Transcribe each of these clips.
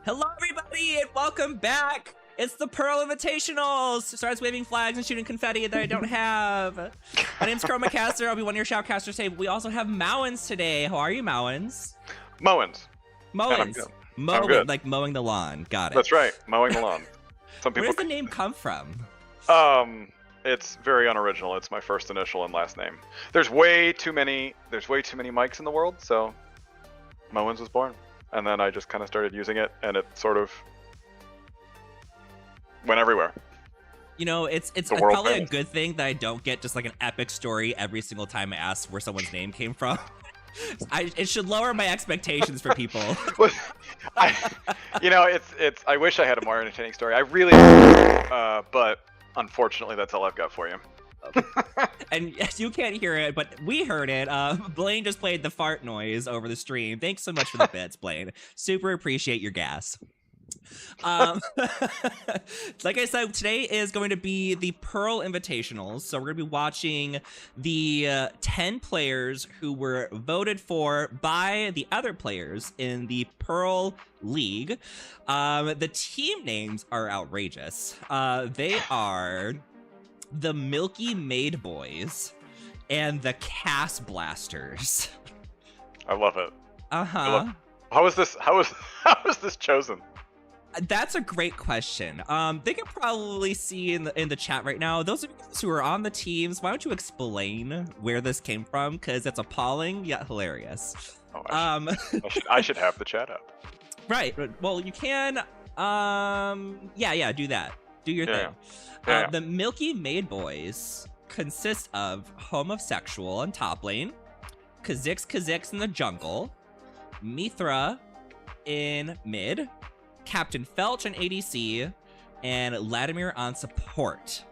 Hello, everybody, and welcome back. It's the Pearl Invitationals. Starts waving flags and shooting confetti that I don't have. My name's Chromacaster. I'll be one of your shoutcasters today. But we also have Mowens today. How are you, Mowens? Mowens. Mowens. I'm good. Like mowing the lawn. Got it. That's right, mowing the lawn. Some people. Where does the name come from? It's very unoriginal. It's my first initial and last name. There's way too many mics in the world, so Mowens was born. And then I just kind of started using it, and it sort of went everywhere. You know, it's probably a good thing that I don't get just like an epic story every single time I ask where someone's name came from. It should lower my expectations for people. I wish I had a more entertaining story. I really, but unfortunately, that's all I've got for you. And yes, you can't hear it, but we heard it. Blaine just played the fart noise over the stream. Thanks so much for the bits, Blaine. Super appreciate your gas. Like I said, today is going to be the Pearl Invitationals. So we're going to be watching the 10 players who were voted for by the other players in the Pearl League. The team names are outrageous. They are the Milky Maid Boys and the Cass Blasters. I love it. Uh-huh. How is this chosen? That's a great question. They can probably see in the chat right now. Those of you guys who are on the teams, why don't you explain where this came from? Because it's appalling yet hilarious. Oh, I should have the chat up. Right. Well, you can. Yeah. Do that. Do your thing. Yeah. The Milky Maid Boys consist of Homosexual in top lane, Kha'Zix in the jungle, Mithra in mid, Captain Felch on ADC, and Vladimir on support.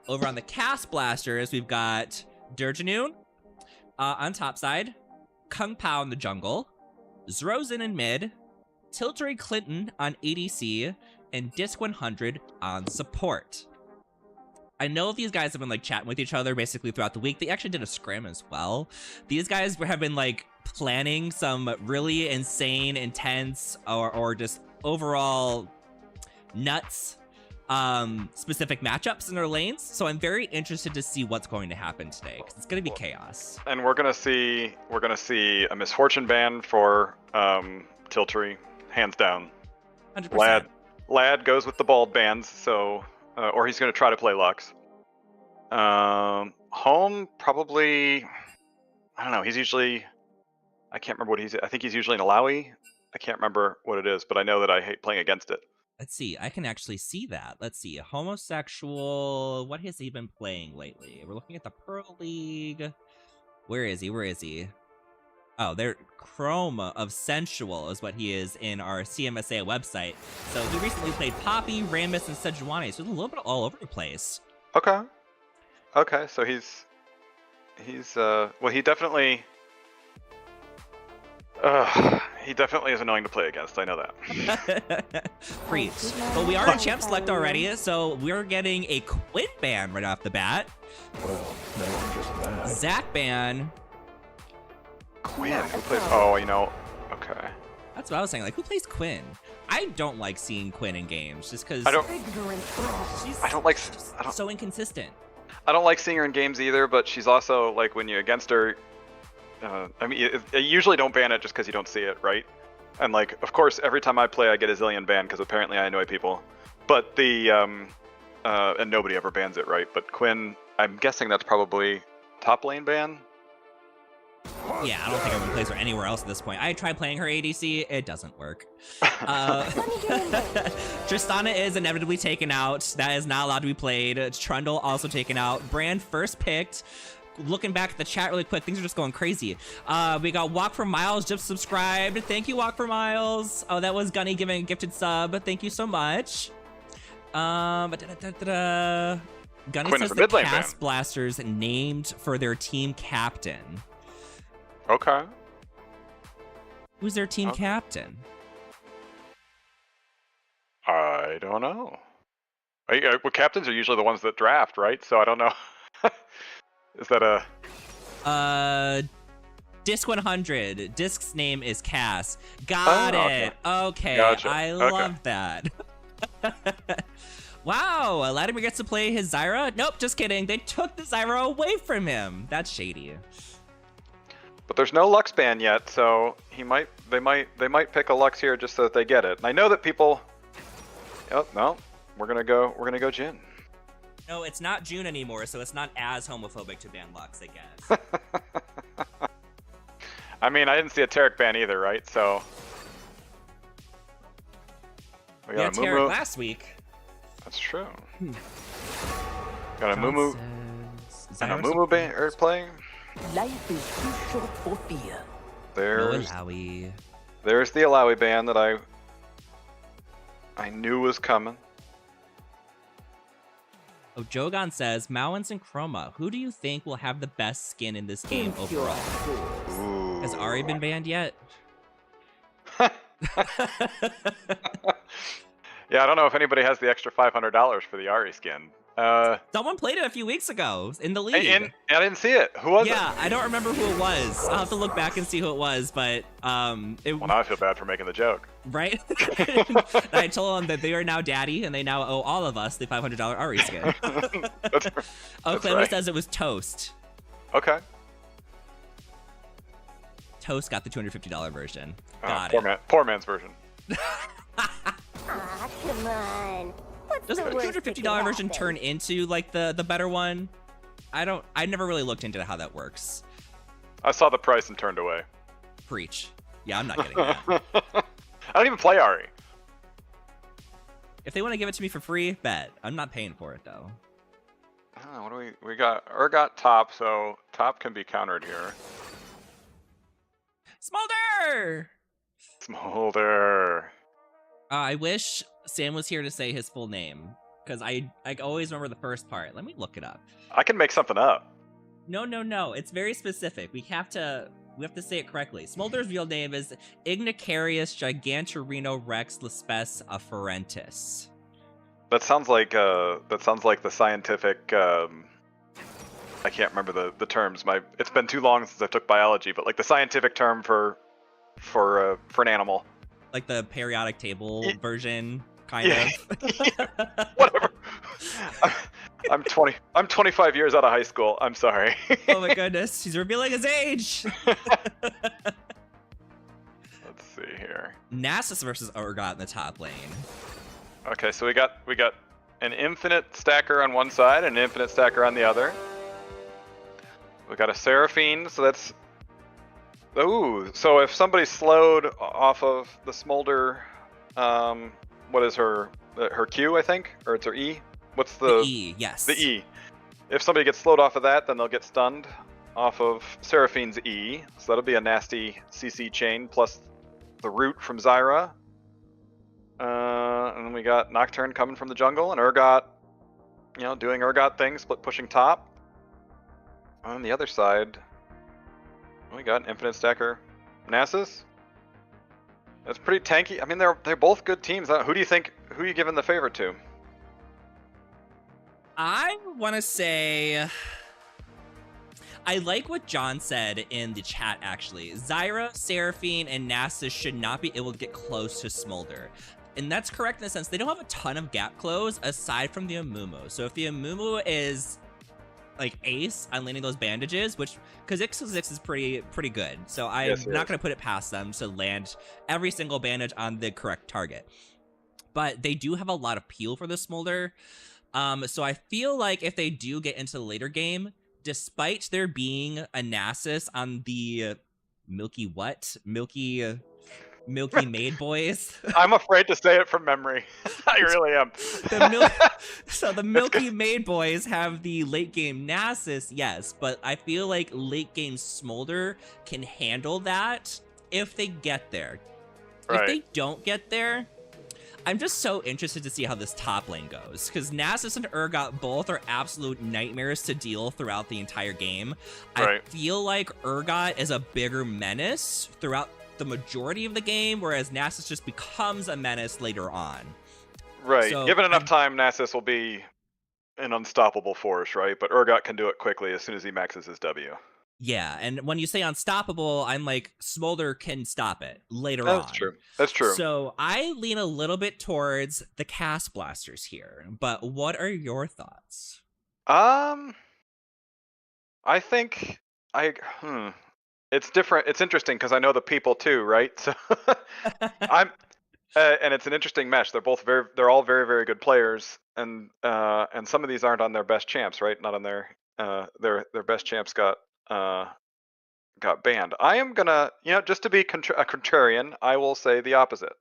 Over on the Cass Blasters, we've got Durjanoon on top side, Kung Pao in the jungle, Zrozin in mid, Tiltery Clinton on ADC, and Disc 100 on support. I know these guys have been like chatting with each other basically throughout the week. They actually did a scrim as well. These guys have been like planning some really insane, intense, or just overall nuts specific matchups in their lanes. So I'm very interested to see what's going to happen today, because it's going to be chaos. And we're gonna see a misfortune ban for Tiltery, hands down. 100%. Lad goes with the bald bands, so or he's gonna try to play Lux. Home probably, I don't know. He's usually, I can't remember what I think he's usually an Alawi. I can't remember what it is, but I know that I hate playing against it. Let's see. I can actually see that. Let's see. Homosexual. What has he been playing lately? We're looking at the Pearl League. Where is he? Oh, there. Chroma of Sensual is what he is in our CMSA website. So he recently played Poppy, Rammus, and Sejuani. So he's a little bit all over the place. Okay. So he's well, he definitely is annoying to play against. I know that. Preach. But we are a champ select already, so we're getting a Quinn ban right off the bat. Well, no, just that. Zach ban. Quinn, who plays? Oh, okay. That's what I was saying. Like, who plays Quinn? I don't like seeing Quinn in games, just because she's so inconsistent. I don't like seeing her in games either, but she's also like when you're against her. I mean, you usually don't ban it just because you don't see it, right? And like, of course, every time I play, I get a zillion ban because apparently I annoy people. But and nobody ever bans it, right? But Quinn, I'm guessing that's probably top lane ban. Yeah, I don't think anyone plays her anywhere else at this point. I tried playing her ADC, it doesn't work. Tristana is inevitably taken out. That is not allowed to be played. Trundle also taken out. Brand first picked. Looking back at the chat really quick, things are just going crazy. We got Walk for Miles just subscribed. Thank you, Walk for Miles. Oh, that was Gunny giving a gifted sub. Thank you so much. Gunny says the Cass Blasters named for their team captain. Okay. Who's their team captain? I don't know. Well, captains are usually the ones that draft, right? So I don't know. Is that a... Disc 100. Disc's name is Cass. Got it. Okay, Gotcha. I Okay. love that. Wow, Vladimir gets to play his Zyra? Nope, just kidding. They took the Zyra away from him. That's shady. But there's no Lux ban yet, so they might pick a Lux here just so that they get it. And I know that people. Oh no, we're gonna go Jhin. No, it's not June anymore, so it's not as homophobic to ban Lux, I guess. I mean, I didn't see a Taric ban either, right? So we got a Taric Mumu. last week. That's true. Got a Mumu and a Mumu ban playing. Life is too short for fear. There's No Alawi. there's the Alawi ban that I knew was coming. Oh, Jogan says, Mowens and Chroma, who do you think will have the best skin in this game overall? Ooh. Has Ari been banned yet? Yeah, I don't know if anybody has the extra $500 for the Ari skin. Someone played it a few weeks ago in the league. And I didn't see it. Who was it? Yeah, I don't remember who it was. I'll have to look back and see who it was, but Well, now I feel bad for making the joke. right? I told them that they are now daddy, and they now owe all of us the $500 Ari skin. That's Clemmy right. says it was Toast. Okay. Toast got the $250 version. Oh, Got poor it. poor man's version. Ah, come on. What's Does the the worst that $250 could version happen? turn into like the better one? I never really looked into how that works. I saw the price and turned away. Preach. Yeah, I'm not getting that. I don't even play Ari. If they want to give it to me for free, bet. I'm not paying for it though. I don't know, what do we got? Urgot top, so top can be countered here. Smolder! Smolder. I wish Sam was here to say his full name, because I always remember the first part. Let me look it up. I can make something up. No. It's very specific. We have to say it correctly. Smolder's real name is Ignicarius Gigantorino Rex Lespes Afferentis. That sounds like the scientific. I can't remember the terms. It's been too long since I took biology, but like the scientific term for an animal. Like the periodic table version, kind Yeah. of. Whatever. I'm 20. I'm 25 years out of high school. I'm sorry. Oh my goodness, he's revealing his age. Let's see here. Nasus versus Urgot in the top lane. Okay, so we got an infinite stacker on one side and an infinite stacker on the other. We got a Seraphine, so that's. Ooh, so if somebody's slowed off of the Smolder, what is her Q, I think, or it's her E? What's The E, yes. The E. If somebody gets slowed off of that, then they'll get stunned off of Seraphine's E. So that'll be a nasty CC chain plus the root from Zyra. And then we got Nocturne coming from the jungle and Urgot, doing Urgot things, split pushing top. On the other side, we got an infinite stacker Nasus. That's pretty tanky. I mean, they're both good teams. Who are you giving the favor to? I want to say, I like what John said in the chat, actually. Zyra, Seraphine, and Nasus should not be able to get close to Smolder. And that's correct in the sense they don't have a ton of gap close aside from the Amumu. So if the Amumu is like ace on landing those bandages, which Kha'Zix is pretty good. So I'm not going to put it past them to land every single bandage on the correct target. But they do have a lot of peel for the Smolder. So I feel like if they do get into the later game, despite there being a Nasus on the Milky Maid boys. I'm afraid to say it from memory. I really am. So the Milky Maid boys have the late game Nasus, yes, but I feel like late game Smolder can handle that if they get there. Right. If they don't get there, I'm just so interested to see how this top lane goes, because Nasus and Urgot both are absolute nightmares to deal throughout the entire game. Right. I feel like Urgot is a bigger menace throughout the majority of the game, whereas Nasus just becomes a menace later on. Right. So Given enough time, Nasus will be an unstoppable force, right? But Urgot can do it quickly as soon as he maxes his W. Yeah, and when you say unstoppable, I'm like, Smolder can stop it later on. That's true. That's true. So I lean a little bit towards the Cast Blasters here, but what are your thoughts? I think it's different. It's interesting because I know the people too, right? So I'm, and it's an interesting mesh. They're all very, very good players, and some of these aren't on their best champs, right? Not on their best champs got banned. I am gonna, just to be a contrarian, I will say the opposite.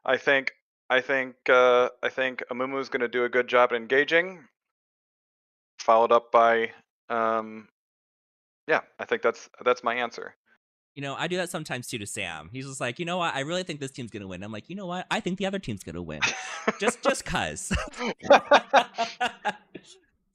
I think Amumu's gonna do a good job at engaging, followed up by yeah, I think that's my answer. I do that sometimes too to Sam. He's just like, you know what? I really think this team's gonna win. I'm like, you know what? I think the other team's gonna win, just cause.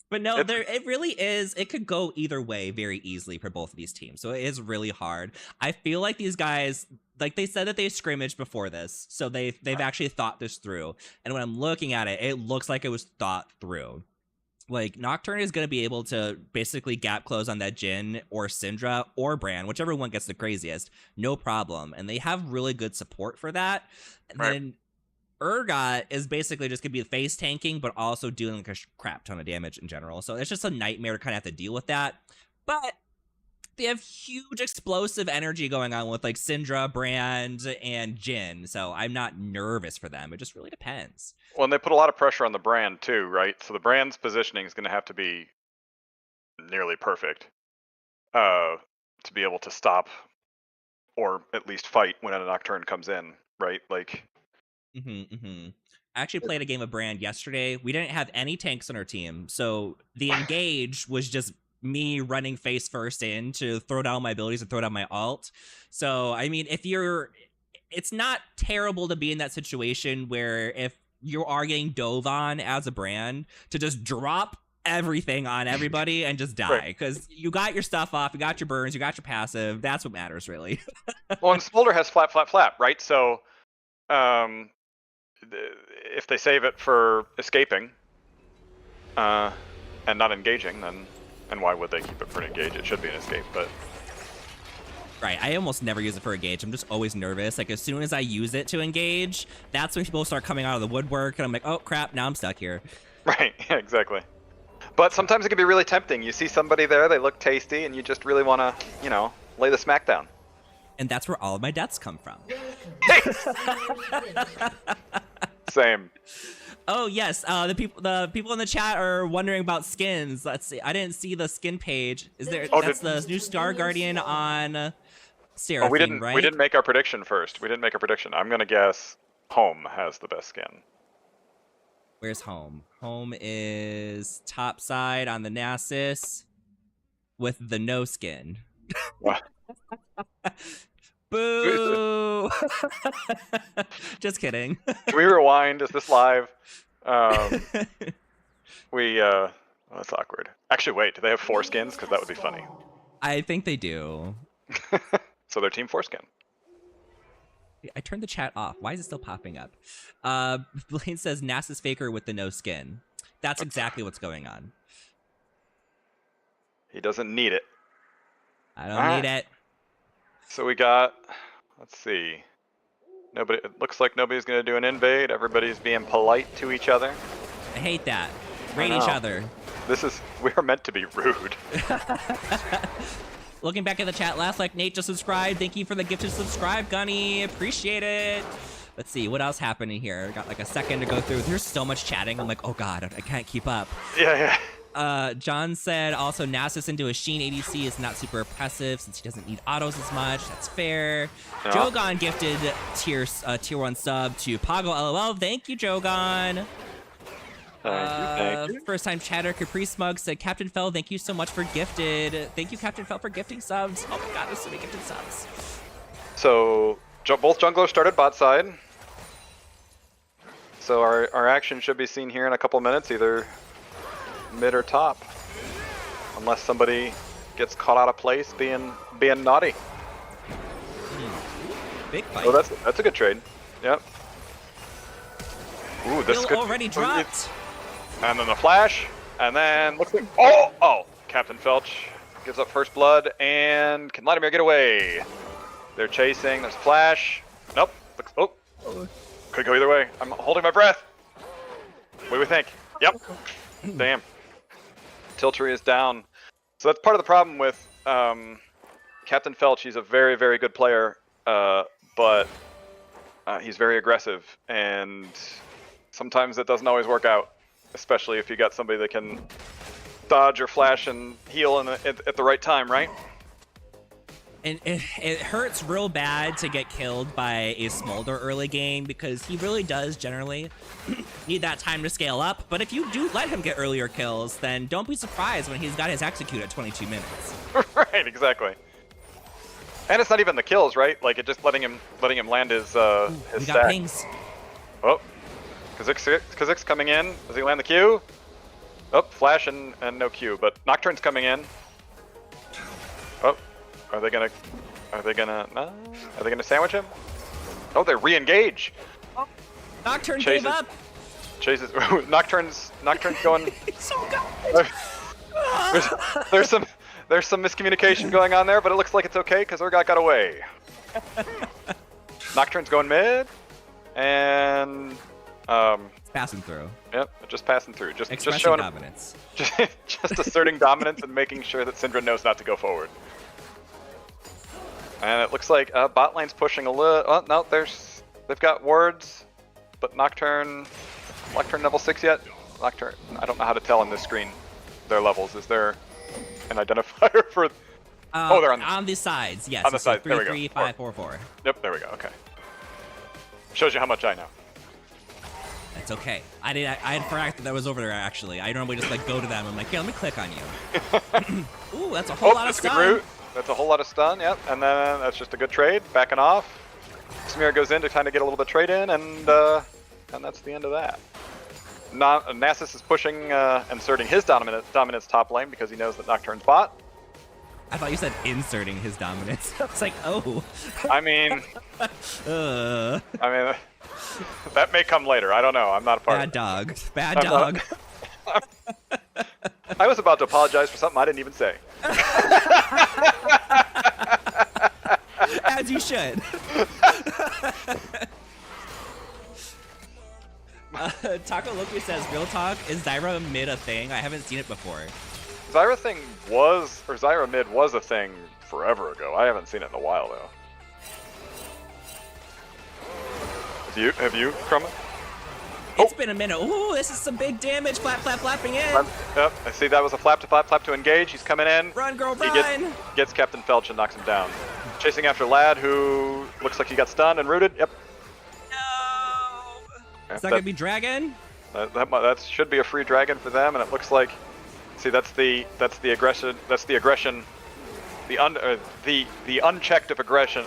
But no, it really is. It could go either way very easily for both of these teams. So it is really hard. I feel like these guys, like they said that they scrimmaged before this, so they've actually thought this through. And when I'm looking at it, it looks like it was thought through. Like, Nocturne is going to be able to basically gap close on that Jhin or Syndra or Bran, whichever one gets the craziest, no problem. And they have really good support for that. And then Urgot is basically just going to be face tanking, but also doing like a crap ton of damage in general. So it's just a nightmare to kind of have to deal with that. But they have huge explosive energy going on with like Syndra, Brand, and Jhin. So I'm not nervous for them. It just really depends. Well, and they put a lot of pressure on the Brand too, right? So the Brand's positioning is going to have to be nearly perfect to be able to stop or at least fight when a Nocturne comes in, right? Like. I actually played a game of Brand yesterday. We didn't have any tanks on our team, so the engage was just me running face first in to throw down my abilities and throw down my ult. So, I mean, it's not terrible to be in that situation where if you are getting dove on as a Brand, to just drop everything on everybody and just die, because you got your stuff off, you got your burns, you got your passive. That's what matters, really. Well, and Smolder has flat, right? So, if they save it for escaping and not engaging, then why would they keep it for an engage? It should be an escape, but. Right, I almost never use it for engage. I'm just always nervous. Like, as soon as I use it to engage, that's when people start coming out of the woodwork, and I'm like, oh crap, now I'm stuck here. Right, yeah, exactly. But sometimes it can be really tempting. You see somebody there, they look tasty, and you just really want to, lay the smack down. And that's where all of my deaths come from. Same. Oh yes, the people in the chat are wondering about skins. Let's see. I didn't see the skin page. Is there? Oh, that's the new Star Guardian on Seraphine, right? We didn't make our prediction first. I'm gonna guess Home has the best skin. Where's Home? Home is top side on the Nasus with the no skin. Boo! Just kidding. Can we rewind? Is this live? That's awkward. Actually, wait. Do they have 4 skins? Because that would be funny. I think they do. So they're Team 4 skin. I turned the chat off. Why is it still popping up? Blaine says Nasus Faker with the no skin. That's exactly what's going on. He doesn't need it. I don't need it. So we got, let's see. It looks like nobody's going to do an invade. Everybody's being polite to each other. I hate that. Rate each other. We are meant to be rude. Looking back at the chat, last like Nate just subscribed. Thank you for the gifted subscribe, Gunny. Appreciate it. Let's see, what else happening here? Got like a second to go through. There's so much chatting. I'm like, oh god, I can't keep up. Yeah. John said also Nasus into a Sheen ADC is not super oppressive since he doesn't need autos as much. That's fair. No. Jogon gifted tier 1 sub to Pago LOL. Thank you, Jogon. Thank you. First time chatter, Capri Smug said, Captain Fell, thank you so much for gifted. Thank you, Captain Fell, for gifting subs. Oh my god, there's so many gifted subs. So both junglers started bot side. So our action should be seen here in a couple minutes, either mid or top, unless somebody gets caught out of place being naughty. Big fight. Oh, that's a good trade. Yep. Ooh, this Bill could already dropped. And then the flash, and then looks like oh, Captain Felch gives up first blood, and can Vladimir get away? They're chasing. There's flash. Nope. Oh, could go either way. I'm holding my breath. What do we think? Yep. Damn. Tiltree is down. So that's part of the problem with Captain Felch. He's a very, very good player, but he's very aggressive, and sometimes it doesn't always work out, especially if you got somebody that can dodge or flash and heal at the right time, right? And it hurts real bad to get killed by a Smolder early game because he really does generally need that time to scale up. But if you do let him get earlier kills, then don't be surprised when he's got his execute at 22 minutes. Right, exactly. And it's not even the kills, right? Like it just letting him land his we stack. got pings. Oh, Kha'Zix's coming in. Does he land the Q? Oh, flash and no Q, but Nocturne's coming in. Oh, are they gonna sandwich him? Oh, they re-engage. Oh, Nocturne gave up. Chases. Nocturne's going. He's so good. There's some miscommunication going on there, but it looks like it's okay because Urgot got away. Nocturne's going mid, and passing through. Yep, just passing through. Just Expressing showing dominance. just asserting dominance and making sure that Syndra knows not to go forward. And it looks like bot lane's pushing a little. Oh no, they've got wards, but Nocturne level 6 yet? Nocturne, I don't know how to tell on this screen their levels. Is there an identifier for? Oh, they're on the sides. Yes. On the sides. 3, there we go. 3, 5, 4, 4. Yep, there we go. Okay. Shows you how much I know. It's okay. I had forgot that was over there actually. I normally just like go to them. I'm like, yeah, let me click on you. Ooh, that's a whole lot of that's a good stun. route. That's a whole lot of stun. Yep, and then that's just a good trade. Backing off. Smear goes in to kind of get a little bit of trade in, and that's the end of that. Nasus is pushing, inserting his dominance top lane because he knows that Nocturne's bot. I thought you said inserting his dominance. I was like, oh. I mean, that may come later. I don't know. I'm not a part of it. Bad dog. I was about to apologize for something I didn't even say. As you should. Taco Loki says, real talk, is Zyra mid a thing? I haven't seen it before. Zyra mid was a thing forever ago. I haven't seen it in a while though. Have you, Chroma? It's been a minute. Ooh, this is some big damage. Flapping in. Yep, I see that was a flap to engage. He's coming in. Run, girl, run. He gets Captain Felch and knocks him down. Chasing after Lad, who looks like he got stunned and rooted. Yep. No. Is that gonna be dragon? That should be a free dragon for them, and it looks like. See, that's the aggression. That's the aggression. The unchecked aggression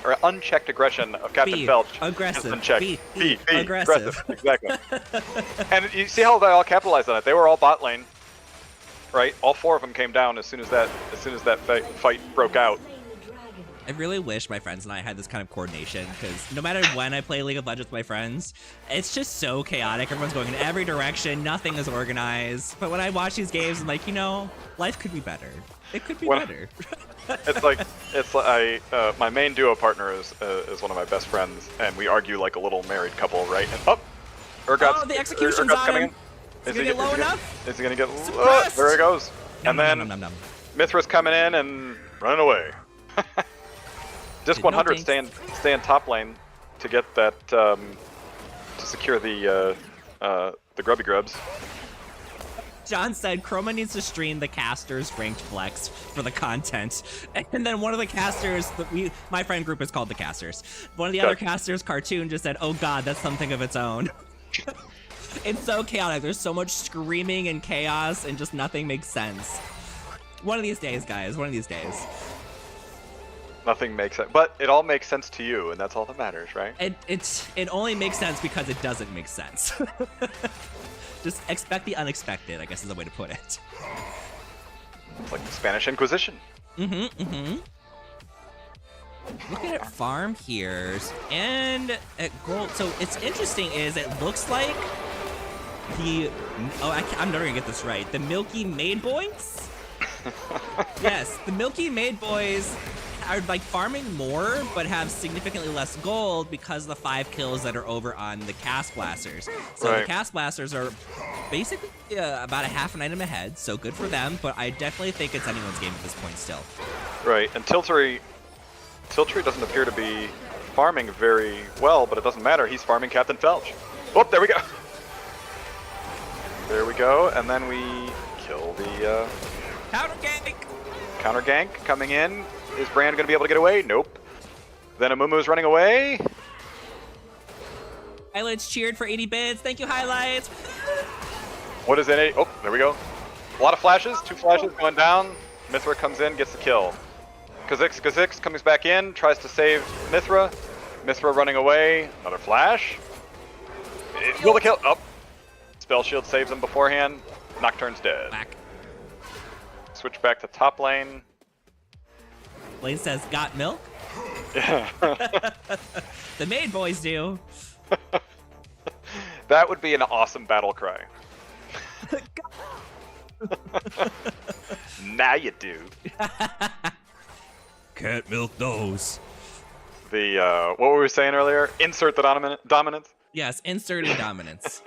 of Captain Felch. Aggressive. Unchecked. Aggressive. Exactly. And you see how they all capitalized on it. They were all bot lane, right? All 4 of them came down as soon as that fight broke out. I really wish my friends and I had this kind of coordination, because no matter when I play League of Legends with my friends, it's just so chaotic. Everyone's going in every direction. Nothing is organized. But when I watch these games, I'm like, life could be better. It could be better. My main duo partner is one of my best friends, and we argue like a little married couple, right? And Urgot's, the execution's on him. Is he gonna get low enough? Is he gonna get there he goes. And then Mithra's coming in and running away. Disc 100 stay in top lane to get that to secure the grubby grubs. John said Chroma needs to stream the casters ranked flex for the content, and then one of the casters, my friend group is called the casters. One of the other casters, Cartoon, just said, "Oh God, that's something of its own." It's so chaotic. There's so much screaming and chaos, and just nothing makes sense. One of these days, guys. One of these days. Nothing makes sense, but it all makes sense to you, and that's all that matters, right? It only makes sense because it doesn't make sense. Just expect the unexpected, I guess is the way to put it. It's like the Spanish Inquisition. Looking at farm here, and at gold. So it's interesting is it looks like I'm never gonna get this right. The Milky Maid Boys Yes, the Milky Maid boys are like farming more, but have significantly less gold because of the 5 kills that are over on the Cast Blasters. So Right. the Cast Blasters are basically about a half an item ahead, so good for them, but I definitely think it's anyone's game at this point still. Right, and Tiltree doesn't appear to be farming very well, but it doesn't matter. He's farming Captain Felch. Oh, there we go. There we go, and then we kill the Counter gank! counter gank coming in. Is Brand going to be able to get away? Nope. Then Amumu's running away. Highlights cheered for 80 bits. Thank you, Highlights. What is it? Oh, there we go. A lot of flashes. 2 flashes going down. Mithra comes in, gets the kill. Kha'Zix comes back in, tries to save Mithra. Mithra running away. Another flash. Will the kill? Oh. Spell Shield saves him beforehand. Nocturne's dead. Back. Switch back to top lane. Blaine says, got milk? The maid boys do. That would be an awesome battle cry. Now you do. Can't milk those. The, what were we saying earlier? Insert the dominance. Yes, inserting dominance.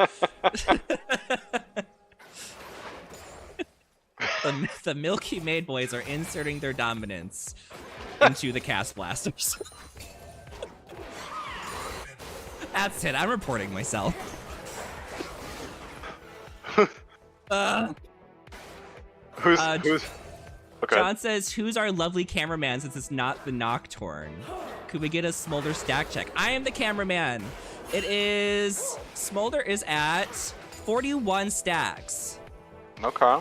The Milky Maid boys are inserting their dominance into the Cast Blasters. That's it. I'm reporting myself. Who's okay? John says, who's our lovely cameraman since it's not the Nocturne? Could we get a Smolder stack check? I am the cameraman. It is... Smolder is at 41 stacks. Okay.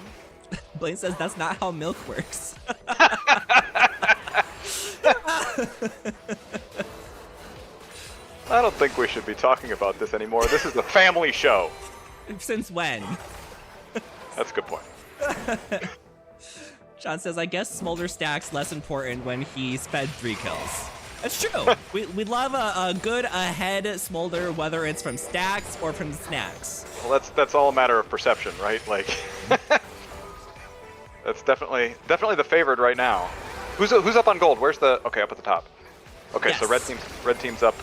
Blaine says that's not how milk works. I don't think we should be talking about this anymore. This is a family show. Since when? That's a good point. John says, I guess Smolder stacks less important when he sped 3 kills. That's true. we love a good ahead Smolder, whether it's from stacks or from snacks. Well, that's all a matter of perception, right? Like, that's definitely the favorite right now. Who's up on gold? Where's the? Okay, up at the top. Okay, Yes. so red team's up.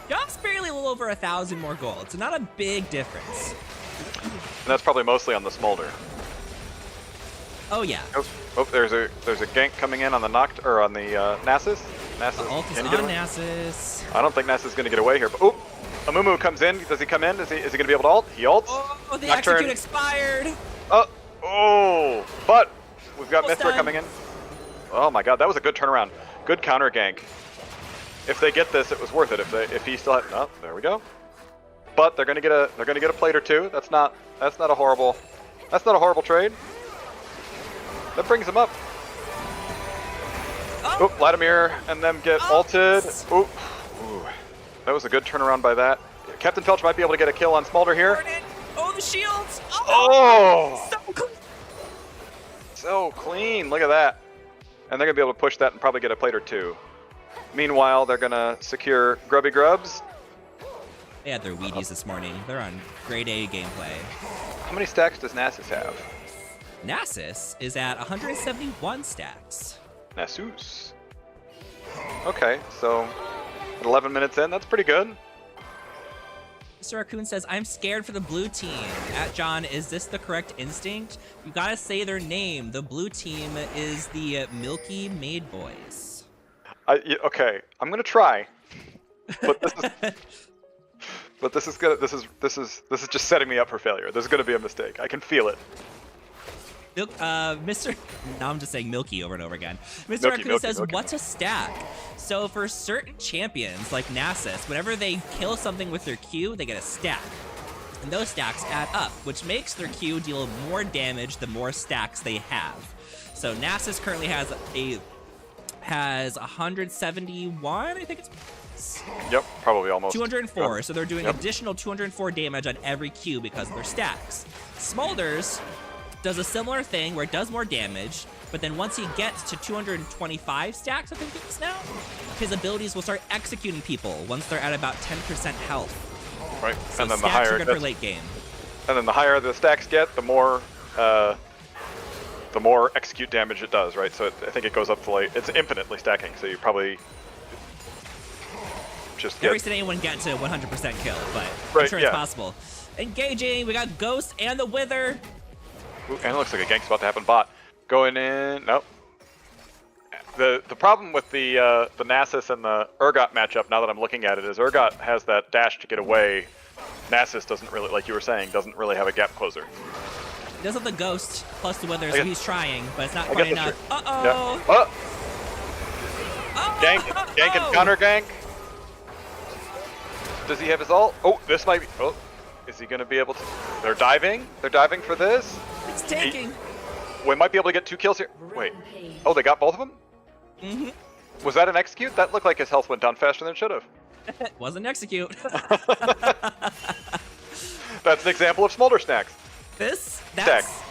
John's barely a little over 1,000 more gold, so not a big difference. And that's probably mostly on the Smolder. Oh yeah. Oh, there's a gank coming in on the on the Nasus. Nasus. Ult is can on you get away? Nasus. I don't think Nasus is gonna get away here. But oh, Amumu comes in. Does he come in? Is he gonna be able to ult? He ults. Oh, the Nocturne. execute expired. Oh, but we've got Almost Mithra done. coming in. Oh my God, that was a good turnaround. Good counter gank. If they get this, it was worth it. If he still had, oh, there we go. But they're gonna get a plate or two. That's not a horrible trade. That brings him up. Oh, Vladimir and them get ulted. Ooh. That was a good turnaround by that. Captain Felch might be able to get a kill on Smolder here. Oh, the shields. Oh! So close. So clean, look at that. And they're gonna be able to push that and probably get a plate or two. Meanwhile, they're gonna secure Grubby Grubs. They had their Wheaties this morning. They're on grade A gameplay. How many stacks does Nasus have? Nasus is at 171 stacks. Nasus. Okay, so 11 minutes in, that's pretty good. Mr. Raccoon says, I'm scared for the blue team. At John, is this the correct instinct? You gotta say their name. The blue team is the Milky Maid Boys. Okay, I'm gonna try. But this is just setting me up for failure. This is gonna be a mistake. I can feel it. Mr. Now I'm just saying Milky over and over again. Mr. Raccoon says, what's a stack? So for certain champions like Nasus, whenever they kill something with their Q, they get a stack. And those stacks add up, which makes their Q deal more damage the more stacks they have. So Nasus currently has 171, I think it's... Yep, probably almost. 204, so they're doing additional 204 damage on every Q because of their stacks. Smolders does a similar thing where it does more damage, but then once he gets to 225 stacks, I think it is now, his abilities will start executing people once they're at about 10% health. Right, So and then stacks are good for late game. And then the higher the stacks get, the more the more execute damage it does, right? So I think it goes up to like, it's infinitely stacking, so you probably just Never seen anyone get to 100% kill, but I'm sure it's possible. Engaging, we got Ghost and the Wither. Ooh, and it looks like a gank's about to happen. Bot going in. Nope. The problem with the Nasus and the Urgot matchup, now that I'm looking at it, is Urgot has that dash to get away. Nasus doesn't really, like you were saying, doesn't really have a gap closer. He does have the Ghost plus the Wither, so he's trying, but it's not quite enough. Uh-oh! Yeah. Oh! Gank and counter gank. Does he have his ult? Oh, this might be. Oh, is he going to be able to? They're diving. They're diving for this. It's taking. We might be able to get 2 kills here. Wait. Oh, they got both of them? Mm-hmm. Was that an execute? That looked like his health went down faster than it should have. Wasn't execute. That's an example of Smolder snacks. This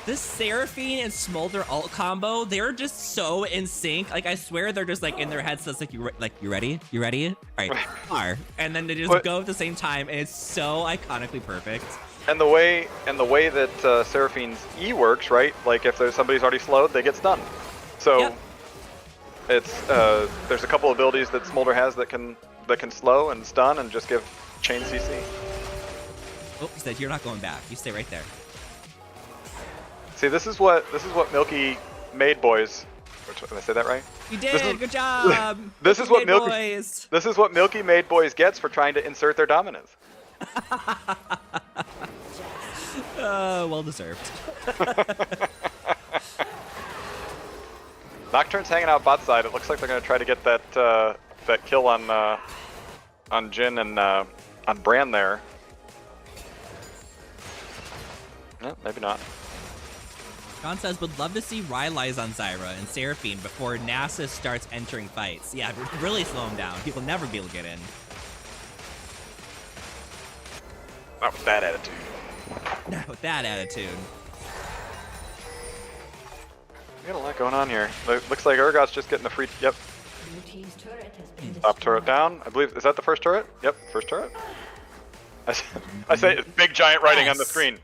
Seraphine and Smolder ult combo, they're just so in sync. Like, I swear they're just like in their heads, so it's like, you ready? You ready? All right, are. And then they just go at the same time, and it's so iconically perfect. And the way that Seraphine's E works, right? Like if somebody's already slowed, they get stunned. So it's there's a couple abilities that Smolder has that can slow and stun and just give chain CC. Oh, he said you're not going back. You stay right there. See, this is what Milky Maid Boys. Did I say that right? You did. Good job. This is what Milky Maid Boys gets for trying to insert their dominance. Well deserved. Nocturne's hanging out bot side. It looks like they're going to try to get that kill on Jhin and on Bran there. No, maybe not. John says, would love to see Rylai's on Zyra and Seraphine before Nasus starts entering fights. Yeah, really slow him down. People never be able to get in. Not with that attitude. Not with that attitude. We got a lot going on here. Looks like Urgot's just getting the free. Yep. Top turret down. I believe, is that the first turret? Yep, first turret. I say it's big giant writing on the screen.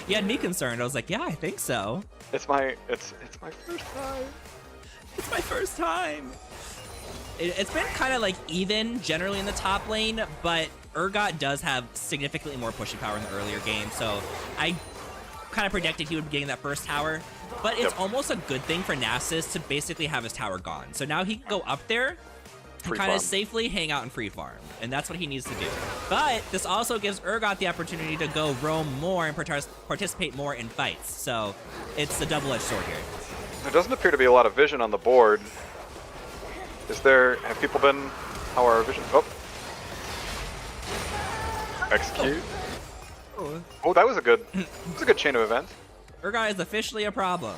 You had me concerned. I was like, yeah, I think so. It's my first time. It's my first time. It's been kind of like even generally in the top lane, but Urgot does have significantly more pushing power in the earlier game, so I kind of predicted he would be getting that first tower. But it's almost a good thing for Nasus to basically have his tower gone. So now he can go up there and kind of safely hang out and free farm, and that's what he needs to do. But this also gives Urgot the opportunity to go roam more and participate more in fights. So it's a double-edged sword here. There doesn't appear to be a lot of vision on the board. Have people been, how are our vision? Oh. Execute. Oh, that was a good chain of events. Urgot is officially a problem.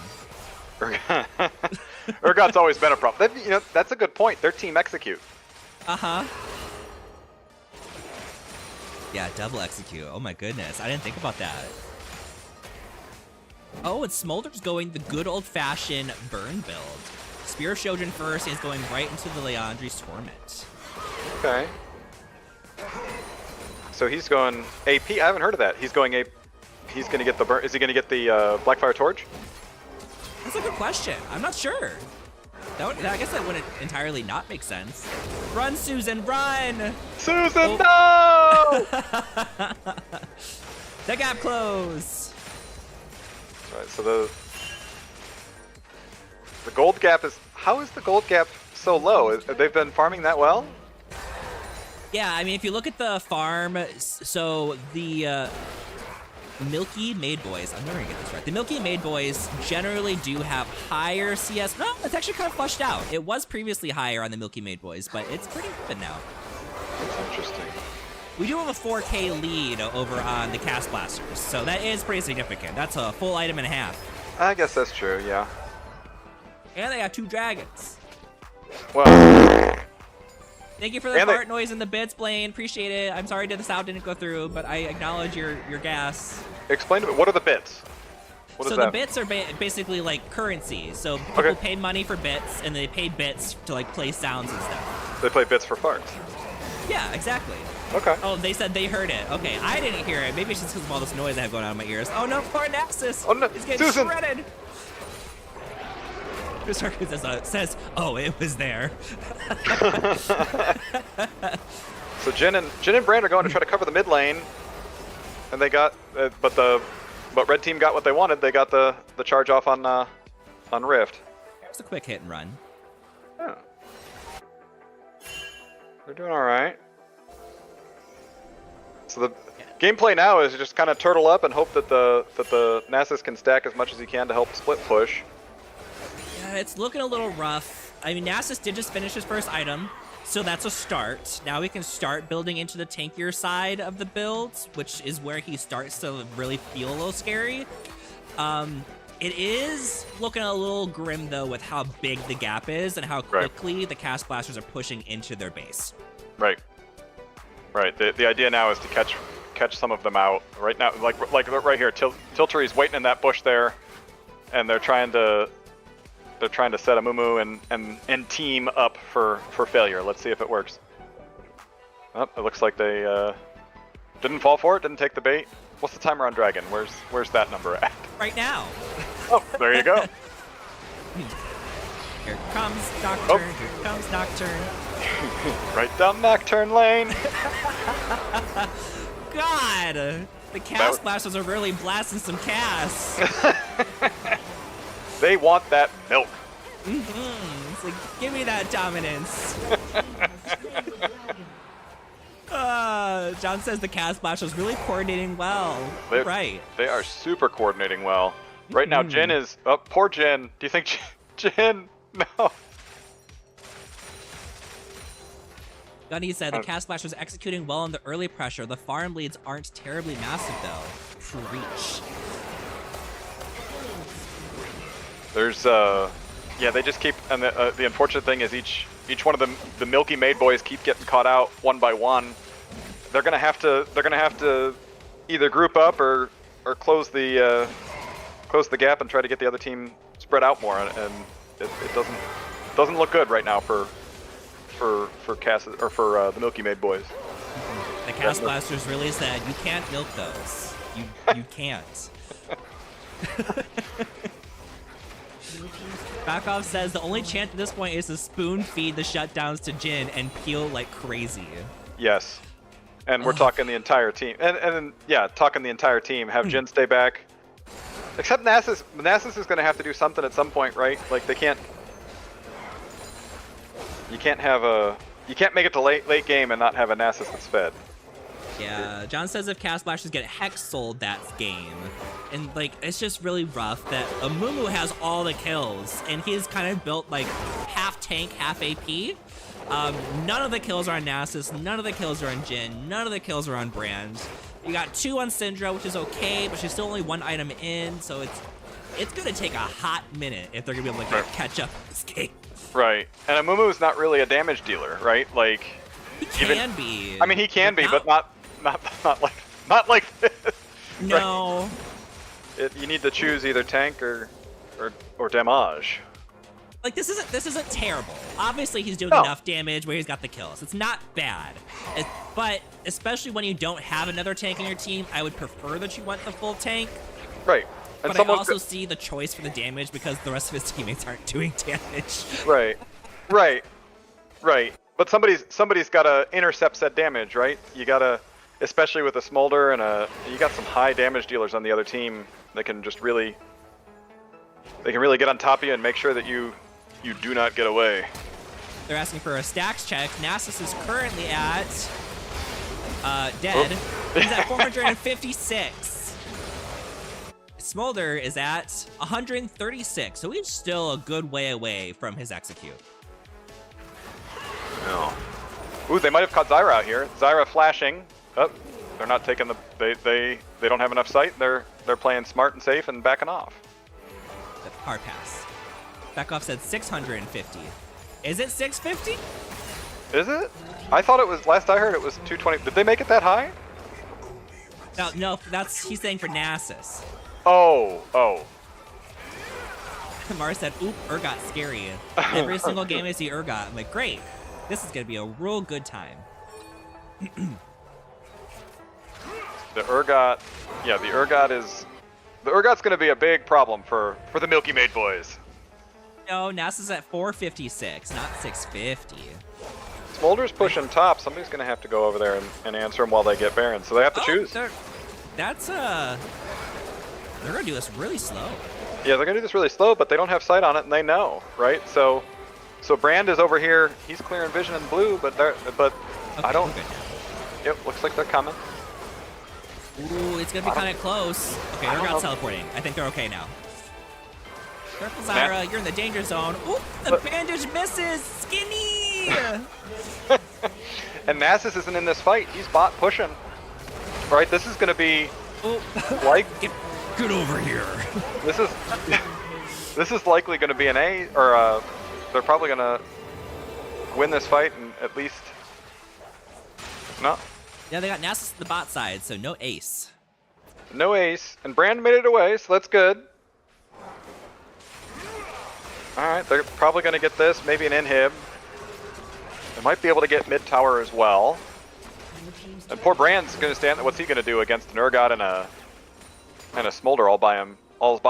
Urgot's always been a problem. That's a good point. Their team execute. Uh-huh. Yeah, double execute. Oh my goodness. I didn't think about that. Oh, and Smolder's going the good old-fashioned burn build. Spear of Shojin first, and he's going right into the Leandri's Torment. Okay. So he's going AP. I haven't heard of that. He's going AP. He's going to get the burn. Is he going to get the Blackfire Torch? That's a good question. I'm not sure. I guess that wouldn't entirely not make sense. Run, Susan, run! Susan, no! The gap close. All right, so the gold gap is. How is the gold gap so low? They've been farming that well? Yeah, I mean, if you look at the farm, so the Milky Maid Boys, I'm never gonna get this right. The Milky Maid Boys generally do have higher CS. No, it's actually kind of flushed out. It was previously higher on the Milky Maid Boys, but it's pretty even now. That's interesting. We do have a 4K lead over on the Cast Blasters, so that is pretty significant. That's a full item and a half. I guess that's true, yeah. And they got 2 dragons. Well. Thank you for the fart noise in the bits, Blaine. Appreciate it. I'm sorry the sound didn't go through, but I acknowledge your gas. Explain to me, what are the bits? So the bits are basically like currency. So people pay money for bits, and they pay bits to like play sounds and stuff. They play bits for farts. Yeah, exactly. Okay. Oh, they said they heard it. Okay, I didn't hear it. Maybe it's just because of all this noise I have going on in my ears. Oh no, poor Naxxus. Oh, no. He's getting Susan. shredded. Says, oh, it was there. So Jin and Brand are going to try to cover the mid lane, and they got, but red team got what they wanted. They got the charge off on Rift. Here's a quick hit and run. Yeah. They're doing all right. So the gameplay now is just kind of turtle up and hope that the Naxxus can stack as much as he can to help split push. Yeah, it's looking a little rough. I mean, Naxxus did just finish his first item, so that's a start. Now we can start building into the tankier side of the builds, which is where he starts to really feel a little scary. It is looking a little grim, though, with how big the gap is and how quickly the Cast Blasters are pushing into their base. Right. Right. The idea now is to catch some of them out. Right now, like right here, Tiltary's waiting in that bush there, and they're trying to set a Mumu and team up for failure. Let's see if it works. Oh, it looks like they didn't fall for it, didn't take the bait. What's the timer on Dragon? Where's that number at? Right now. Oh, there you go. Here comes Nocturne. Oh. Here comes Nocturne. Right down Nocturne lane. God, the Cast Blasters are really blasting some casts. They want that milk. It's like, give me that dominance. John says the Cast Blasters really coordinating well. Right. They are super coordinating well. Right now, Jin is... Oh, poor Jin. Do you think Jin... No. Gunny said the Cast Blasters executing well on the early pressure. The farm leads aren't terribly massive, though. Preach. There's yeah, they just keep, and the unfortunate thing is each one of the Milky Maid boys keep getting caught out one by one. They're gonna have to either group up or close the gap and try to get the other team spread out more, and it doesn't look good right now for Cass or for the Milky Maid boys. The Cast Blasters really said you can't milk those. You can't. Backoff says the only chance at this point is to spoon feed the shutdowns to Jin and peel like crazy. Yes. And we're talking the entire team. And yeah, talking the entire team. Have Jin stay back. Except Naxxus. Naxxus is going to have to do something at some point, right? Like they can't... You can't make it to late game and not have a Naxxus that's fed. Yeah, John says if Cast Blasters get Hex sold, that's game. And, like, it's just really rough that Amumu has all the kills, and he's kind of built, like, half tank, half AP. None of the kills are on Naxxus, none of the kills are on Jin, none of the kills are on Brand. You got 2 on Syndra, which is okay, but she's still only 1 item in, so it's gonna take a hot minute if they're gonna be able to catch up this game. Right, and Amumu is not really a damage dealer, right? Like, he can be. I mean, he can be, but not like this. No. Right? You need to choose either tank or damage. Like this isn't terrible. Obviously, he's doing enough damage where he's got the kills. It's not bad, but especially when you don't have another tank in your team, I would prefer that you want the full tank. Right. And but I also see the choice for the damage because the rest of his teammates aren't doing damage. Right. But somebody's got to intercept said damage, right? You gotta, especially with a Smolder and you got some high damage dealers on the other team that can just really, get on top of you and make sure that you do not get away. They're asking for a stacks check. Naxxus is currently at dead. He's at 456. Smolder is at 136, so he's still a good way away from his execute. No. Ooh, they might have caught Zyra out here. Zyra flashing. Oh, they're not taking the. They don't have enough sight. They're playing smart and safe and backing off. The hard pass. Backoff said 650. Is it 650? Is it? I thought it was. Last I heard, it was 220. Did they make it that high? No. He's saying for Naxxus. Oh. Mars said, oop, Urgot's scary. Every single game I see Urgot, I'm like, great. This is going to be a real good time. The Urgot, yeah, the Urgot's going to be a big problem for the Milky Maid boys. No, NASA's at 456, not 650. Smolder's pushing top. Somebody's going to have to go over there and answer him while they get Baron. So they have to choose. They're gonna do this really slow. Yeah, they're going to do this really slow, but they don't have sight on it, and they know, right? So Brand is over here. He's clearing vision in blue, but Okay, I don't. we're good now. Yep, looks like they're coming. Ooh, it's gonna be kind of close. Okay, I don't Urgot's know. teleporting. I think they're okay now. Careful, Zyra, you're in the danger zone. Ooh, the bandage misses. Skinny. And Nasus isn't in this fight. He's bot pushing. Right, this is going to be Ooh. like Get over here. this is likely going to be an A, or they're probably going to win this fight and at least no. Yeah, they got Nasus to the bot side, so no ace. No ace, and Brand made it away, so that's good. Alright, they're probably going to get this, maybe an inhib. They might be able to get mid tower as well. And poor Brand's going to stand there. What's he going to do against an Urgot and a Smolder all by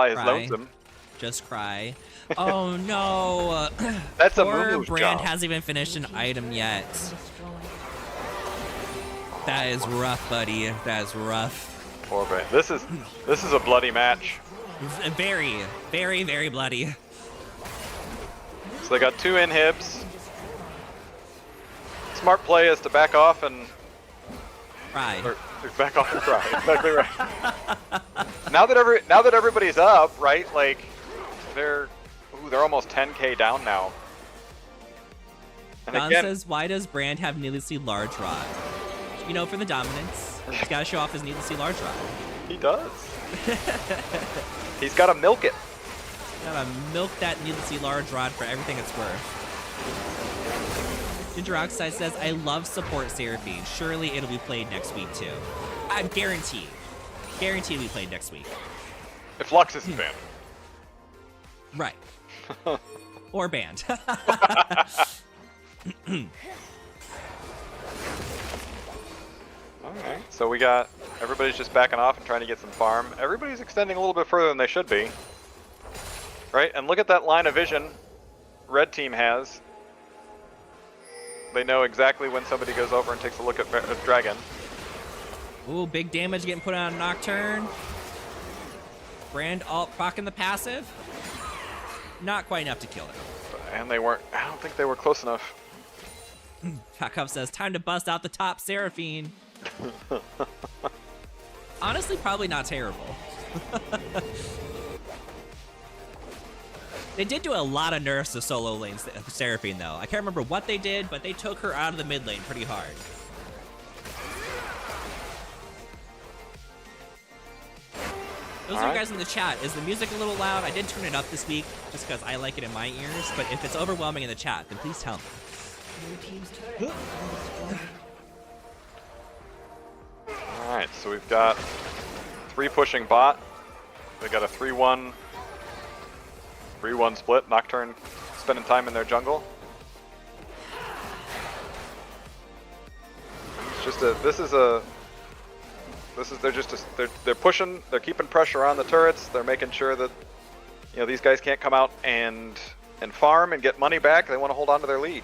his Cry. lonesome? Just cry. Oh no. That's a Poor Moomoo's Brand job. hasn't even finished an item yet. That is rough, buddy. That is rough. Poor Brand. This is a bloody match. Very, very, very bloody. So they got 2 inhibs. Smart play is to back off and Cry. or back off and cry. Exactly right. Now that everybody's up, right? Like they're almost 10k down now. And Don again, says, why does Brand have needlessly large rod? You know, for the dominance. He's got to show off his needlessly large rod. he does. He's got to milk it. Gotta milk that needlessly large rod for everything it's worth. Ginger Oxide says, I love support Seraphine. Surely it'll be played next week too. I'm guaranteed. Guaranteed it'll be played next week. If Lux isn't banned. Right. Or banned. Alright, so everybody's just backing off and trying to get some farm. Everybody's extending a little bit further than they should be. Right, and look at that line of vision Red Team has. They know exactly when somebody goes over and takes a look at Dragon. Ooh, big damage getting put on Nocturne. Brand alt procking the passive. Not quite enough to kill it. And I don't think they were close enough. Fat Cup says, time to bust out the top Seraphine. Honestly, probably not terrible. They did do a lot of nerfs to solo lane Seraphine, though. I can't remember what they did, but they took her out of the mid lane pretty hard. Those of you guys in the chat, is the music a little loud? I did turn it up this week just because I like it in my ears, but if it's overwhelming in the chat, then please tell me. Alright, so we've got 3 pushing bot. They got a 3-1 split. Nocturne spending time in their jungle. It's just they're pushing, they're keeping pressure on the turrets, they're making sure that these guys can't come out and farm and get money back. They want to hold on to their lead.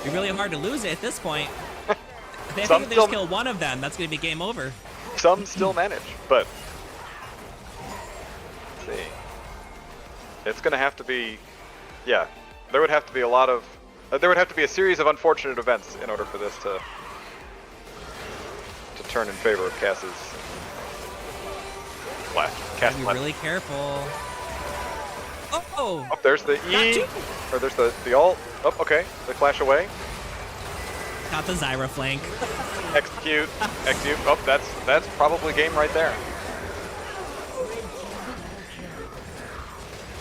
It'd be really hard to lose it at this point. If they Some think if they still- just kill one of them, that's going to be game over. Some still manage, but let's see. It's going to have to be, yeah, there would have to be a series of unfortunate events in order for this to turn in favor of Cass's Cass Be flash. really careful. Oh! Oh, there's the E, or there's the ult. Oh, okay, they flash away. Got the Zyra flank. Execute. Oh, that's probably game right there.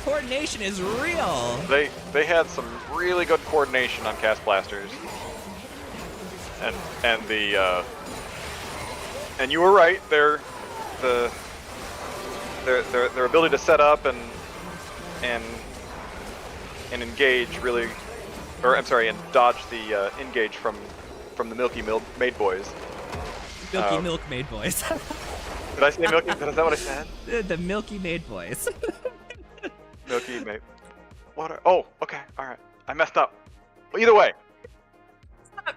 Coordination is real. They had some really good coordination on Cass Blasters, and you were right. Their ability to set up and engage really, or I'm sorry, and dodge the engage from the Milky Maid boys Milky Milkmaid boys. Did I say Milky? Is that what I said? The Milky Maid boys. Milky Maid. What? Oh, okay, all right. I messed up. Well, either way,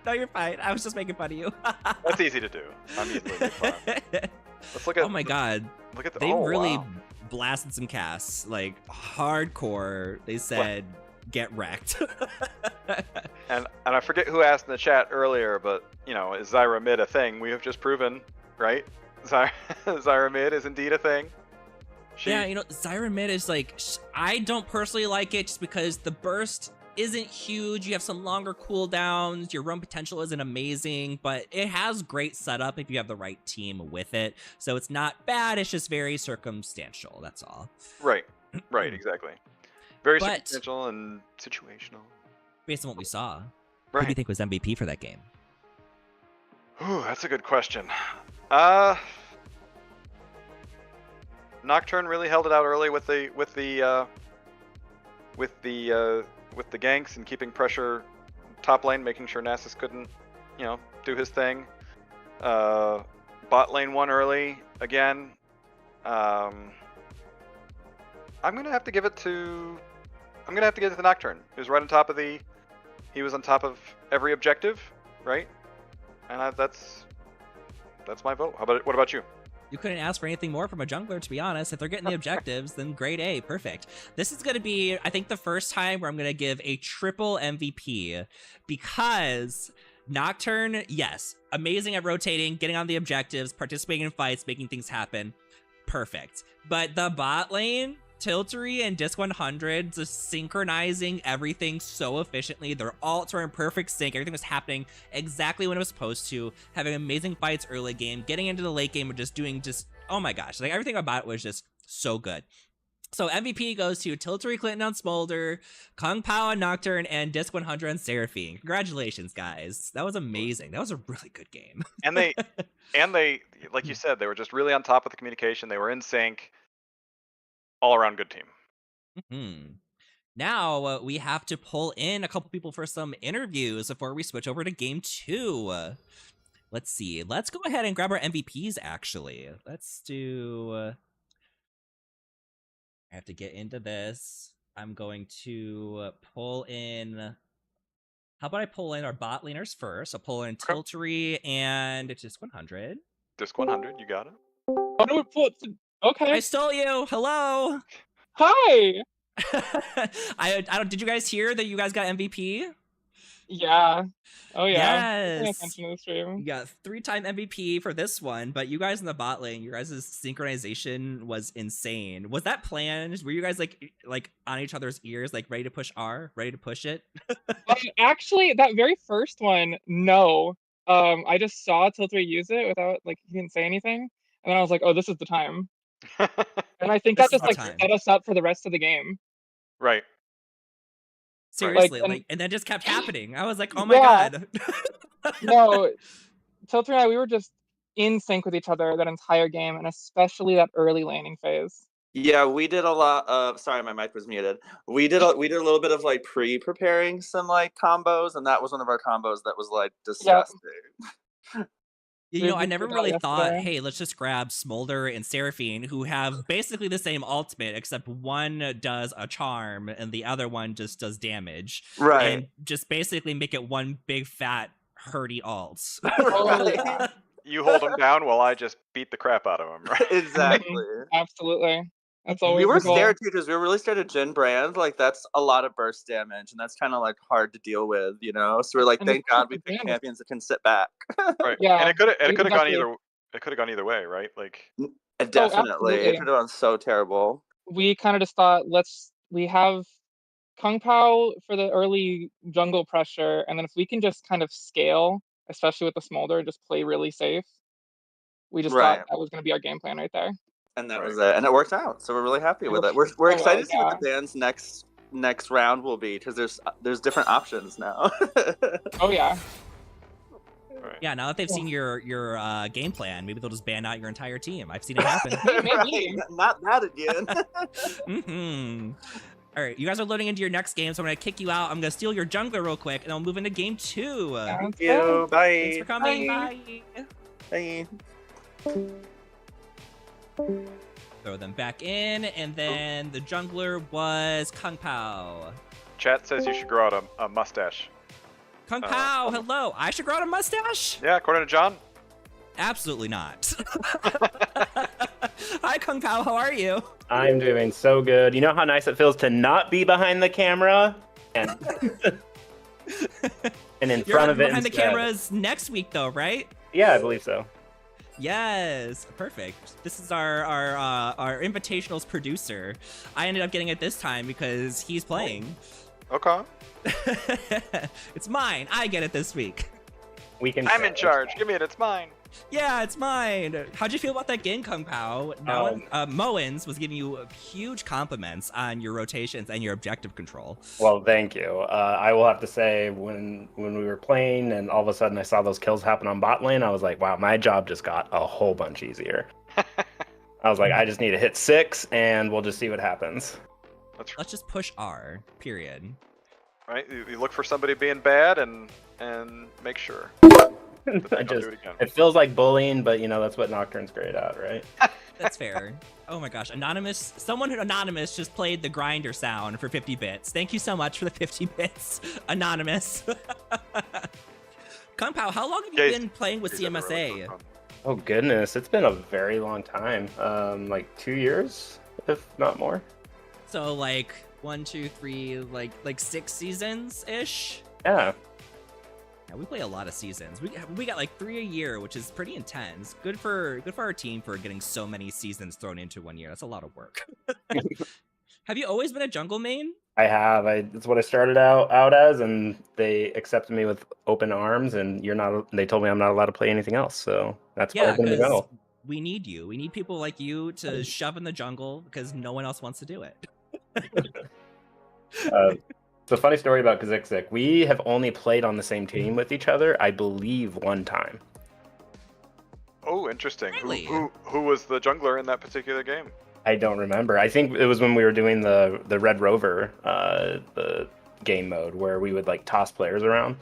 No, you're fine. I was just making fun of you. that's easy to do. I'm easily made fun. Let's look at. Oh my god. Look at the. They oh, really wow. blasted some casts. Like, hardcore. They said, get wrecked. And I forget who asked in the chat earlier, but you know, is Zyra mid a thing? We have just proven, right? Zyra mid is indeed a thing. Yeah, you know, Zyra mid is like, I don't personally like it just because the burst isn't huge. You have some longer cooldowns. Your roam potential isn't amazing, but it has great setup if you have the right team with it. So it's not bad. It's just very circumstantial. That's all. Right. Right. Exactly. Very circumstantial and situational. Based on what we saw, right. Who do you think was MVP for that game? Ooh, that's a good question. Nocturne really held it out early with the ganks and keeping pressure top lane, making sure Nasus couldn't, you know, do his thing. Bot lane won early again. I'm gonna have to give it to the Nocturne. He was right on top of he was on top of every objective, right? And that's my vote. What about you? You couldn't ask for anything more from a jungler, to be honest. If they're getting the objectives, then grade A, perfect. This is going to be, I think, the first time where I'm going to give a triple MVP because Nocturne, yes, amazing at rotating, getting on the objectives, participating in fights, making things happen, perfect. But the bot lane, Tiltery and Disc 100 just synchronizing everything so efficiently. Their ults were in perfect sync. Everything was happening exactly when it was supposed to. Having amazing fights early game, getting into the late game, and just doing oh my gosh, like everything about it was just so good. So MVP goes to Tiltery Clinton on Smolder, Kung Pao on Nocturne, and Disc 100 on Seraphine. Congratulations, guys. That was amazing. That was a really good game. And they, like you said, they were just really on top of the communication. They were in sync. All around good team. Now we have to pull in a couple people for some interviews before we switch over to game 2. Let's see. Let's go ahead and grab our MVPs, actually. Let's do... I have to get into this. I'm going to pull in... How about I pull in our bot laners first? I'll pull in Tiltery and Disc 100. Disc 100, you got it. How do we pull it? Okay. I stole you. Hello. Hi. I don't. Did you guys hear that you guys got MVP? Yeah. Oh yeah. Yes. Pay attention to the stream. You got 3-time MVP for this one, but you guys in the bot lane, your guys' synchronization was insane. Was that planned? Were you guys like on each other's ears, like ready to push R, ready to push it? Actually, that very first one, no. I just saw Tiltery use it without he didn't say anything, and then I was like, oh, this is the time. And I think that just set us up for the rest of the game. Right. Seriously, and that just kept happening. I was like, oh my god. No, Tiltery and I, we were just in sync with each other that entire game, and especially that early laning phase. Yeah, we did a lot of. Sorry, my mic was muted. We did a little bit of pre-preparing some combos, and that was one of our combos that was disgusting. Yep. You know, I never really thought, hey, let's just grab Smolder and Seraphine, who have basically the same ultimate, except one does a charm and the other one just does damage. Right. And just basically make it one big fat hurdy alt. Right. You hold them down while I just beat the crap out of them, right? Exactly. Absolutely. That's always we were the goal. scared too because we were really scared of Jhin Brand. That's a lot of burst damage, and that's kind of hard to deal with, you know. So we're like, thank God we picked champions that can sit back. Right. Yeah. And it could have gone either. It could have gone either way, right? Definitely, it could have gone so terrible. We kind of just thought, we have Kung Pao for the early jungle pressure, and then if we can just kind of scale, especially with the Smolder, just play really safe. We just thought that was going to be our game plan right there. And that was it, and it worked out. So we're really happy with it. We're excited to see what the band's next round will be because there's different options now. Oh yeah. Right. Yeah, now that they've seen your game plan, maybe they'll just ban out your entire team. I've seen it happen. Maybe. Not that again. All right, you guys are loading into your next game, so I'm going to kick you out. I'm going to steal your jungler real quick, and I'll move into game 2. Thank you. Bye. Thanks for coming. Bye. Hey. Throw them back in, and then the jungler was Kung Pao. Chat says you should grow out a mustache. Kung Pao, hello. I should grow out a mustache? Yeah, according to John. Absolutely not. Hi, Kung Pao. How are you? I'm doing so good. You know how nice it feels to not be behind the camera and and in front of it behind the instead. cameras next week, though, right? Yeah, I believe so. Yes, perfect. This is our Invitationals producer. I ended up getting it this time because he's playing. Okay. It's mine. I get it this week. We can. I'm in charge. Give me it. It's mine. Yeah, it's mine. How'd you feel about that game, Kung Pao? Moens was giving you huge compliments on your rotations and your objective control. Well, thank you. I will have to say, when we were playing and all of a sudden I saw those kills happen on bot lane, I was like, wow, my job just got a whole bunch easier. I was like, I just need to hit 6 and we'll just see what happens. Let's just push R, period. Right? You look for somebody being bad and make sure. It feels like bullying, but you know, that's what Nocturne's great at, right? That's fair. Oh my gosh, someone anonymous just played the grinder sound for 50 bits. Thank you so much for the 50 bits, anonymous. Kung Pao, how long have you been playing with CMSA? Oh goodness, it's been a very long time. Like 2 years, if not more. So like 1, 2, 3, like 6 seasons ish. Yeah. Yeah, we play a lot of seasons. We got like 3 a year, which is pretty intense. Good for our team for getting so many seasons thrown into 1 year. That's a lot of work. Have you always been a jungle main? I have. It's what I started out as, and they accepted me with open arms. And they told me I'm not allowed to play anything else. So that's where I'm going to go. We need you. We need people like you to shove in the jungle because no one else wants to do it. It's a funny story about Kazik. We have only played on the same team with each other, I believe, one time. Oh, interesting. Really? Who was the jungler in that particular game? I don't remember. I think it was when we were doing the Red Rover, the game mode where we would like toss players around.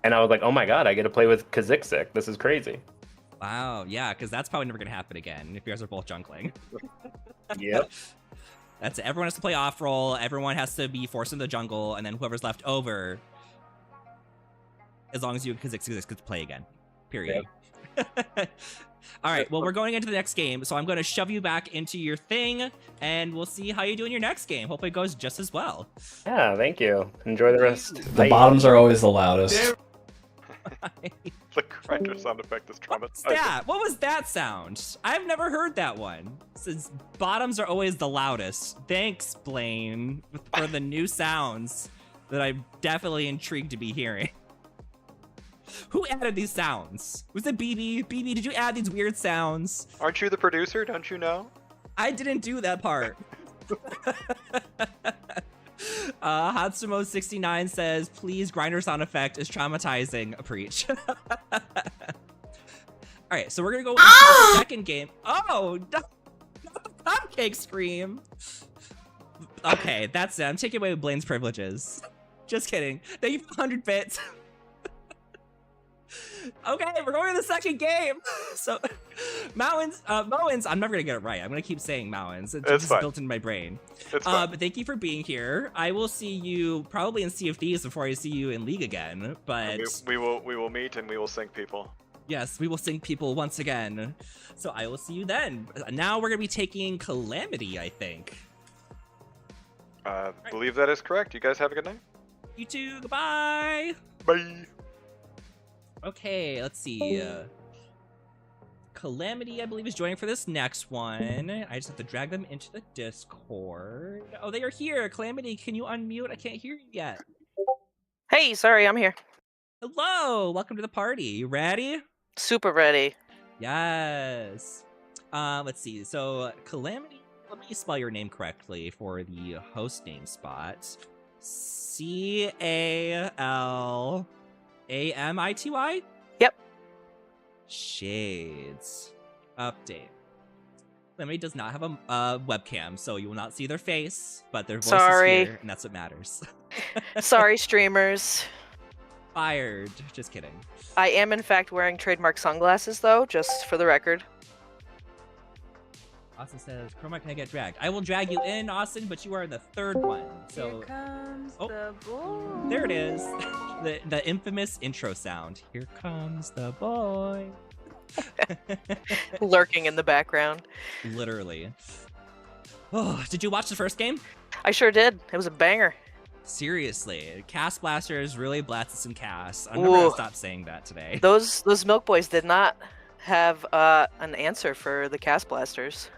And I was like, oh my god, I get to play with Kazik. This is crazy. Wow, yeah, because that's probably never going to happen again if you guys are both jungling. Yep. That's it. Everyone has to play off role. Everyone has to be forced into the jungle, and then whoever's left over, as long as you and Kazik could play again. Period. Yep. All right. Well, we're going into the next game, so I'm going to shove you back into your thing, and we'll see how you do in your next game. Hopefully, it goes just as well. Yeah. Thank you. Enjoy the rest. The bottoms are always the loudest. The grinder sound effect is traumatizing. What was that sound? I've never heard that one. Since bottoms are always the loudest. Thanks, Blaine, for the new sounds that I'm definitely intrigued to be hearing. Who added these sounds? Was it BB? BB, did you add these weird sounds? Aren't you the producer? Don't you know? I didn't do that part. Hatsumo69 says, please, grinder sound effect is traumatizing. A preach. All right, so we're gonna go into the second game. Oh, not the cupcake scream. Okay, that's it. I'm taking away Blaine's privileges. Just kidding. Thank you for 100 bits. Okay, we're going to the second game. So, Moens, I'm never gonna get it right. I'm gonna keep saying Moens. It's just built into my brain. It's fine. But thank you for being here. I will see you probably in Sea of Thieves before I see you in League again. But we will meet and we will sync people. Yes, we will sync people once again. So I will see you then. Now we're gonna be taking Calamity, I think. Believe that is correct. You guys have a good night. You too. Goodbye. Bye. Okay, let's see. Calamity, I believe, is joining for this next one. I just have to drag them into the Discord. Oh, they are here. Calamity, can you unmute? I can't hear you yet. Hey, sorry, I'm here. Hello, welcome to the party. You ready? Super ready. Yes. Let's see. So, Calamity, let me spell your name correctly for the host name spot. CALAMITY? Yep. Shades. Update. Calamity does not have a webcam, so you will not see their face, but their voice is here, and that's what matters. Sorry, streamers. Fired. Just kidding. I am in fact wearing trademark sunglasses though, just for the record. Austin says, Chroma, can I get dragged? I will drag you in, Austin, but you are in the third one. So Here comes the boy. there it is. the infamous intro sound. Here comes the boy. Lurking in the background. Literally. Oh, did you watch the first game? I sure did. It was a banger. Seriously, Cast Blasters really blasted some Cast. I'm never gonna stop saying that today. Those Milk Boys did not have an answer for the Cast Blasters.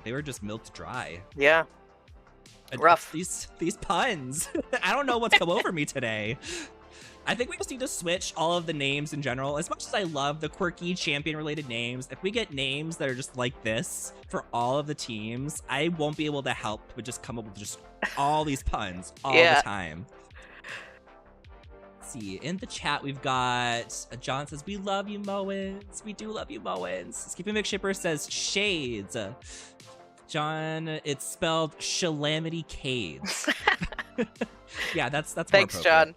They were just milked dry. Yeah. And rough. These puns. I don't know what's come over me today. I think we just need to switch all of the names in general. As much as I love the quirky champion-related names, if we get names that are just like this for all of the teams, I won't be able to help but just come up with just all these puns all the time. Let's see, in the chat we've got John says, we love you, Moens. We do love you, Moens. Skippy McShipper says, shades. John, it's spelled Shalamity Cades. Yeah, that's Thanks, John.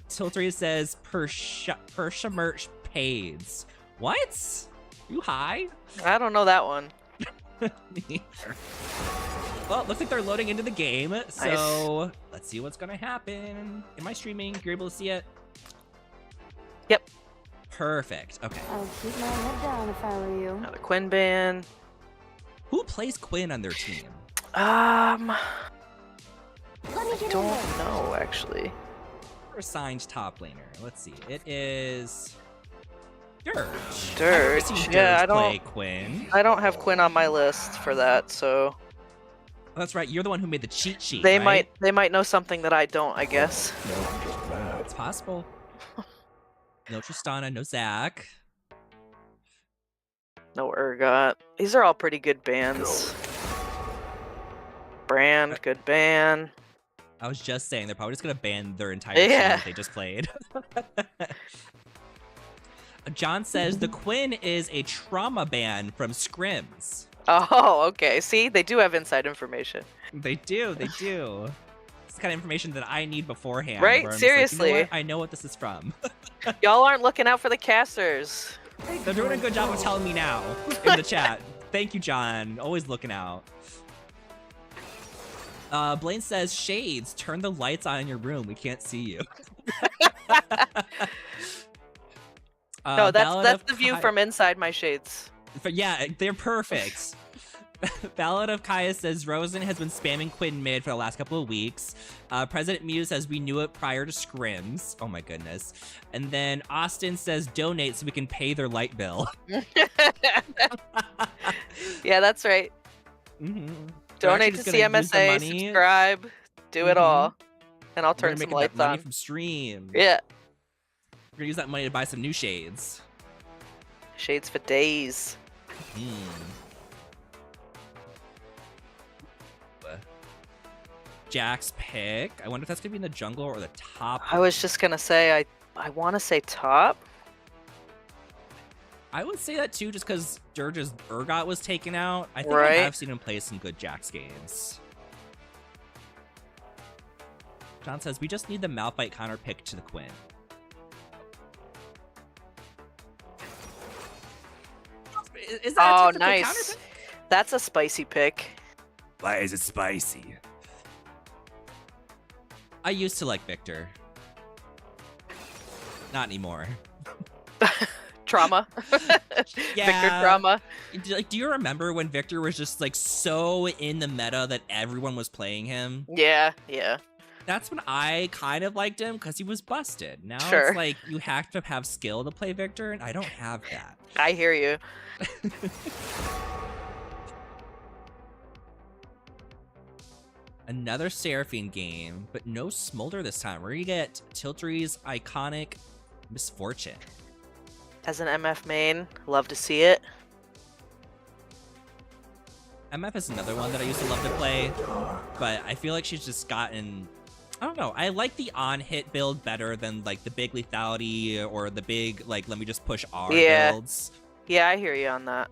Tiltry says Persha merch pades. What? You high? I don't know that one. Well, it looks like they're loading into the game, so let's see what's gonna happen. Am I streaming? You're able to see it? Yep. Perfect. Okay. I'll keep my head down if I were you. Another Quinn ban. Who plays Quinn on their team? Let me I get don't in there. know actually. Assigned top laner. Let's see. It is Dirge. Dirge. I've never seen Yeah, I Dirge play don't. Quinn. I don't have Quinn on my list for that, so Oh, that's right. You're the one who made the cheat sheet. they right? might know something that I don't, I guess. It's possible. No Tristana, no Zach. No Urgot. These are all pretty good bands. Brand, good ban. I was just saying they're probably just gonna ban their entire team Yeah. that they just played. John says the Quinn is a trauma ban from scrims. Oh, okay. See, they do have inside information. They do. They do. It's the kind of information that I need beforehand. Right? where I'm just like, Seriously. you know what? I know what this is from. Y'all aren't looking out for the casters. They're doing a good job of telling me now in the chat. Thank you, John. Always looking out. Blaine says, Shades, turn the lights on in your room. We can't see you. No, that's the view from inside my shades. But yeah, they're perfect. Ballad of Kaya says, Rosen has been spamming Quinn mid for the last couple of weeks. President Mew says, we knew it prior to scrims. Oh my goodness. And then Austin says, donate so we can pay their light bill. Yeah, that's right. Mm-hmm. Donate to CMSA, subscribe, do it all. And I'll turn some lights money on. From stream. Yeah. We're gonna use that money to buy some new shades. Shades for days. Jack's pick. I wonder if that's gonna be in the jungle or the top. I was just gonna say, I want to say top. I would say that too, just because Dirge's Urgot was taken out. I think I Right. have seen him play some good Jax games. John says, we just need the Malphite counter pick to the Quinn. Is that Oh, a typical counter nice. pick? That's a spicy pick. Why is it spicy? I used to like Victor. Not anymore. Trauma. Yeah. Victor trauma. Like, do you remember when Victor was just like so in the meta that everyone was playing him? Yeah, yeah. That's when I kind of liked him because he was busted. Now Sure. it's like you have to have skill to play Victor, and I don't have that. I hear you. Another Seraphine game, but no Smolder this time. We're gonna get Tiltry's iconic Misfortune. As an MF main, love to see it. MF is another one that I used to love to play, but I feel like she's just gotten... I don't know. I like the on-hit build better than like the big lethality or the big, like, let me just push R builds. Yeah, I hear you on that.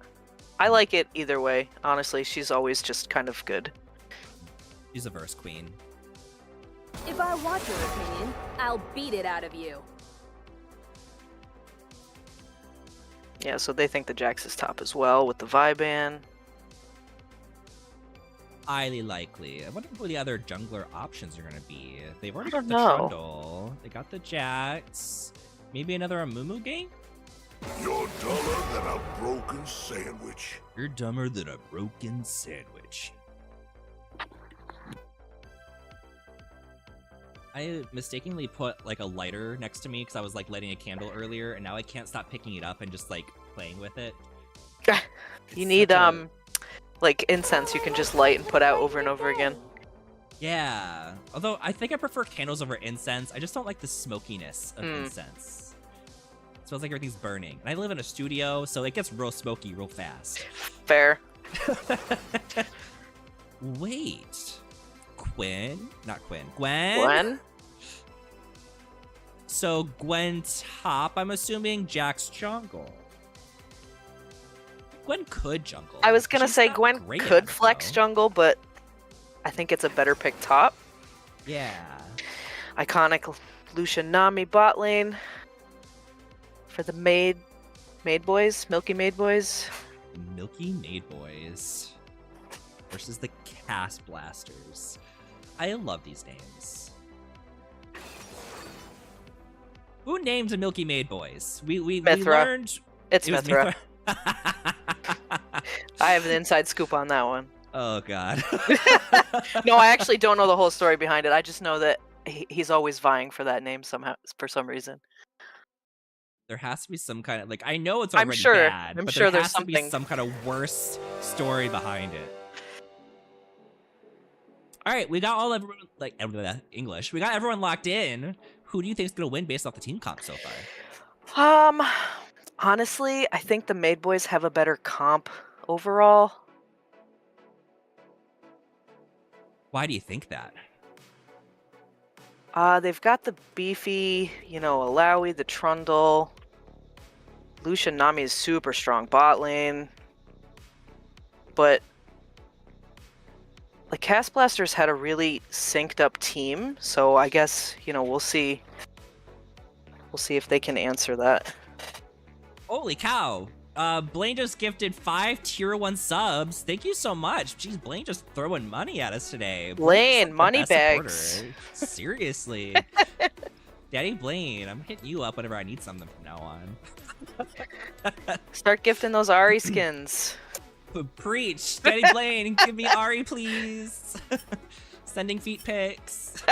I like it either way. Honestly, she's always just kind of good. She's a verse queen. If I want your opinion, I'll beat it out of you. Yeah, so they think the Jax is top as well with the Viban. Highly likely. I wonder who the other jungler options are going to be. They've already I got don't the know. Trundle. They got the Jax. Maybe another Amumu game? You're duller than a broken sandwich. You're dumber than a broken sandwich. I mistakenly put like a lighter next to me because I was like lighting a candle earlier, and now I can't stop picking it up and just like playing with it. You need like incense you can just light and put out over and over again. Yeah. Although I think I prefer candles over incense. I just don't like the smokiness of incense. It smells like everything's burning. And I live in a studio, so it gets real smoky real fast. Fair. Wait. Gwen? Gwen? So Gwen top, I'm assuming, Jax jungle. Gwen could jungle. I was gonna She's say not Gwen great at could it, flex though. jungle, but I think it's a better pick top. Yeah. Iconic Lucian Nami bot lane for the Maid Boys, Milky Maid Boys. Milky Maid Boys versus the Cast Blasters. I love these names. Who named the Milky Maid Boys? We Mithra. learned It's it was Mithra. I have an inside scoop on that one. Oh god. No, I actually don't know the whole story behind it. I just know that he's always vying for that name somehow, for some reason. There has to be some kind of like I know it's I'm already sure- bad, I'm but sure there there's has to be something. some kind of worse story behind it. All right, we got everyone like English. We got everyone locked in. Who do you think is gonna win based off the team comp so far? Honestly, I think the Maid Boys have a better comp overall. Why do you think that? They've got the beefy, Alawi, the Trundle. Lucian Nami is super strong bot lane. But the Cast Blasters had a really synced up team, so I guess, we'll see. We'll see if they can answer that. Holy cow. Blaine just gifted 5 tier 1 subs. Thank you so much. Jeez, Blaine just throwing money at us today. Blaine, the money best bags. supporter. Seriously. Daddy Blaine, I'm hitting you up whenever I need something from now on. Start gifting those Ari skins. Preach. Daddy Blaine, give me Ari, please. Sending feet pics.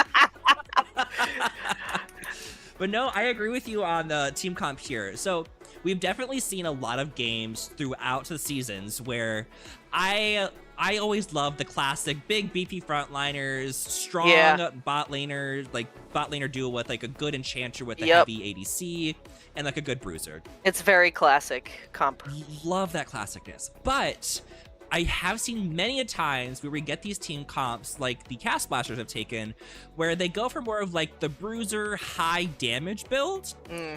But no, I agree with you on the team comp here. So we've definitely seen a lot of games throughout the seasons where I always love the classic big beefy frontliners, strong bot laners, like bot laner duo with like a good enchanter with a heavy ADC and like a good bruiser. It's very classic comp. Love that classicness. But I have seen many a times where we get these team comps like the Cast Blasters have taken, where they go for more of like the bruiser high damage build,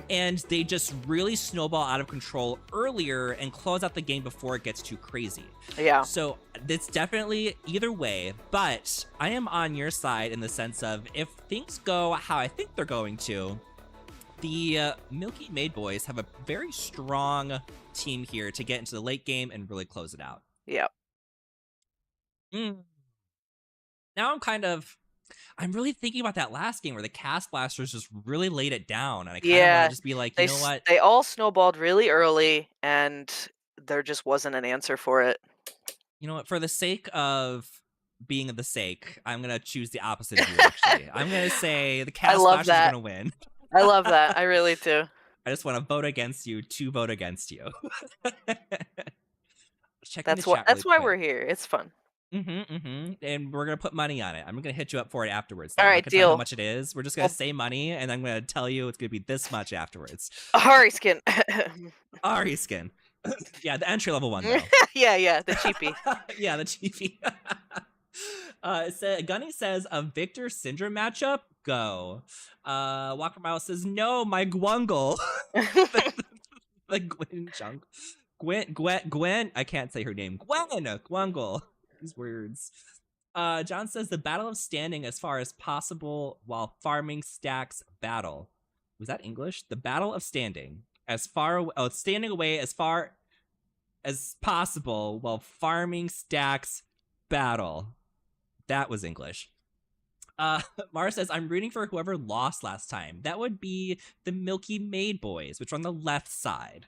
and they just really snowball out of control earlier and close out the game before it gets too crazy. Yeah. So it's definitely either way, but I am on your side in the sense of if things go how I think they're going to, the Milky Maid Boys have a very strong team here to get into the late game and really close it out. Yep. Now I'm really thinking about that last game where the Cast Blasters just really laid it down, and I kind of want to just be like, you know what? They all snowballed really early, and there just wasn't an answer for it. You know what? For the sake of being the sake, I'm gonna choose the opposite of you. Actually, I'm gonna say the Cast Blasters are gonna win. I love that. I really do. I just want to vote against you to vote against you. That's why we're here. It's fun. And we're gonna put money on it. I'm gonna hit you up for it afterwards. All right, I'm not gonna tell you deal. how much it is. We're just gonna say money, and I'm gonna tell you it's gonna be this much afterwards. Ari skin. Ari skin. Yeah, the entry level one though. yeah, the cheapie. Yeah, the cheapie. Gunny says a Victor Syndrome matchup. Go. Walker Miles says no, my Gwungle. The Gwen junk. Gwen, I can't say her name. Gwungle. These words. John says the battle of standing as far as possible while farming stacks battle. Was that English? The battle of standing standing away as far as possible while farming stacks battle. That was English. Mara says, I'm rooting for whoever lost last time. That would be the Milky Maid boys, which are on the left side.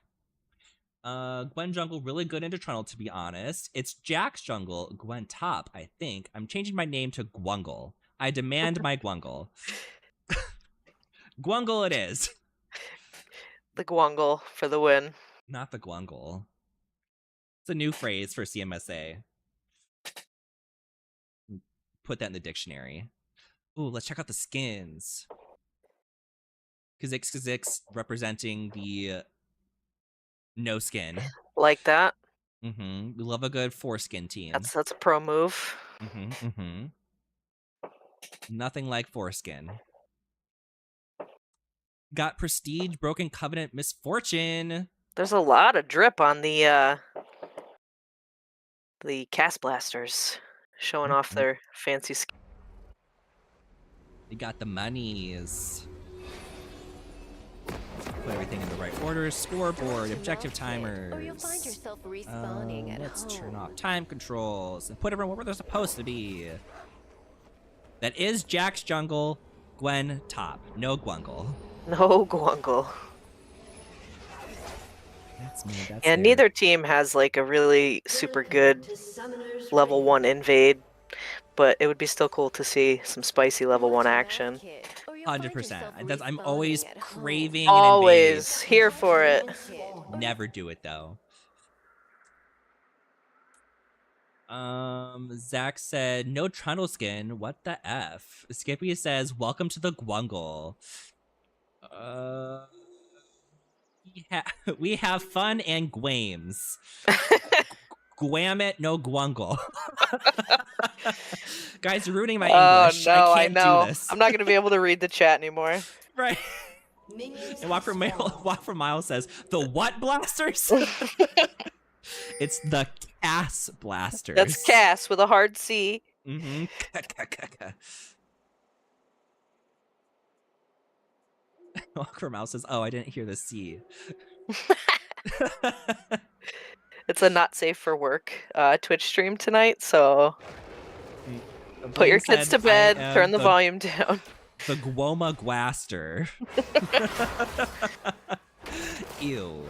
Gwen jungle, really good into Trundle, to be honest. It's Jack's jungle, Gwen top, I think. I'm changing my name to Gwungle. I demand my Gwungle. Gwungle it is. The Gwungle for the win. Not the Gwungle. It's a new phrase for CMSA. Put that in the dictionary. Ooh, let's check out the skins. Kha'Zix representing the no skin. Like that. We love a good foreskin team. That's a pro move. Nothing like foreskin. Got Prestige, Broken Covenant, Misfortune. There's a lot of drip on the cast blasters, showing off their fancy skin. We got the monies. Put everything in the right order. Scoreboard, objective timers. Or you'll find yourself respawning at let's home. turn off time controls and put everyone where they're supposed to be. That is Jack's jungle, Gwen top. No Gwungle. No Gwungle. That's me. That's And neither team has like a really super good level 1 invade, but it would be still cool to see some spicy level 1 action. 100%. I'm always craving Always here for it. Never do it though. Zach said no Trundle skin. What the F? Skippy says welcome to the Gwungle. We have fun and gwames. Gwam it, no Gwungle. Guys, you're ruining my English. Oh no, I can't know. do this. I'm not gonna be able to read the chat anymore. Right. And Walk from Miles says the what blasters? It's the Cass blasters. That's Cass with a hard C. Walk from Miles says, "Oh, I didn't hear the C." It's a not safe for work Twitch stream tonight, so put your kids to bed, turn the volume down. The Gwoma Gwaster. Ew.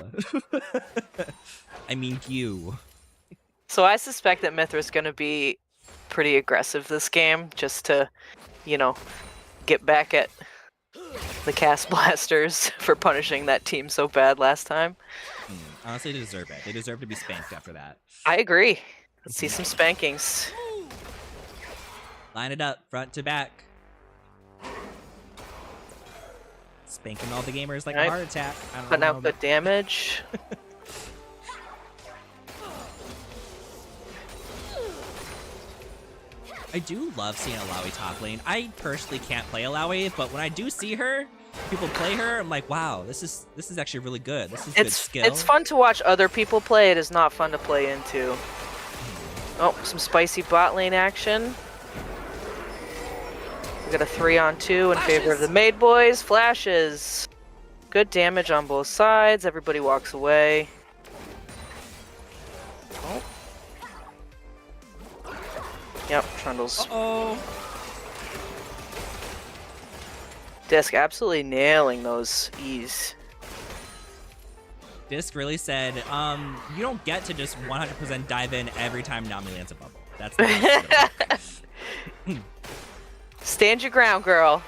I mean, you. So I suspect that Mithra's going to be pretty aggressive this game, just to, you know, get back at the Cast Blasters for punishing that team so bad last time. Honestly, they deserve it. They deserve to be spanked after that. I agree. Let's see some spankings. Line it up, front to back. Spanking all the gamers like a heart attack. Putting out good damage. I do love seeing Alawi top lane. I personally can't play Alawi, but when I do see her, people play her, I'm like, wow, this is actually really good. This is good skill. It's fun to watch other people play. It is not fun to play into. Oh, some spicy bot lane action. We got a 3-on-2 in favor of the Maid Boys. Flashes. Good damage on both sides. Everybody walks away. Oh. Yep, Trundles. Uh-oh. Disc absolutely nailing those E's. Disc really said, you don't get to just 100% dive in every time Nami lands a bubble. That's not Stand your ground, girl.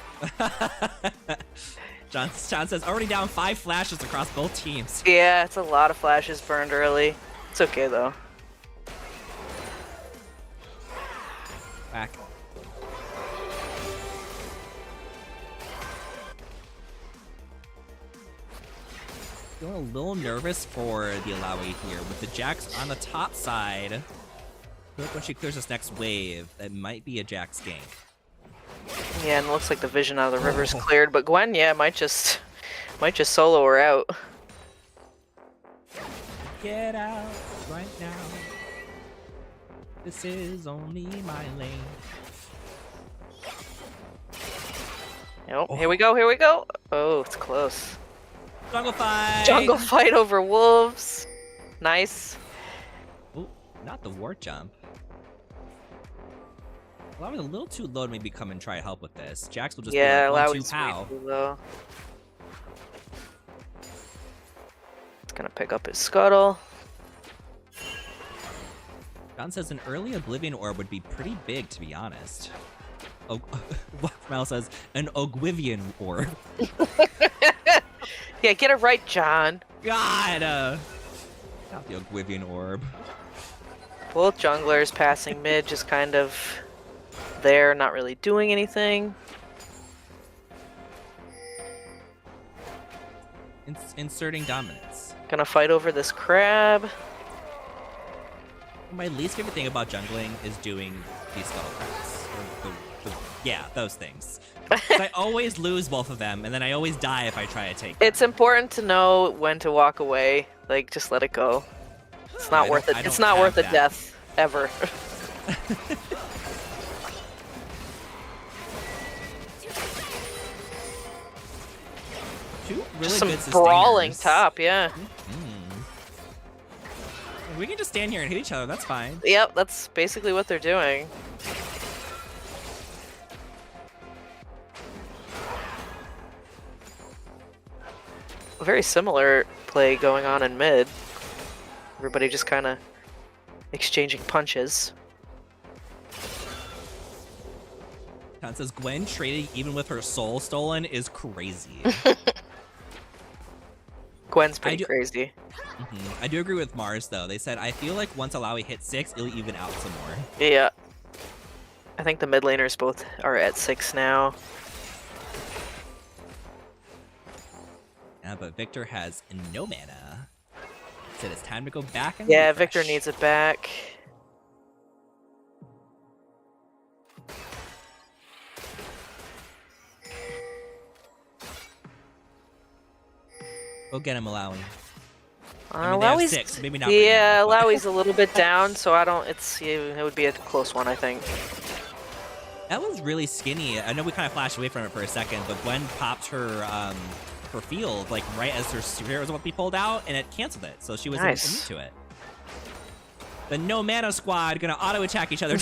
John says, already down 5 flashes across both teams. Yeah, it's a lot of flashes burned early. It's okay, though. Back. Feeling a little nervous for the Alawi here with the Jax on the top side. I feel like when she clears this next wave, that might be a Jax gank. Yeah, and it looks like the vision out of the river's cleared, but Gwen, yeah, might just solo her out. Get out right now. This is only my lane. Nope. Here we go. Here we go. Oh, it's close. Jungle fight. Jungle fight over wolves. Nice. Ooh, not the war jump. Well, I was a little too low to maybe come and try to help with this. Jax will just be like 1-2 pow. It's gonna pick up his scuttle. John says an early Oblivion Orb would be pretty big, to be honest. Oh, Mel says an Ogwivian Orb. Yeah, get it right, John. God! Not the Ogwivian Orb. Both junglers passing mid, just kind of there, not really doing anything. Inserting dominance. Gonna fight over this crab. My least favorite thing about jungling is doing these scuttle crabs. Yeah, those things. I always lose both of them, and then I always die if I try to take them. It's important to know when to walk away. Like, just let it go. It's not worth it. It's not worth a death, ever. Two really just some good brawling sustainers. top, yeah. We can just stand here and hit each other, that's fine. Yep, that's basically what they're doing. A very similar play going on in mid. Everybody just kind of exchanging punches. John says Gwen trading even with her soul stolen is crazy. Gwen's pretty crazy. I do agree with Mars though. They said I feel like once Alawi hits 6, it'll even out some more. Yeah. I think the mid laners both are at 6 now. Yeah, but Victor has no mana. Said it's time to go back and Yeah, refresh. Victor needs it back. Go get him, Alawi. I mean, they have 6, maybe not. Yeah, right now, Alawi's a little bit down, so I don't. It would be a close one, I think. That was really skinny. I know we kind of flashed away from it for a second, but Gwen popped her her field like right as her spirit was about to be pulled out, and it canceled it, so she was immune to it. The no mana squad gonna auto attack each other.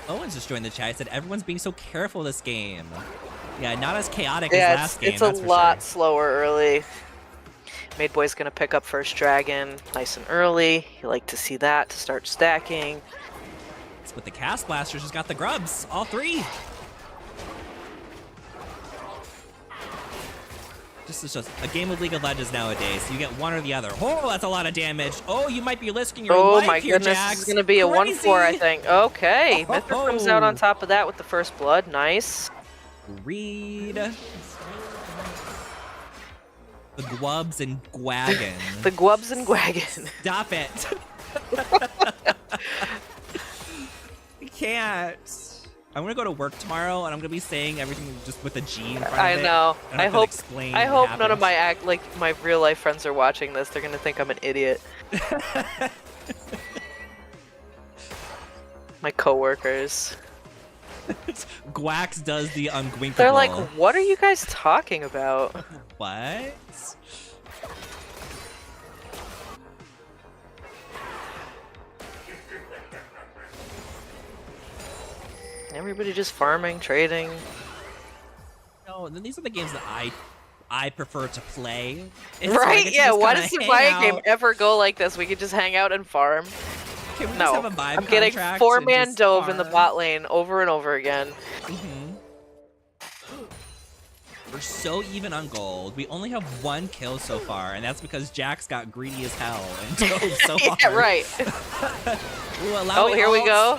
Owen's just joined the chat. He said everyone's being so careful this game. Yeah, not as chaotic as last game. It's a lot slower early. Made Boy's gonna pick up first dragon nice and early. You like to see that to start stacking. It's with the cast blasters, just got the grubs, all 3. This is just a game of League of Legends nowadays. You get one or the other. Oh, that's a lot of damage. Oh, you might be risking your life my here, goodness, Jax. this is gonna be a 1-4, I think. Okay, Mithra comes out on top of that with the first blood. Nice. Read. The Gwubs and Gwagon. The Gwubs and Gwagon. Stop it. I can't. I'm gonna go to work tomorrow, and I'm gonna be saying everything just with a G in front of it. I know. I hope none of my real life friends are watching this. They're gonna think I'm an idiot. My coworkers. Gwax does the ungwinkable. They're like, what are you guys talking about? What? Everybody just farming, trading. No, then these are the games that I prefer to play. Right? Yeah. Why does the Riot game ever go like this? We could just hang out and farm. Can we no, just have a vibe I'm getting contract 4-man and dove farm? in the bot lane over and over again. We're so even on gold. We only have 1 kill so far, and that's because Jax got greedy as hell and dove so hard. Yeah, right. Ooh, here we go.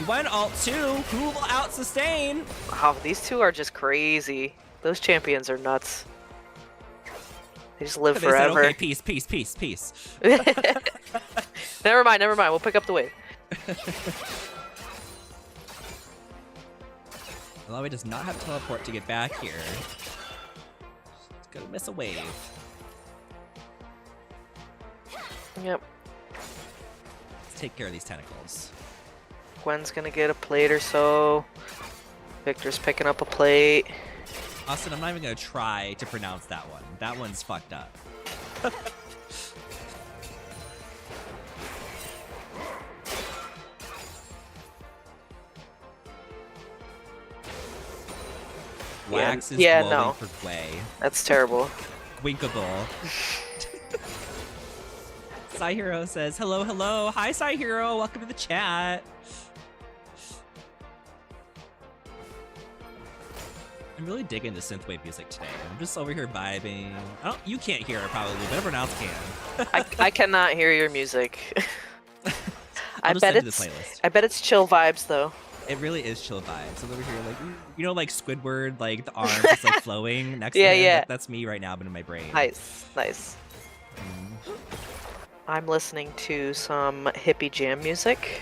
1 ult 2. Who will out sustain? Wow, these two are just crazy. Those champions are nuts. They just live forever. Said, okay, peace, peace, peace, peace. Never mind, never mind. We'll pick up the wave. Alawi does not have teleport to get back here. He's gonna miss a wave. Yep. Let's take care of these tentacles. Gwen's gonna get a plate or so. Victor's picking up a plate. Austin, I'm not even gonna try to pronounce that one. That one's fucked up. Wax is glowing no. for Gwei. That's terrible. Winkable. Psy Hero says, hello, hello. Hi, Psy Hero. Welcome to the chat. I'm really digging the synthwave music today. I'm just over here vibing. You can't hear it probably, but everyone else can. I cannot hear your music. I bet it's chill vibes though. It really is chill vibes. I'm over here like, you know, like Squidward, like the arm just like flowing next to him. Yeah. That's me right now, but in my brain. Nice. I'm listening to some hippie jam music.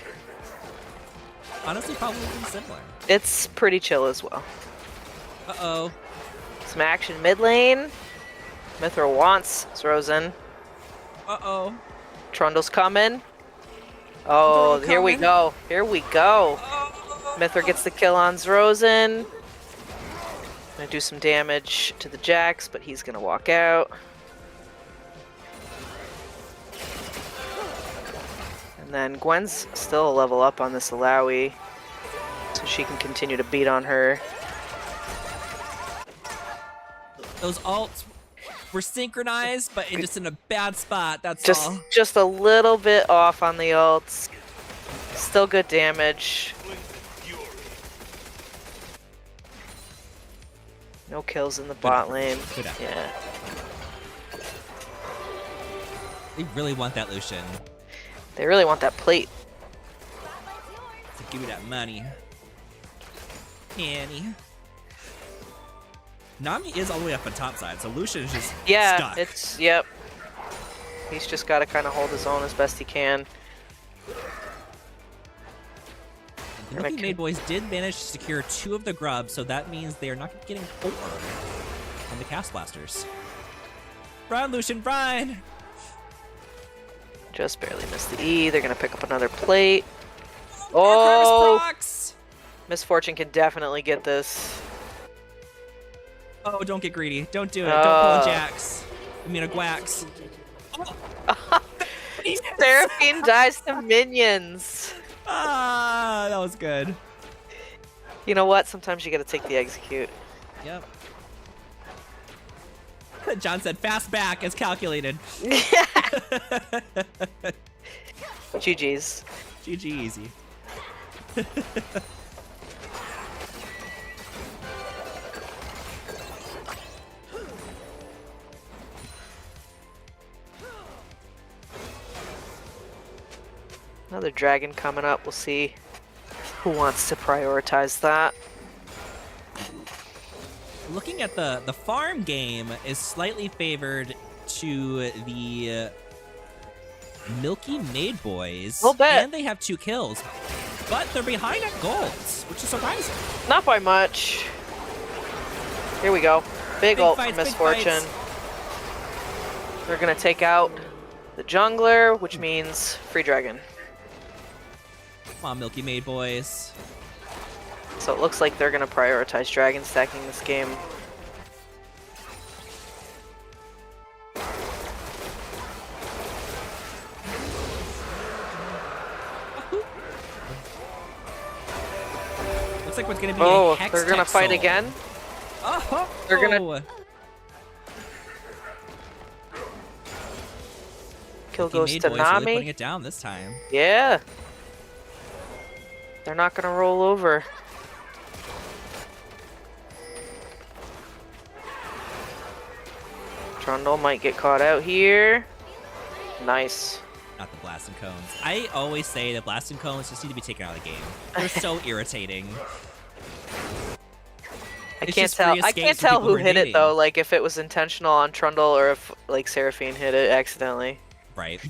Honestly, probably similar. It's pretty chill as well. Uh-oh. Some action mid lane. Mithra wants Zrozen. Uh-oh. Trundle's coming. Oh, here we go. Here we go. Mithra gets the kill on Zrozen. Gonna do some damage to the Jax, but he's gonna walk out. And then Gwen's still a level up on this Alawi, so she can continue to beat on her. Those ults were synchronized, but just in a bad spot, that's all. Just a little bit off on the ults. Still good damage. No kills in the bot lane. Yeah. They really want that Lucian. They really want that plate. So give me that money. Annie. Nami is all the way up on top side, so Lucian is just stuck. Yep. He's just got to kind of hold his own as best he can. The Milky Maid Boys did manage to secure 2 of the grubs, so that means they are not getting 4 on the Cast Blasters. Run, Lucian, run! Just barely missed the E. They're going to pick up another plate. Oh! Miss Fortune can definitely get this. Oh, don't get greedy. Don't do it. Don't pull a Jax. I mean a Gwax. Oh. Seraphine dies to minions. Ah, that was good. You know what? Sometimes you gotta take the execute. Yep. John said fast back as calculated. GG's. GG easy. Another dragon coming up. We'll see who wants to prioritize that. Looking at the farm game is slightly favored to the Milky Maid Boys. And they have 2 kills. But they're behind at golds, which is surprising. Not by much. Here we go. Big ult for Miss Fortune. They're gonna take out the jungler, which means free dragon. Come on, Milky Maid Boys. So it looks like they're going to prioritize dragon stacking this game. Looks like what's going to be a Hex they're going to fight again? Oh! They're going to... Kill goes to Nami. Really putting it down this time. Yeah. They're not going to roll over. Trundle might get caught out here. Nice. Not the blast and cones. I always say that blast and cones just need to be taken out of the game. They're so irritating. I can't tell who hit it though, like if it was intentional on Trundle or if like Seraphine hit it accidentally. Right.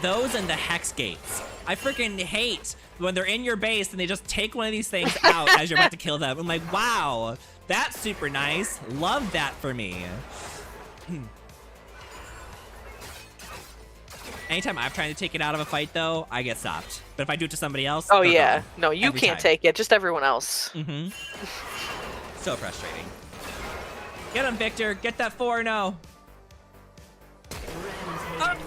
Those and the Hex Gates. I freaking hate when they're in your base and they just take one of these things out as you're about to kill them. I'm like, wow, that's super nice. Love that for me. Anytime I'm trying to take it out of a fight, though, I get stopped. But if I do it to somebody else, Oh they're yeah, gone. no, you Every can't time. take it. Just everyone else. Mm-hmm. So frustrating. Get him, Victor. Get that 4-0.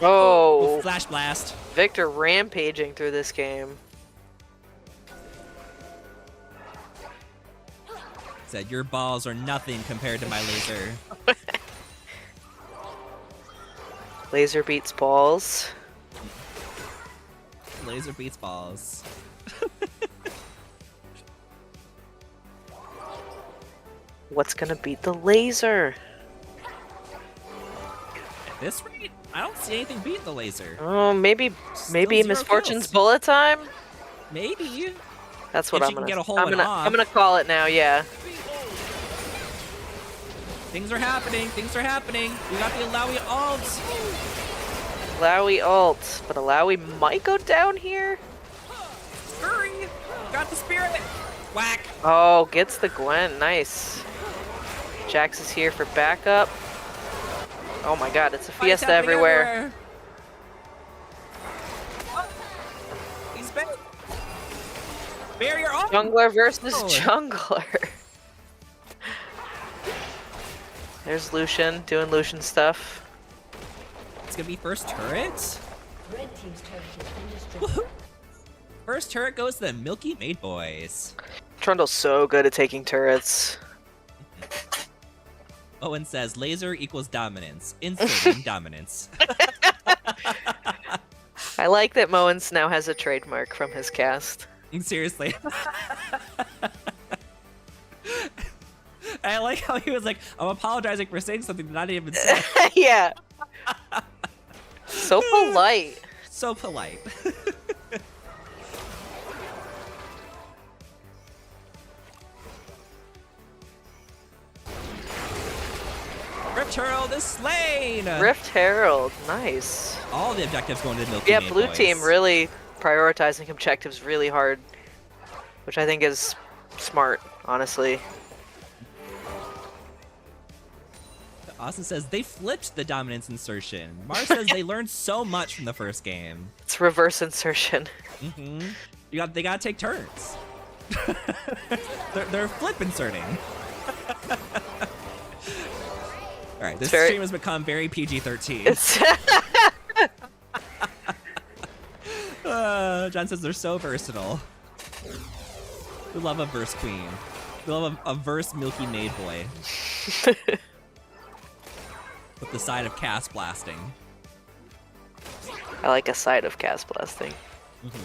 Oh, Flash blast. Victor rampaging through this game. Said your balls are nothing compared to my laser. Laser beats balls. Laser beats balls. What's gonna beat the laser? At this rate, I don't see anything beat the laser. Oh, maybe Still 0 Misfortune's kills. bullet time. Maybe. That's what If I'm she can gonna. get a whole I'm one gonna. off. I'm gonna call it now. Yeah. Things are happening. Things are happening. We got the Alawi ult. Alawi ult, but Alawi might go down here. Scurry. Got the spirit. Whack. Oh, gets the Gwen. Nice. Jax is here for backup. Oh my god, it's a Fights fiesta happening everywhere. Oh, he's back. Barrier off. Jungler versus Oh. jungler. There's Lucian doing Lucian stuff. It's gonna be first turret. Red team's turret has been destroyed. Woohoo. First turret goes to the Milky Maid Boys. Trundle's so good at taking turrets. Owen says laser equals dominance. Inserting dominance. I like that Moens now has a trademark from his cast. Seriously. I like how he was like, I'm apologizing for saying something that I didn't even say. Yeah. So polite. So polite. Rift Herald is slain! Rift Herald, nice. All the objectives going to the Milky Yeah, Maid blue Boys. team really prioritizing objectives really hard, which I think is smart, honestly. Austin says they flipped the dominance insertion. Mars says they learned so much from the first game. It's reverse insertion. Mm-hmm. They gotta take turns. they're flip inserting. All right, this stream has become very PG-13. John says they're so versatile. We love a verse queen. We love a verse Milky Maid boy. With the side of cast blasting. I like a side of cast blasting. Mm-hmm.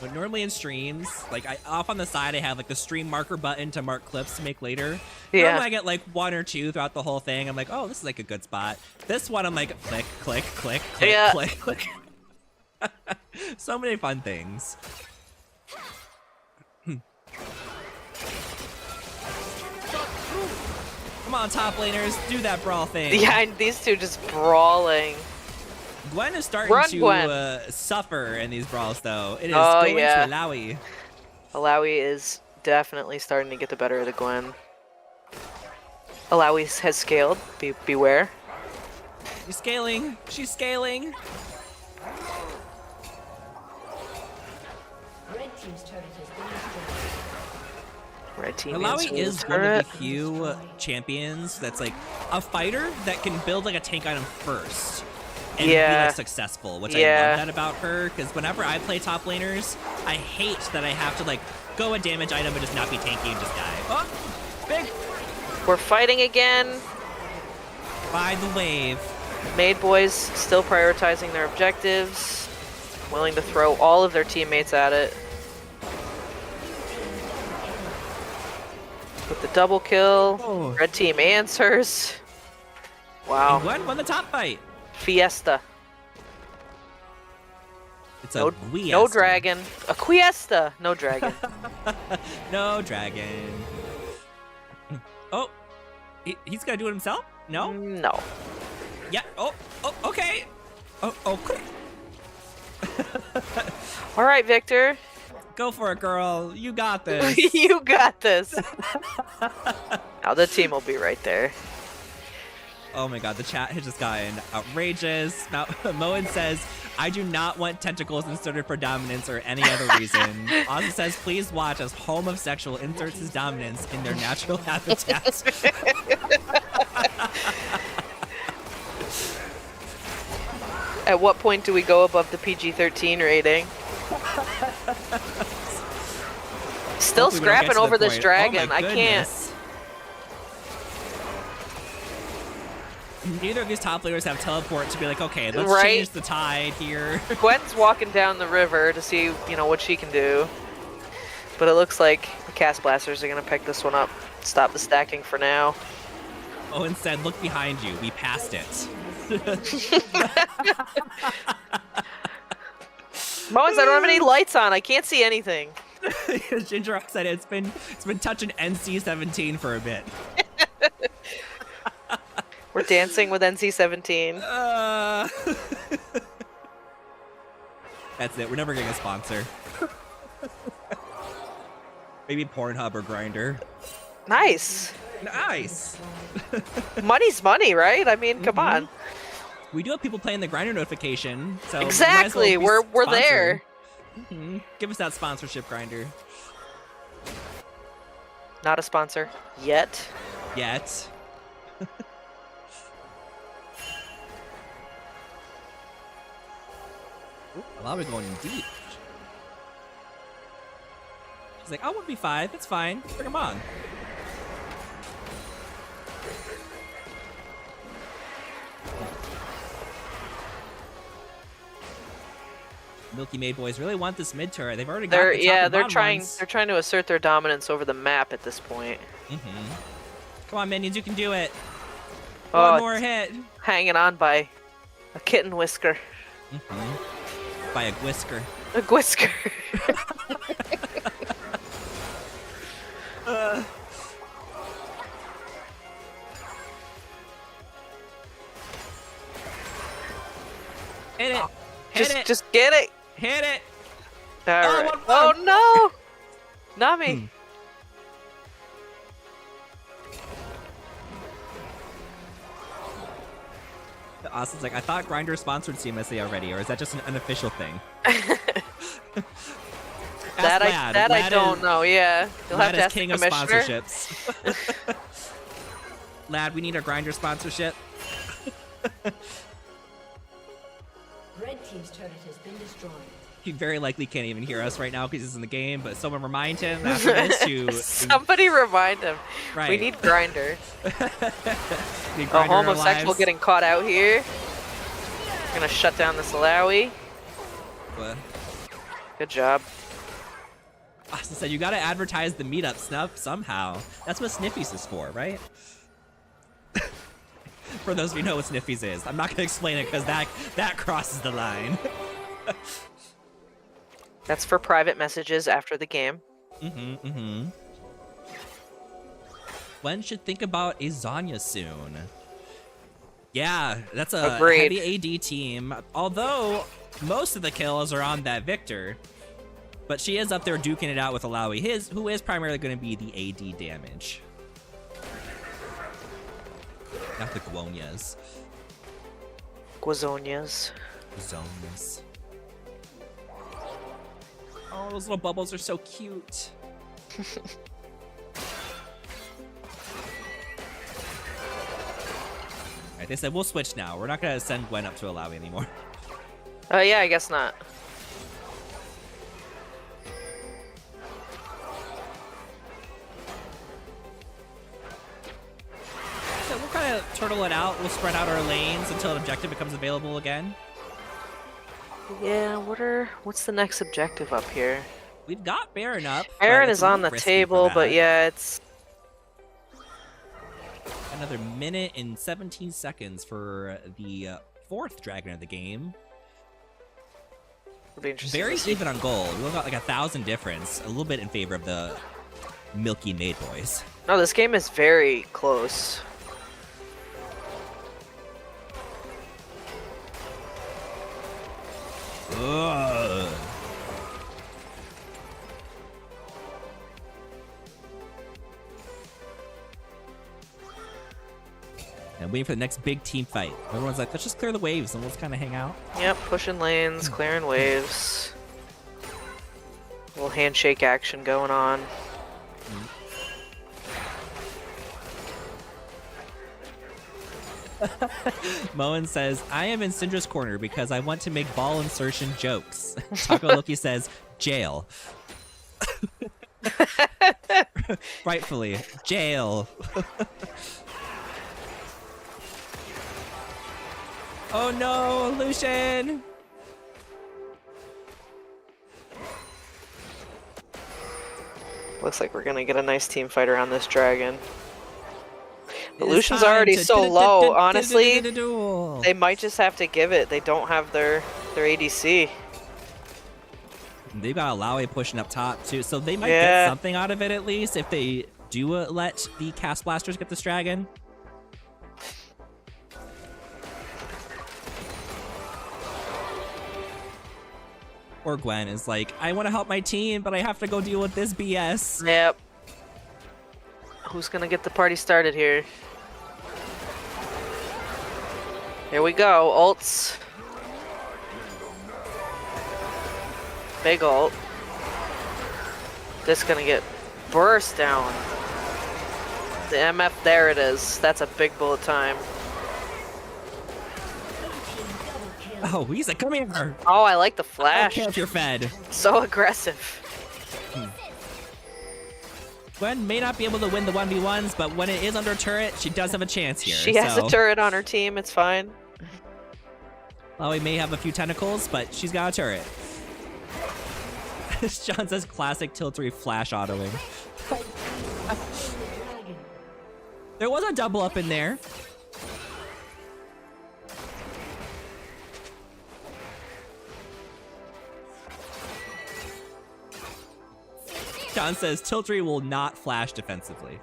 But normally in streams, like off on the side, I have like the stream marker button to mark clips to make later. Yeah. Normally I get like 1 or 2 throughout the whole thing. I'm like, oh, this is like a good spot. This one, I'm like, click, click, click, click, Yeah. click, click. So many fun things. Come on, top laners, do that brawl thing. Yeah, these two just brawling. Gwen is starting Run, to Gwen. suffer in these brawls, though. It is Oh, going yeah. to Alawi. Alawi is definitely starting to get the better of the Gwen. Alawi has scaled. Beware. She's scaling. She's scaling. Red team's turret has been destroyed. Red team Alawi answers is the one turret. of the few champions that's like a fighter that can build like a tank item first and be Yeah. like successful, which I Yeah. love that about her, because whenever I play top laners, I hate that I have to like go a damage item and just not be tanky and just die. Oh, big We're fighting again. by the wave. Maid boys still prioritizing their objectives, willing to throw all of their teammates at it. With the double kill, Oh. red team answers. And Wow, Gwen won the top fight. fiesta. It's a No Guiesta. dragon. A quiesta. No dragon. No dragon. Oh, he's gonna do it himself? No? No. Yeah. Oh, okay. Oh, quick. All right, Victor. Go for it, girl. You got this. You got this. Now the team will be right there. Oh my god, the chat has just gotten outrageous. Now, Moen says, I do not want tentacles inserted for dominance or any other reason. Ozzy says, please watch as homosexual inserts his dominance in their natural habitat. At what point do we go above the PG-13 rating? Still Hopefully we don't get scrapping to the over this point. dragon. Oh my I can't. goodness. Neither of these top players have teleport to be like, okay, let's change the tide here. Gwen's walking down the river to see, you know, what she can do. But it looks like the cast blasters are gonna pick this one up. Stop the stacking for now. Owen said, look behind you. We passed it. Moments, I don't have any lights on. I can't see anything. Ginger Rock said it's been touching NC-17 for a bit. We're dancing with NC-17. That's it. We're never getting a sponsor. Maybe Pornhub or Grindr. Nice. Nice. Money's money, right? I mean, come on. We do have people playing the Grindr notification, so exactly. We're there. Give us that sponsorship, Grindr. Not a sponsor yet. Yet. Allow me going in deep. She's like, I won't be 5. It's fine. Bring him on. Milky Maid boys really want this mid turret. They've already got the top and they're bottom trying. ones. They're trying to assert their dominance over the map at this point. Come on, minions, you can do it. Oh, One more hit. Hanging on by a kitten whisker. By a whisker. A whisker. Hit it. Hit it. Just get it. Hit it. All right. one Oh more. no! Not me. Austin's like, I thought Grindr sponsored CMSA already, or is that just an unofficial thing? That Lad. I don't know. Yeah, you'll have Lad to is ask king the of commissioner. sponsorships. Lad, we need a Grindr sponsorship. Red team's turret has been destroyed. He very likely can't even hear us right now because he's in the game, but someone remind him after this to... Somebody remind him. Right. We need Grindr. Need Grindr A in our homosexual lives. getting caught out here. Gonna shut down this Alawi. What? Good job. Austin said, you gotta advertise the meetup snuff somehow. That's what Sniffies is for, right? For those of you who know what Sniffies is. I'm not gonna explain it because that crosses the line. That's for private messages after the game. Gwen should think about a Zanya soon. Yeah, that's a Agreed. heavy AD team. Although most of the kills are on that Victor, but she is up there duking it out with Alawi, who is primarily going to be the AD damage. Not the Guonias. Guazonias. Zones. Oh, those little bubbles are so cute. Alright, they said we'll switch now. We're not gonna send Gwen up to Alawi anymore. Yeah, I guess not. So we'll kind of turtle it out. We'll spread out our lanes until an objective becomes available again. Yeah, what's the next objective up here? We've got Baron up. but Baron it's is a on little the risky table, for but that. yeah, it's Another minute and 17 seconds for the fourth dragon of the game. it'll be interesting. Very to see. even on gold. We only got like 1,000 difference. A little bit in favor of the Milky Maid boys. No, this game is very close. Ugh. And waiting for the next big team fight. Everyone's like, let's just clear the waves and we'll just kind of hang out. Yep, pushing lanes, clearing waves. Little handshake action going on. Moen says, I am in Syndra's corner because I want to make ball insertion jokes. Taco Loki says, jail. Rightfully, jail. Oh no, Lucian! Looks like we're gonna get a nice team fight around this dragon. But It's Lucian's time already to so low, honestly. duel. They might just have to give it. They don't have their ADC. They've got Alawi pushing up top too, so they might Yeah. get something out of it at least if they do let the Cast Blasters get this dragon. Or Gwen is like, I want to help my team, but I have to go deal with this BS. Yep. Who's gonna get the party started here? Here we go, ults. Big ult. This gonna get burst down. The MF, there it is. That's a big bullet time. Oh, he's like, come here. Oh, I like the I don't flash. care if you're fed. So aggressive. Gwen may not be able to win the 1v1s, but when it is under turret, she does have a chance here. She has a turret on her team, it's fine. Alawi may have a few tentacles, but she's got a turret. John says classic Tiltry flash autoing. There was a double up in there. John says Tiltry will not flash defensively.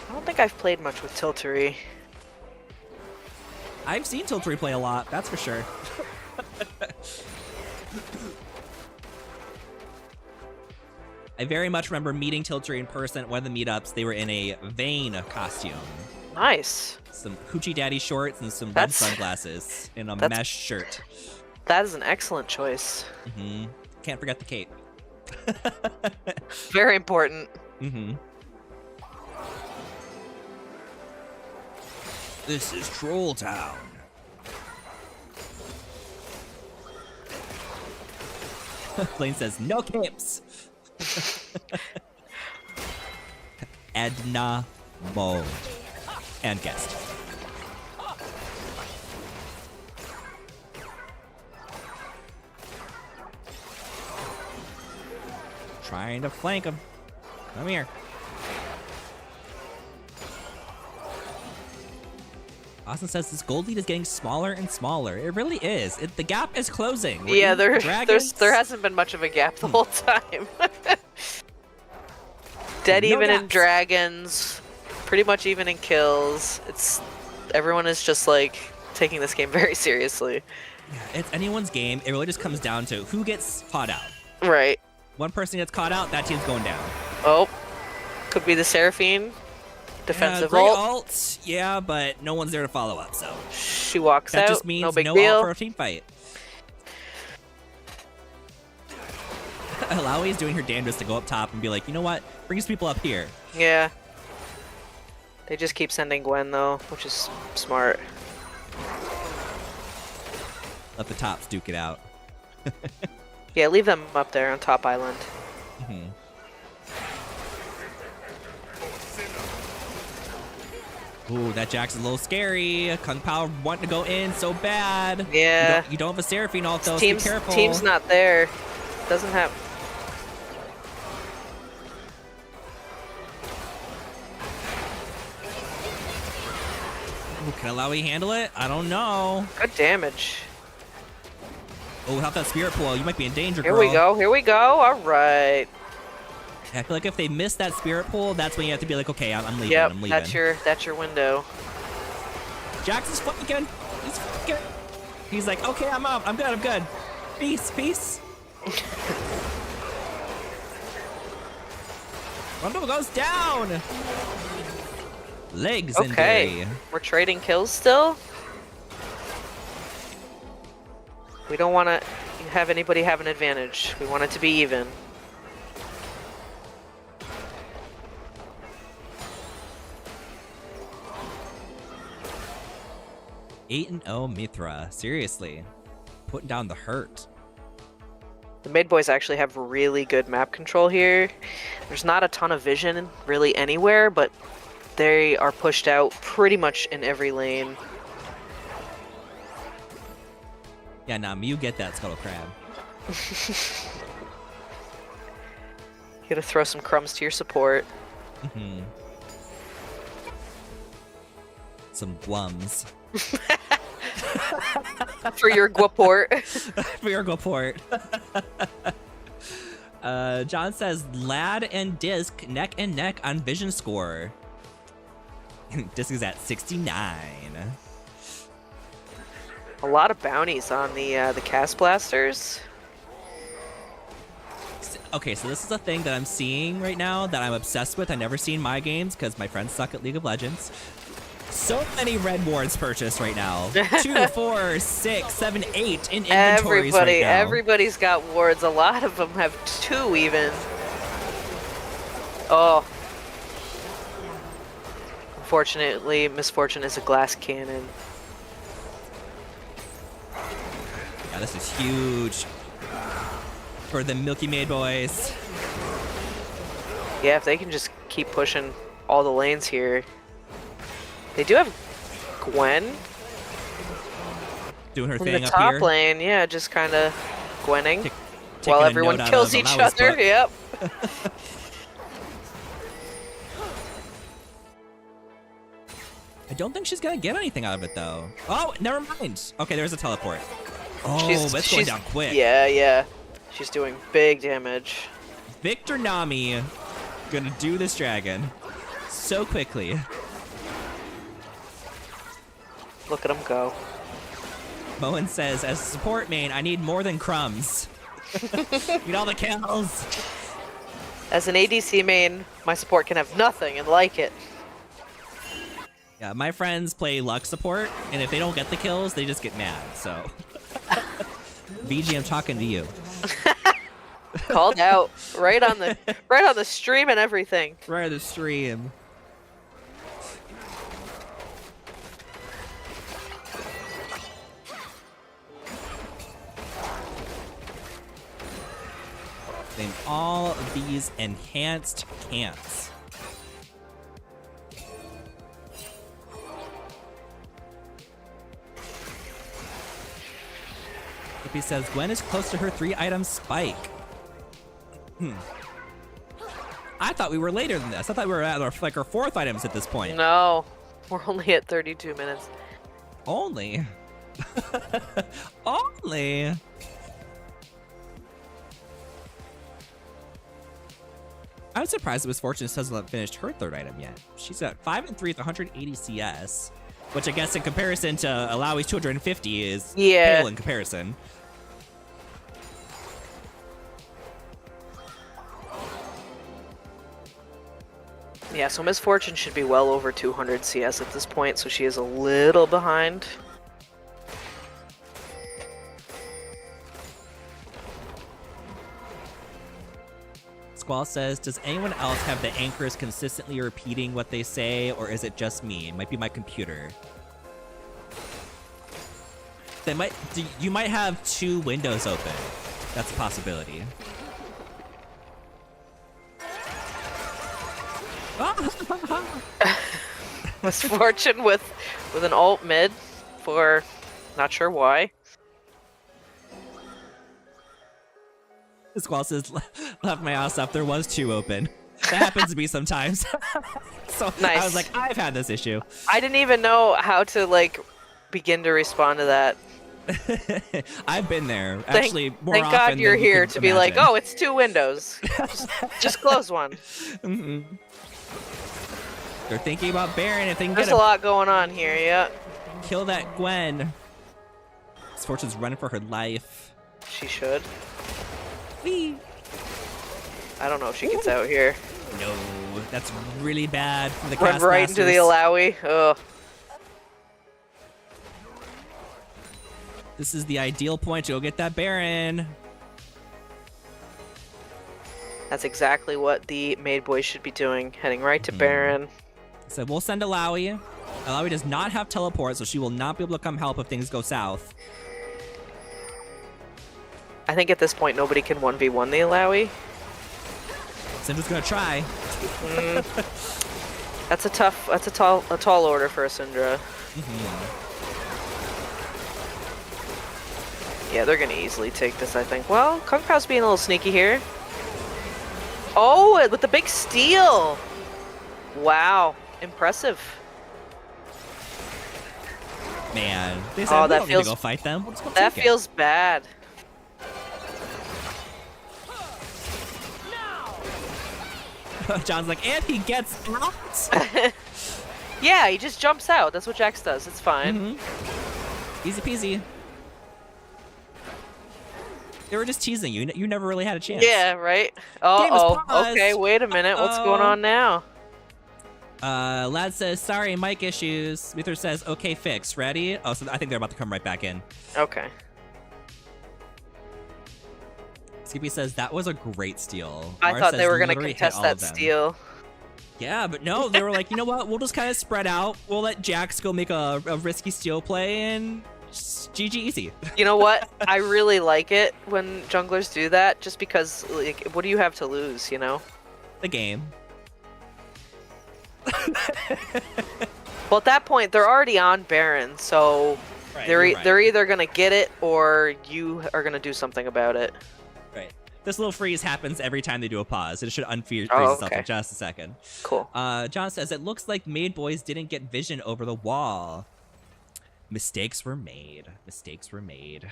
I don't think I've played much with Tiltery. I've seen Tiltry play a lot, that's for sure. I very much remember meeting Tiltry in person at one of the meetups. They were in a Vayne costume. Nice. Some hoochie daddy shorts and some red That's- sunglasses in a that's- mesh shirt. That is an excellent choice. Can't forget the cape. Very important. This is Troll Town. Blaine says, no capes. Edna Mode. And guest. Trying to flank him. Come here. Austin says this gold lead is getting smaller and smaller. It really is. The gap is closing. We're Yeah, in there dragons. hasn't been much of a gap the whole time. Dead No even in gaps. dragons, pretty much even in kills. Everyone is just like taking this game very seriously. Yeah, it's anyone's game. It really just comes down to who gets caught out. Right. One person gets caught out, that team's going down. Oh, could be the Seraphine. Defensive great ult. ult. Yeah, but no one's there to follow up, so She walks that out. just means no big no deal. ult for a team fight. Alawi is doing her damnedest to go up top and be like, you know what? Bring these people up here. Yeah. They just keep sending Gwen though, which is smart. Let the tops duke it out. Yeah, leave them up there on top island. Ooh, that Jack's a little scary. Kung Pao wanting to go in so bad. Yeah. You don't have a Seraphine ult though, so be careful. Team's not there. Doesn't have. Ooh, can Alawi handle it? I don't know. Good damage. Oh, without that spirit pool, you might be in danger, Here girl. we go. Here we go. All right. I feel like if they miss that spirit pool, that's when you have to be like, okay, I'm leaving. Yep. I'm leaving. That's your window. Jax is flanking. He's flanking. He's like, okay, I'm up. I'm good. I'm good. Peace, peace. Bundle goes down. Legs Okay, injury. we're trading kills still. We don't want to have anybody have an advantage. We want it to be even. 8-0 Mithra. Seriously. Putting down the hurt. The mid boys actually have really good map control here. There's not a ton of vision really anywhere, but they are pushed out pretty much in every lane. Yeah, nah, you get that, Scuttle Crab. You gotta throw some crumbs to your support. Mm-hmm. Some glums. For your guaport. For your guaport. John says, Lad and Disc neck and neck on vision score. Disc is at 69. A lot of bounties on the cast blasters. Okay, so this is a thing that I'm seeing right now that I'm obsessed with. I never see in my games because my friends suck at League of Legends. So many red wards purchased right now. 2, 4, 6, 7, 8 in inventories right now. Everybody's got wards. A lot of them have 2 even. Oh. Unfortunately, Misfortune is a glass cannon. Yeah, this is huge for the Milky Maid boys. Yeah, if they can just keep pushing all the lanes here. They do have Gwen. Doing her in thing the up top here. lane, yeah, just kind of Gwenning. Taking While a everyone note out kills of each Alawa's other, book. yep. I don't think she's gonna get anything out of it though. Oh, never mind. Okay, there's a teleport. Oh, that's going down quick. Yeah. She's doing big damage. Victor Nami gonna do this dragon so quickly. Look at him go. Moen says, as a support main, I need more than crumbs. Need all the kills. As an ADC main, my support can have nothing and like it. Yeah, my friends play luck support, and if they don't get the kills, they just get mad, so. VG, I'm talking to you. Called out right on the stream and everything. Right on the stream. Name all of these enhanced cants. He says Gwen is close to her 3-item spike. I thought we were later than this. I thought we were at our 4th items at this point. No, we're only at 32 minutes. Only. Only. I'm surprised that Misfortune hasn't finished her 3rd item yet. She's at 5 and 3 with 180 CS, which I guess in comparison to Alawi's 250 is pale in comparison. Yeah, so Misfortune should be well over 200 CS at this point, so she is a little behind. Squall says, does anyone else have the anchors consistently repeating what they say, or is it just me? It might be my computer. You might have 2 windows open. That's a possibility. Misfortune with an ult mid for not sure why. Squall says, left my house up. There was 2 open. That happens to me sometimes. So nice. I was like, I've had this issue. I didn't even know how to begin to respond to that. I've been there. Actually, more thank often God you're than you here can to be like, imagine. oh, it's 2 windows. just close one. Mm-hmm. They're thinking about Baron if they can There's get him. a lot going on here, yeah. Kill that Gwen. Misfortune's running for her life. She should. Whee! I don't know if she gets out here. No, that's really bad for the Run cast right into the masters. Alawi. Ugh. This is the ideal point to go get that Baron. That's exactly what the Maid Boys should be doing. Heading right to Baron. So we'll send Alawi. Alawi does not have teleport, so she will not be able to come help if things go south. I think at this point nobody can 1v1 the Alawi. Syndra's gonna try. That's a tall order for a Syndra. Yeah, they're gonna easily take this, I think. Well, Kung Pao's being a little sneaky here. Oh, with the big steal! Wow, impressive. Man, they said we don't need to go fight them. Let's go That take feels bad. it. John's like, and he gets out. Yeah, he just jumps out. That's what Jax does. It's fine. Easy peasy. They were just teasing you. You never really had a chance. Yeah, right? Game is paused. Okay, wait a minute. What's going on now? Lad says, sorry, mic issues. Smither says, okay, fix. Ready? Oh, so I think they're about to come right back in. Okay. Skippy says, that was a great steal. I Mars thought says, they were going to literally hit contest all that of them. steal. Yeah, but no, they were like, you know what? We'll just kind of spread out. We'll let Jax go make a risky steal play and GG easy. You know what? I really like it when junglers do that just because, like, what do you have to lose, you know? The game. Well, at that point, they're already on Baron, so Right, they're either going to get it or you are going to do something about it. Right. This little freeze happens every time they do a pause. It should unfreeze itself okay. in just a second. Cool. John says, it looks like Maid Boys didn't get vision over the wall. Mistakes were made. Mistakes were made.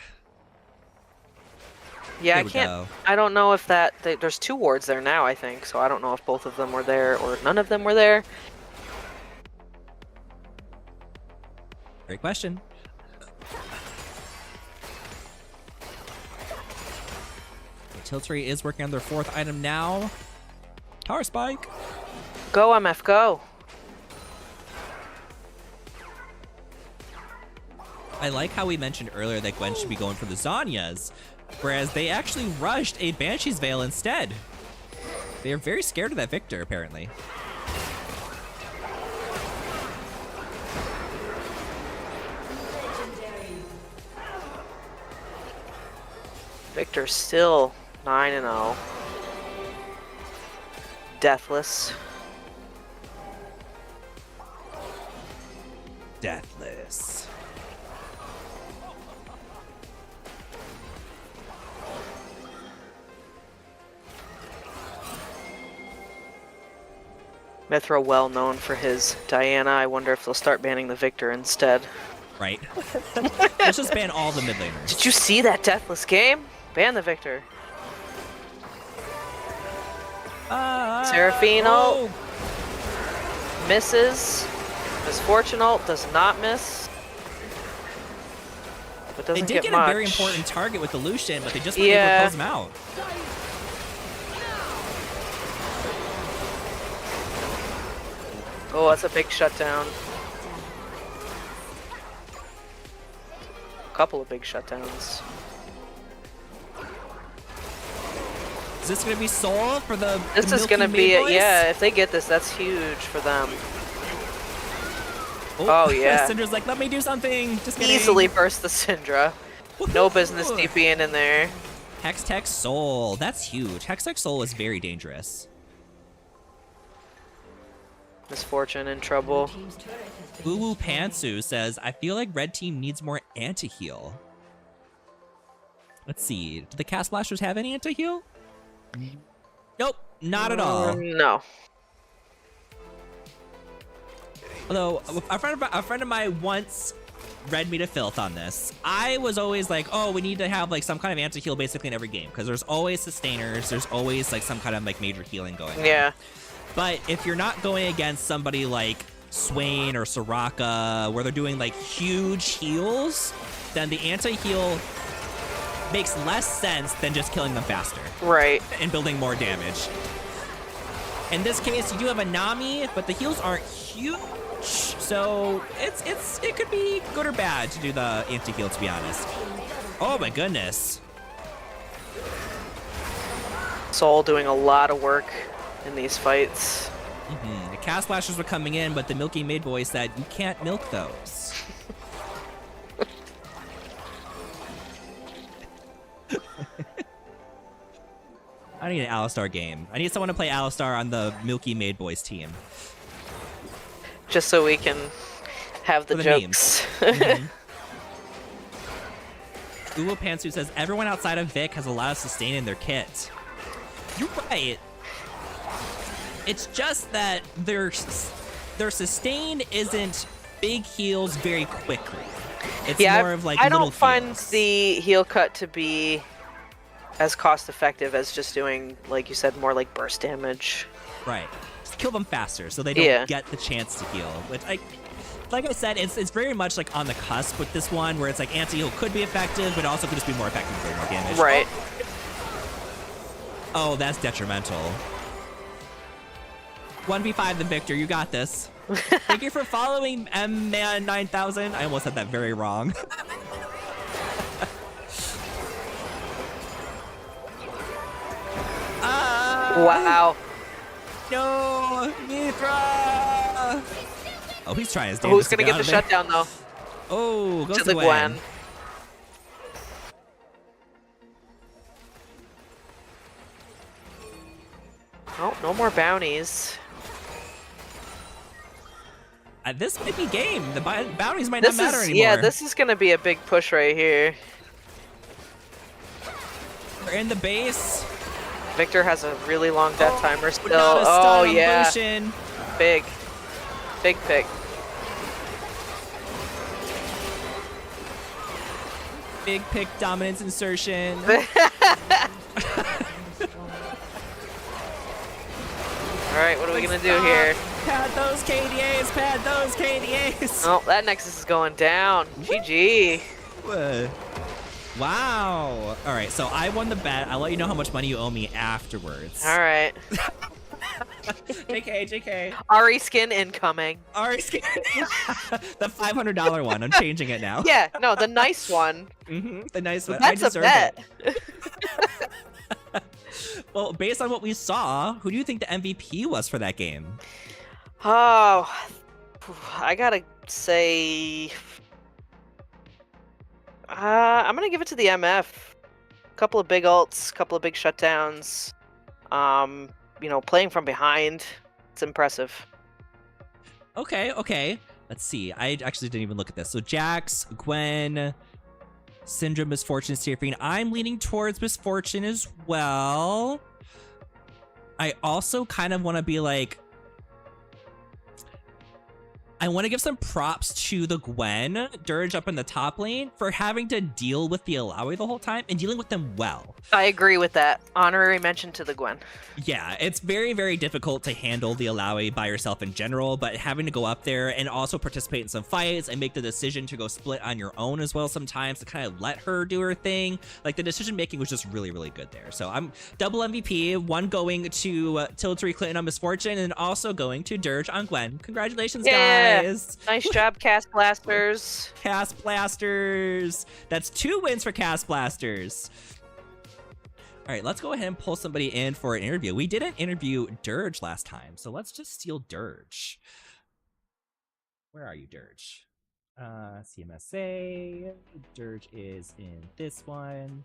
Yeah, There we go. I don't know if there's 2 wards there now, I think, so I don't know if both of them were there or none of them were there. Great question. Tiltree is working on their 4th item now. Power Spike. Go, MF, go. I like how we mentioned earlier that Gwen should be going for the Zanyas, whereas they actually rushed a Banshee's Veil instead. They are very scared of that Victor, apparently. Victor's still 9-0. Deathless. Deathless. Mithra well known for his Diana. I wonder if they'll start banning the Victor instead. Right. Let's just ban all the mid laners. Did you see that Deathless game? Ban the Victor. Seraphine ult. Misses. Misfortune ult does not miss. But doesn't They did get much. a very important target with the Lucian, but they just weren't able to close him out. Oh, that's a big shutdown. A couple of big shutdowns. Is this going to be Soul for the This is going to be it. Yeah, if they get this, that's huge for them. Oh, yeah. Syndra's like, let me do something. Just kidding. Easily burst the Syndra. No business DPing in there. Hextech Soul. That's huge. Hextech Soul is very dangerous. Misfortune in trouble. Woo Pantsu says, I feel like red team needs more anti-heal. Let's see. Do the Cast Blasters have any anti-heal? Nope, not at all. No. Although a friend of mine once read me to filth on this. I was always like, oh, we need to have like some kind of anti-heal basically in every game because there's always sustainers. There's always like some kind of like major healing going on. Yeah. But if you're not going against somebody like Swain or Soraka, where they're doing like huge heals, then the anti-heal makes less sense than just killing them faster. Right. And building more damage. In this case, you do have a Nami, but the heals aren't huge, so it could be good or bad to do the anti-heal, to be honest. Oh my goodness. Soul doing a lot of work in these fights. The Cast Blasters were coming in, but the Milky Maid boy said, you can't milk those. I need an Alistar game. I need someone to play Alistar on the Milky Maid Boys team. Just so we can have the jokes. Uwo Pantsu says, everyone outside of Vic has a lot of sustain in their kit. You're right. It's just that their sustain isn't big heals very quickly. It's more of like I little don't find heals. the heal cut to be as cost effective as just doing, like you said, more like burst damage. Right. Just kill them faster so they don't get the chance to heal. Which like I said, it's very much like on the cusp with this one, where it's like anti-heal could be effective, but also could just be more effective for more damage. Right. Oh, that's detrimental. 1v5 the Victor, you got this. Thank you for following MMan9000. I almost said that very wrong. Wow. No, Mithra! Oh, he's trying his Who's damnedest gonna get get out the of there. shutdown though? Oh, goes To the Gwen. Oh, no more bounties. This might be game. The bounties might not matter anymore. Yeah, this is gonna be a big push right here. We're in the base. Victor has a really long death timer still. Without a stun Oh on yeah. Lucian. Big pick. Big pick dominance insertion. Alright, what are we gonna do here? Pad those KDAs, pad those KDAs. Oh, that Nexus is going down. GG. Wow. All right, so I won the bet. I'll let you know how much money you owe me afterwards. Alright. JK. Ari skin incoming. Ari skin. The $500 one. I'm changing it now. Yeah, no, the nice one. The nice one. That's I a deserve bet. it. Well, based on what we saw, who do you think the MVP was for that game? Oh, I gotta say, I'm gonna give it to the MF. Couple of big ults, couple of big shutdowns. You know, playing from behind, it's impressive. Okay. Let's see. I actually didn't even look at this. So Jax, Gwen, Syndra, Misfortune, Seraphine. I'm leaning towards Misfortune as well. I also kind of want to be like, I want to give some props to the Gwen, Dirge up in the top lane, for having to deal with the Alawi the whole time and dealing with them well. I agree with that. Honorary mention to the Gwen. Yeah, it's very, very difficult to handle the Alawi by yourself in general, but having to go up there and also participate in some fights and make the decision to go split on your own as well sometimes to kind of let her do her thing. Like, the decision making was just really, really good there. So I'm double MVP, one going to Tiltary Clinton on Misfortune and also going to Dirge on Gwen. Congratulations, guys. Nice job, Cast Blasters. Cast Blasters. That's 2 wins for Cast Blasters. All right, let's go ahead and pull somebody in for an interview. We didn't interview Dirge last time, so let's just steal Dirge. Where are you, Dirge? CMSA. Dirge is in this one.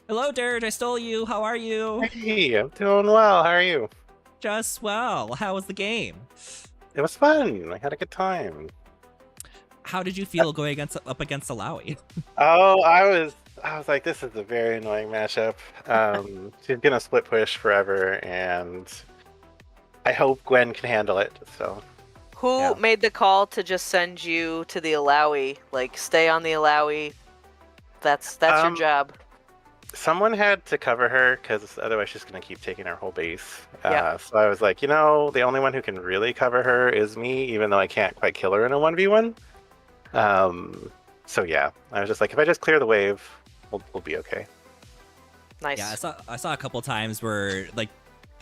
Hello, Dirge. I stole you. How are you? Hey, I'm doing well. How are you? Just well. How was the game? It was fun. I had a good time. How did you feel going up against Alawi? Oh, I was like, this is a very annoying matchup. She's gonna split push forever, and I hope Gwen can handle it. So, Who made the call to just send you to the Alawi? Like, stay on the Alawi. That's your job. someone had to cover her because otherwise she's gonna keep taking our whole base. Yeah. So I was like, the only one who can really cover her is me, even though I can't quite kill her in a 1v1. So yeah, I was just like, if I just clear the wave, we'll be okay. Nice. Yeah, I saw a couple times where like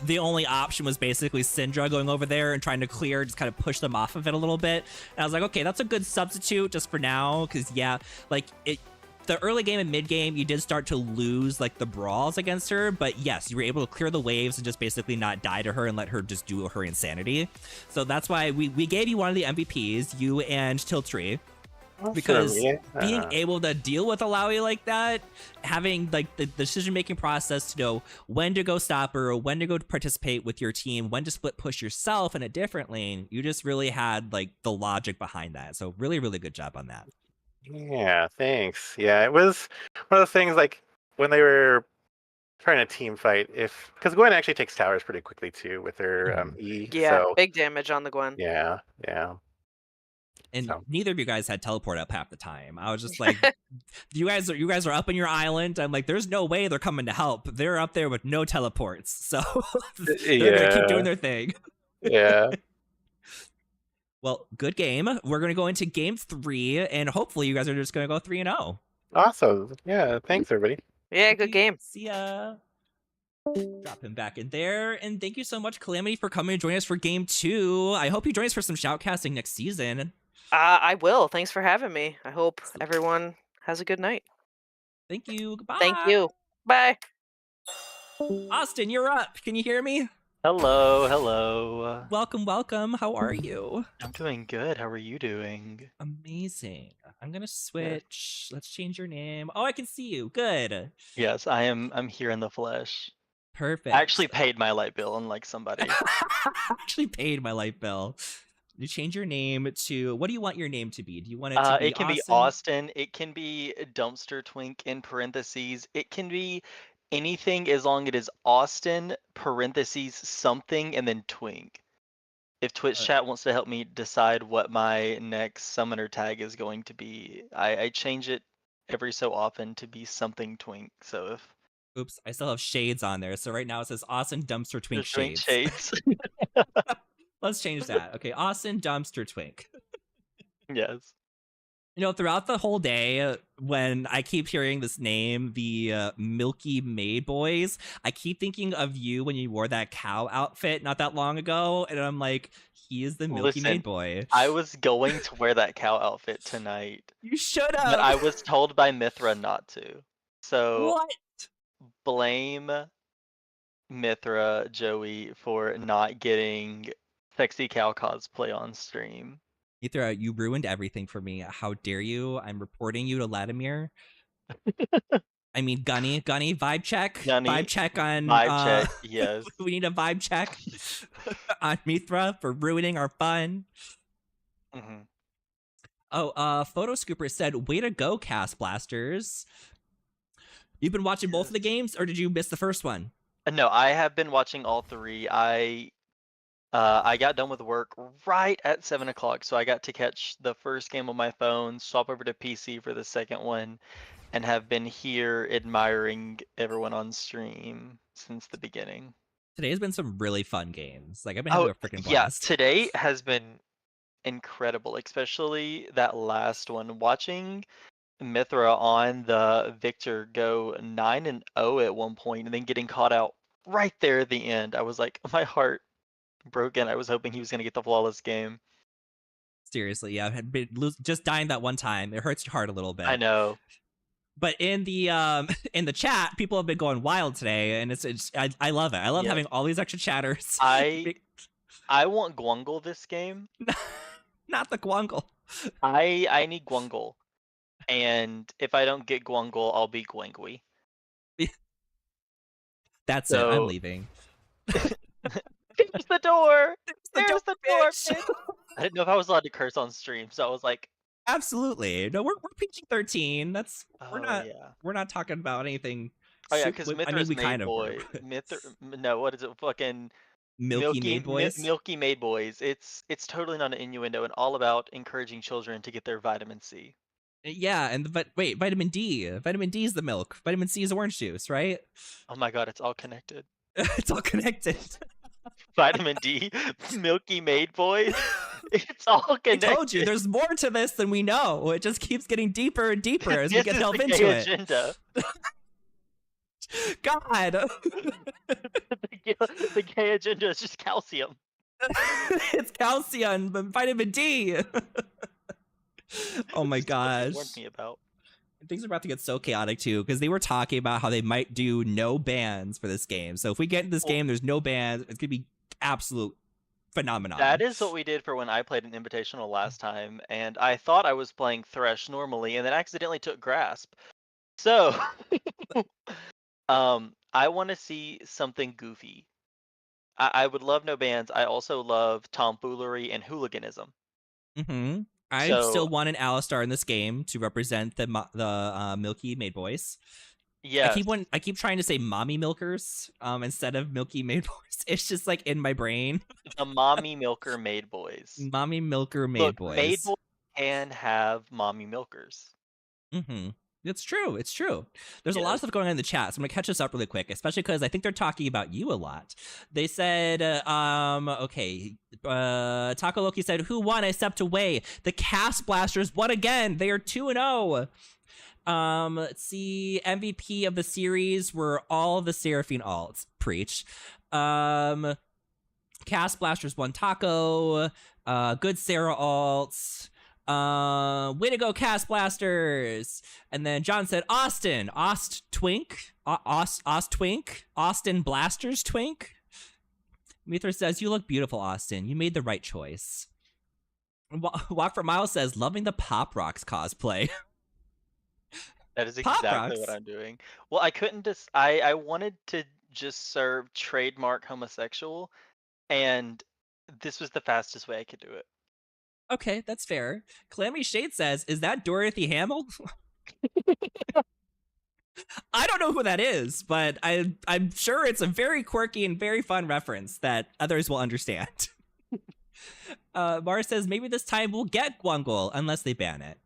the only option was basically Syndra going over there and trying to clear, just kind of push them off of it a little bit. And I was like, okay, that's a good substitute just for now, because yeah, like the early game and mid game, you did start to lose like the brawls against her, but yes, you were able to clear the waves and just basically not die to her and let her just do her insanity. So that's why we gave you one of the MVPs, you and Tiltree. Because being able to deal with Alawi like that, having like the decision-making process to know when to go stop her, or when to go participate with your team, when to split push yourself in a different lane, you just really had like the logic behind that. So really, really good job on that. Yeah, thanks. Yeah, it was one of those things like when they were trying to team fight, because Gwen actually takes towers pretty quickly too with her E. Yeah, so, big damage on the Gwen. Yeah. And neither of you guys had teleport up half the time. I was just like, you guys are up in your island. I'm like, there's no way they're coming to help. They're up there with no teleports, so they're gonna keep doing their thing. Yeah. Well, good game. We're gonna go into game 3, and hopefully you guys are just gonna go 3-0. Awesome. Yeah. Thanks, everybody. Yeah, good game. See ya. Drop him back in there, and thank you so much, Calamity, for coming to join us for game 2. I hope you join us for some shoutcasting next season. I will. Thanks for having me. I hope everyone has a good night. Thank you. Goodbye. Thank you. Bye. Austin, you're up. Can you hear me? Hello. Welcome. How are you? I'm doing good. How are you doing? Amazing. I'm gonna switch. Let's change your name. Oh, I can see you. Good. Yes, I'm here in the flesh. Perfect. I actually paid my light bill, unlike somebody. actually paid my light bill. You change your name to, what do you want your name to be? Do you want it to be It can be Austin. It can be Dumpster Twink in parentheses. It can be anything as long as it is Austin parentheses something and then Twink. If Twitch chat wants to help me decide what my next summoner tag is going to be, I change it every so often to be something Twink. So if oops, I still have shades on there. So right now it says Austin Dumpster Twink Shades. Let's change that. Okay, Austin Dumpster Twink. Yes. You know, throughout the whole day, when I keep hearing this name, the Milky Maid Boys, I keep thinking of you when you wore that cow outfit not that long ago, and I'm like, he is the Milky Maid Boy. I was going to wear that cow outfit tonight. You should have. But I was told by Mithra not to. So what? Blame Mithra, Joey, for not getting sexy cow cosplay on stream. Mithra, you ruined everything for me. How dare you? I'm reporting you to Vladimir. I mean, Gunny, vibe check. Vibe check on. Vibe check, yes. We need a vibe check on Mithra for ruining our fun. Mm-hmm. Oh, Photo Scooper said, "Way to go, Cast Blasters." You've been watching both of the games, or did you miss the first one? No, I have been watching all 3. I got done with work right at 7 o'clock, so I got to catch the first game on my phone, swap over to PC for the second one, and have been here admiring everyone on stream since the beginning. Today's been some really fun games. Like, I've been having a freaking blast. Yeah, today has been incredible, especially that last one. Watching Mithra on the Victor go 9-0 at one point, and then getting caught out right there at the end. I was like, my heart broken. I was hoping he was going to get the flawless game. Seriously, yeah, I had been just dying that one time. It hurts your heart a little bit. I know. But in the chat, people have been going wild today, and I love it. I love having all these extra chatters. I want Gwungle this game. Not the Gwungle. I need Gwungle. And if I don't get Gwungle, I'll be Gwangui. That's it. I'm leaving. There's the door. There's the door. I didn't know if I was allowed to curse on stream, so I was like, absolutely. No, we're PG-13. That's we're not talking about anything. Oh yeah, because Mithra's we Maid kind of Boy. No, what is it? Fucking Milky Maid Boys. Milky Maid Boys. It's totally not an innuendo and all about encouraging children to get their vitamin C. Yeah, but wait, vitamin D. Vitamin D is the milk. Vitamin C is orange juice, right? Oh my god, it's all connected. It's all connected. Vitamin D, Milky Maid Boys. It's all connected. I told you, there's more to this than we know. It just keeps getting deeper and deeper as we get delve into it. Agenda. God. The the gay agenda is just calcium. It's calcium, but vitamin D. Oh my This is what they gosh. warned me about. Things are about to get so chaotic too, because they were talking about how they might do no bans for this game. So if we get in this game, there's no bans. It's gonna be absolute phenomenon. That is what we did for when I played an Invitational last time, and I thought I was playing Thresh normally, and then accidentally took Grasp. So, I want to see something goofy. I would love no bans. I also love tomfoolery and hooliganism. Mm-hmm. I So- still want an Alistar in this game to represent the Milky Maid Boys. Yeah, I keep trying to say mommy milkers instead of Milky Maid Boys. It's just like in my brain. the mommy milker maid boys. Mommy milker maid Look, boys. maid boys can have mommy milkers. Mm-hmm. It's true. It's true. There's a lot of stuff going on in the chat, so I'm gonna catch this up really quick, especially because I think they're talking about you a lot. They said, okay, Taco Loki said, "Who won? I stepped away. The Cast Blasters won again. They are 2-0." Let's see. MVP of the series were all the Seraphine alts. Preach. Cast Blasters won Taco. Good Sarah alts. Way to go, Cast Blasters. And then John said, Austin. Twink. Austin Blasters Twink. Mithra says, you look beautiful, Austin. You made the right choice. Walk for Miles says, loving the Pop Rocks cosplay. That is Pop exactly Rocks. what I'm doing. Well, I couldn't just. I wanted to just serve trademark homosexual, and this was the fastest way I could do it. Okay, that's fair. Clammy Shade says, is that Dorothy Hamill? I don't know who that is, but I'm sure it's a very quirky and very fun reference that others will understand. Mara says, maybe this time we'll get Guangul unless they ban it.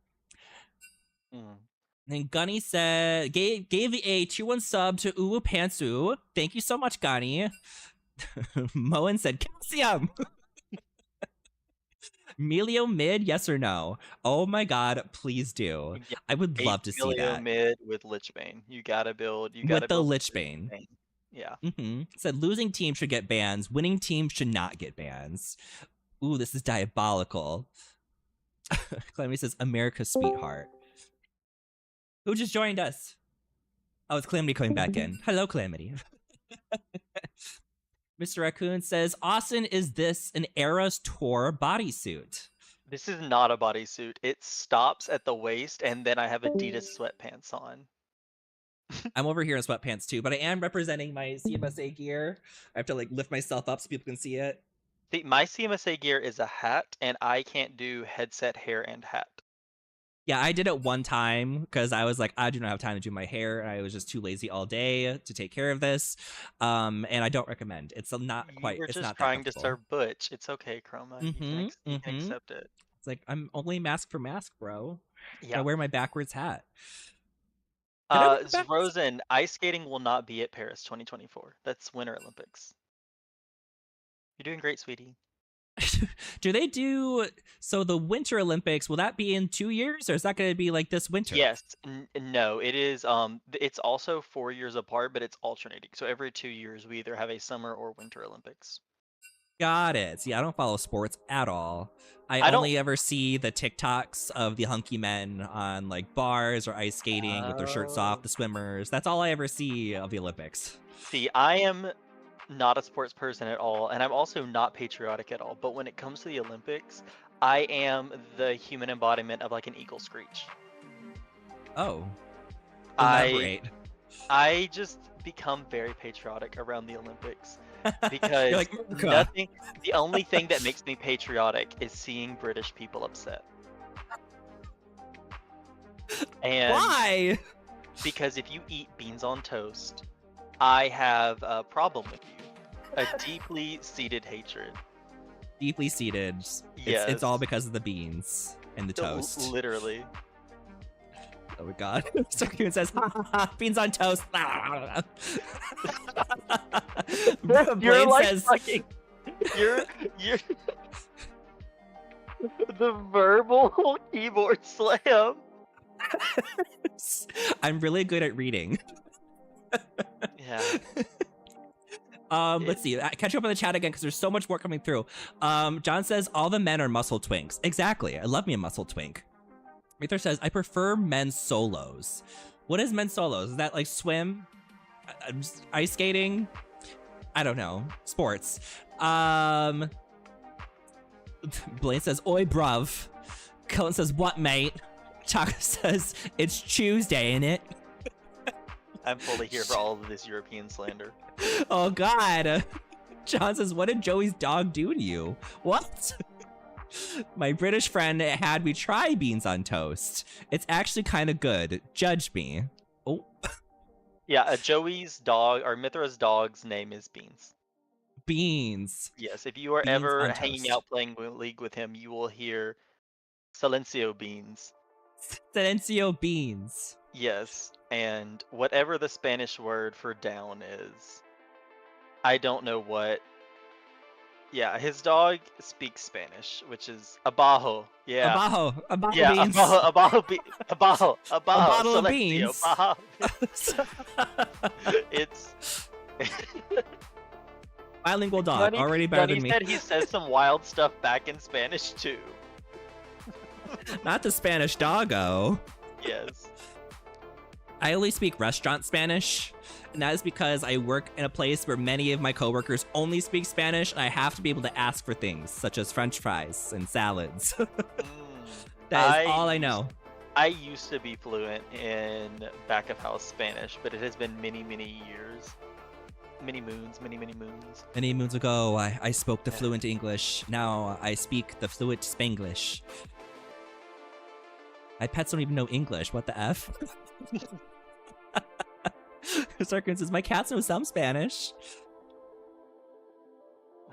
And Gunny said, gave a 2-1 sub to Uwu Pantsu. Thank you so much, Gunny. Moen said, calcium. Melio mid, yes or no? Oh my god, please do. Yeah, I would love to see that. Mid with Lichbane. You gotta build. With the Lichbane. Yeah. Said losing team should get bans. Winning team should not get bans. Ooh, this is diabolical. Calamity says, America's sweetheart. Who just joined us? Oh, it's Calamity coming back in. Hello, Calamity. Mr. Raccoon says, Austin, is this an Eras Tour bodysuit? This is not a bodysuit. It stops at the waist, and then I have Adidas sweatpants on. I'm over here in sweatpants too, but I am representing my CMSA gear. I have to like lift myself up so people can see it. See, my CMSA gear is a hat, and I can't do headset, hair, and hat. Yeah, I did it one time because I was like, I do not have time to do my hair. And I was just too lazy all day to take care of this. And I don't recommend. It's not quite. We're It's just not trying that to serve Butch. It's okay, Chroma. You can accept it. It's like I'm only mask for mask, bro. Yeah. I wear my backwards hat. Can Rosen, ice skating will not be at Paris 2024. That's Winter Olympics. You're doing great, sweetie. Do they do so the Winter Olympics, will that be in 2 years or is that going to be like this winter? Yes. No, it is it's also 4 years apart, but it's alternating. So every 2 years we either have a summer or winter Olympics. Got it. See, I don't follow sports at all. I only ever see the TikToks of the hunky men on like bars or ice skating with their shirts off, the swimmers. That's all I ever see of the Olympics. See, I am not a sports person at all, and I'm also not patriotic at all. But when it comes to the Olympics, I am the human embodiment of like an eagle screech. Oh. Elaborate. I just become very patriotic around the Olympics because like, the only thing that makes me patriotic is seeing British people upset. And why? Because if you eat beans on toast, I have a problem with you. A deeply seated hatred. Deeply seated. Yes. It's all because of the beans and the toast. Literally. Oh my god. Circuit says, ha, ha, ha, beans on toast. You're Blaine like says, fucking, you're the verbal keyboard slam. I'm really good at reading. Yeah. Let's see. Catch up on the chat again because there's so much more coming through. John says all the men are muscle twinks. Exactly. I love me a muscle twink. Ether says I prefer men's solos. What is men's solos? Is that like swim, ice skating? I don't know. Sports. Blaine says oi bruv. Cullen says what mate? Chaka says it's Tuesday, ain't it? I'm fully here for all of this European slander. Oh God. John says, what did Joey's dog do to you? What? My British friend had me try beans on toast. It's actually kind of good. Judge me. Oh. Yeah, Joey's dog, or Mithra's dog's name is Beans. Beans. Yes, if you are Beans ever on hanging toast. out playing League with him, you will hear Silencio Beans. Silencio Beans. Yes, and whatever the Spanish word for down is, I don't know what. Yeah, his dog speaks Spanish, which is abajo. Yeah. Abajo. Abajo Yeah, beans. abajo, A bottle of Silencio, beans. abajo. It's Bilingual dog. Gunny, Already better Gunny than me. said he says some wild stuff back in Spanish too. Not the Spanish doggo. Yes. I only speak restaurant Spanish, and that is because I work in a place where many of my coworkers only speak Spanish, and I have to be able to ask for things such as French fries and salads. That is all I know. I used to be fluent in back of house Spanish, but it has been many, many years. Many moons. Many moons ago, I spoke the fluent English. Now I speak the fluent Spanglish. My pets don't even know English. What the F? Sarkins says, my cats know some Spanish.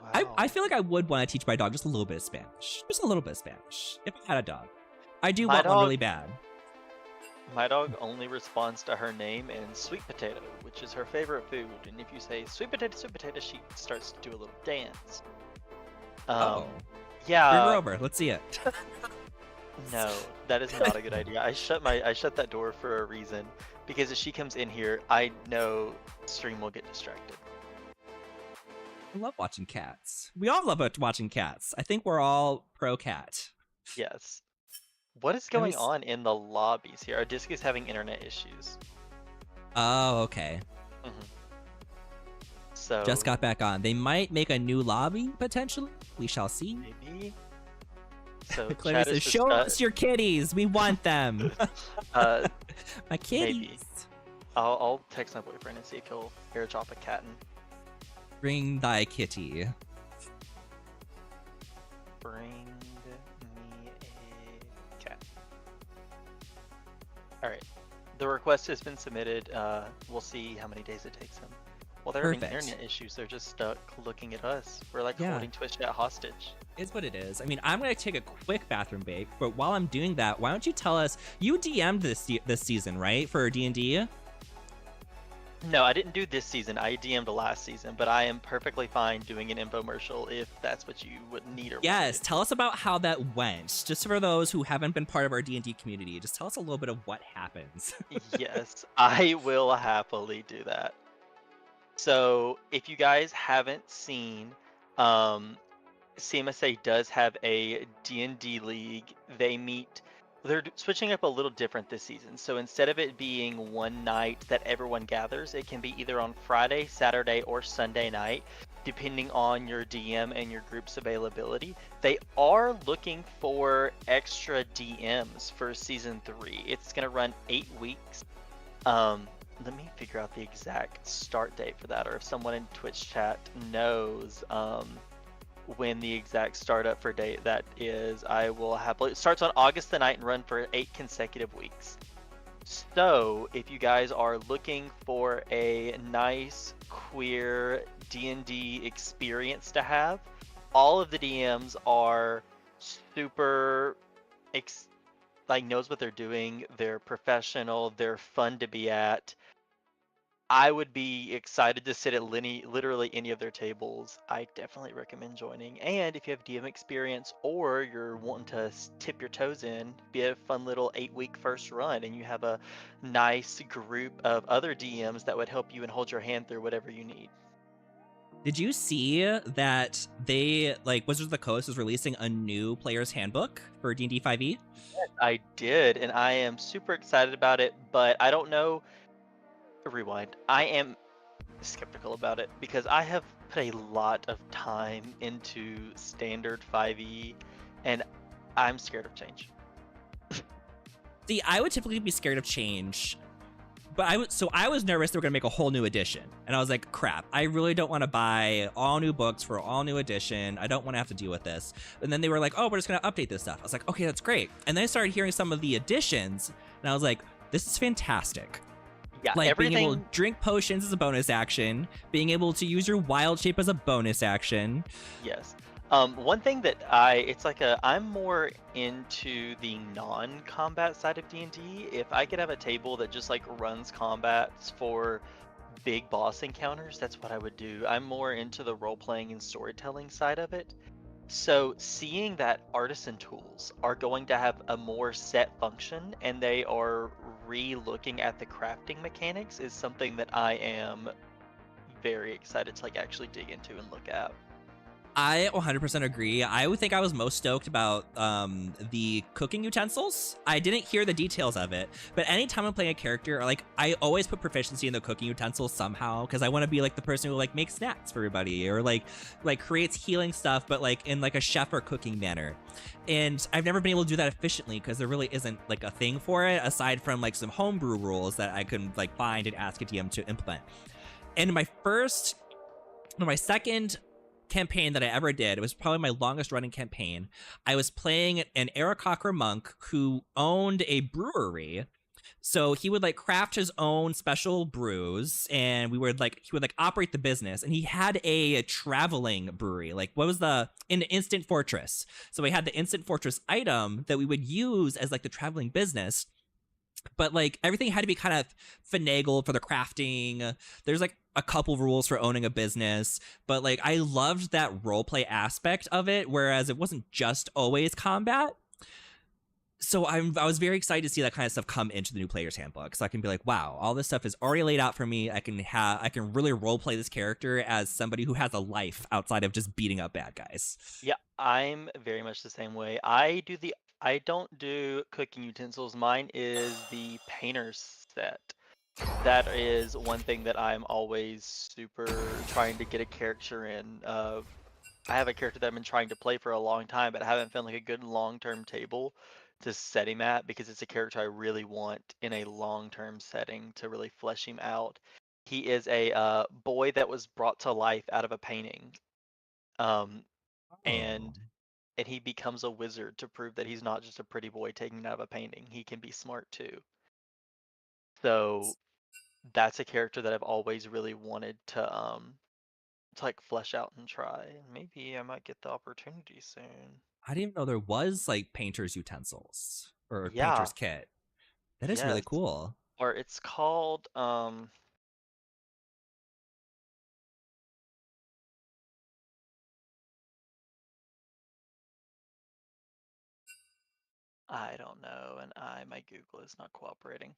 Wow. I feel like I would want to teach my dog just a little bit of Spanish. Just a little bit of Spanish. If I had a dog. I do My want one dog- really bad. My dog only responds to her name and sweet potato, which is her favorite food. And if you say sweet potato, she starts to do a little dance. Oh. Yeah. Bring her over. Let's see it. No, that is not a good idea. I shut that door for a reason, because if she comes in here, I know stream will get distracted. I love watching cats. We all love watching cats. I think we're all pro cat. Yes. What is going on in the lobbies here? Our disc is having internet issues. Oh, okay. So Just got back on. They might make a new lobby, potentially. We shall see. maybe. So Claire chat is says, show us your kitties. We want them. My kitties. Maybe. I'll text my boyfriend and see if he'll airdrop a cat in. Bring thy kitty. Bring me a cat. Alright. The request has been submitted. We'll see how many days it takes him. Well, they're having Perfect. internet issues. They're just stuck looking at us. We're like Yeah. holding Twitch chat hostage. Is what it is. I mean, I'm going to take a quick bathroom break, but while I'm doing that, why don't you tell us, you DM'd this season, right, for D&D? No, I didn't do this season. I DM'd last season, but I am perfectly fine doing an infomercial if that's what you would need or Yes, tell us about how that went. Just for those who haven't been part of our D&D community, just tell us a little bit of what happens. Yes, I will happily do that. So, if you guys haven't seen, CMSA does have a D&D league. They're switching up a little different this season. So instead of it being one night that everyone gathers, it can be either on Friday, Saturday, or Sunday night, depending on your DM and your group's availability. They are looking for extra DMs for season 3. It's going to run 8 weeks. Let me figure out the exact start date for that, or if someone in Twitch chat knows when the exact startup for date that is, I will happily. It starts on August the 9th and run for 8 consecutive weeks. So if you guys are looking for a nice queer D&D experience to have, all of the DMs are super knows what they're doing. They're professional. They're fun to be at. I would be excited to sit at literally any of their tables. I definitely recommend joining. And if you have DM experience or you're wanting to tip your toes in, be a fun little 8-week first run, and you have a nice group of other DMs that would help you and hold your hand through whatever you need. Did you see that they, like, Wizards of the Coast is releasing a new player's handbook for D&D 5e? I did, and I am super excited about it, but I don't know. Rewind. I am skeptical about it because I have put a lot of time into standard 5e, and I'm scared of change. See, I would typically be scared of change, but I was nervous they were gonna make a whole new edition, and I was like, crap, I really don't want to buy all new books for all new edition. I don't want to have to deal with this. And then they were like, oh, we're just gonna update this stuff. I was like, okay, that's great. And then I started hearing some of the additions, and I was like, this is fantastic. Yeah, Like everything. being able to drink potions as a bonus action, being able to use your wild shape as a bonus action. Yes. One thing that I'm more into the non-combat side of D&D. If I could have a table that just like runs combats for big boss encounters, that's what I would do. I'm more into the role-playing and storytelling side of it. So seeing that artisan tools are going to have a more set function and they are re-looking at the crafting mechanics is something that I am very excited to like actually dig into and look at. I 100% agree. I would think I was most stoked about the cooking utensils. I didn't hear the details of it, but anytime I'm playing a character, like I always put proficiency in the cooking utensils somehow because I want to be like the person who like makes snacks for everybody or like creates healing stuff, but like in like a chef or cooking manner. And I've never been able to do that efficiently because there really isn't like a thing for it aside from like some homebrew rules that I can like find and ask a DM to implement. And my second campaign that I ever did, it was probably my longest running campaign. I was playing an Aarakocra monk who owned a brewery. So he would like craft his own special brews and he would like operate the business, and he had a traveling brewery. Like what was in Instant Fortress. So we had the Instant Fortress item that we would use as like the traveling business. But like everything had to be kind of finagled for the crafting. There's like a couple rules for owning a business, but like I loved that roleplay aspect of it, whereas it wasn't just always combat. So I was very excited to see that kind of stuff come into the new player's handbook. So I can be like, wow, all this stuff is already laid out for me. I can really roleplay this character as somebody who has a life outside of just beating up bad guys. Yeah, I'm very much the same way. I don't do cooking utensils. Mine is the painter's set. That is one thing that I'm always super trying to get a character in. I have a character that I've been trying to play for a long time, but I haven't found like a good long-term table to set him at because it's a character I really want in a long-term setting to really flesh him out. He is a boy that was brought to life out of a painting. And he becomes a wizard to prove that he's not just a pretty boy taken out of a painting. He can be smart too. So that's a character that I've always really wanted to like flesh out and try. Maybe I might get the opportunity soon. I didn't even know there was like painter's utensils or Yeah. painter's kit. That is really Yes. cool. Or it's called I don't know, and my Google is not cooperating.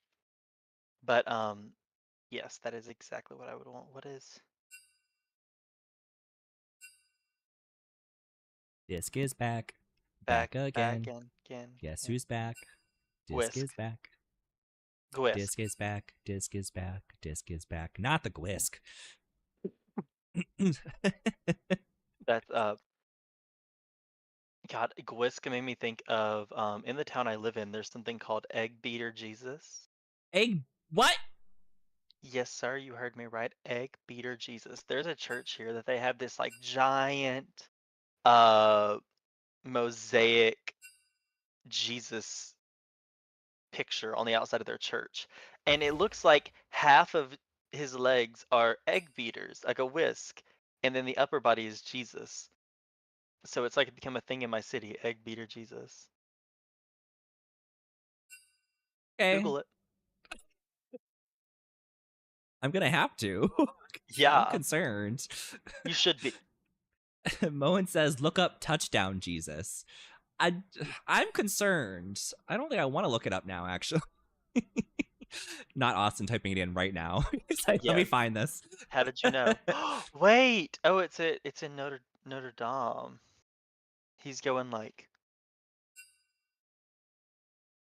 But yes, that is exactly what I would want. What is Disc is back. Back again. again. Guess who's back? Disc Whisk. is back. Gwisk. Disc is back. Disc is back. Disc is back. Not the Gwisk. That's God, Gwisk made me think of in the town I live in, there's something called Egg Beater Jesus. Egg what? Yes, sir, you heard me right. Egg Beater Jesus. There's a church here that they have this like giant mosaic Jesus picture on the outside of their church. And it looks like half of his legs are egg beaters, like a whisk, and then the upper body is Jesus. So it's like it become a thing in my city, Egg Beater Jesus. Okay. Google it. I'm gonna have to. Yeah. I'm concerned. You should be. Moen says, look up touchdown Jesus. I'm concerned. I don't think I want to look it up now, actually. Not Austin typing it in right now. He's like, let me Yes. find this. How did you know? Wait. Oh, it's in Notre Dame. He's going like.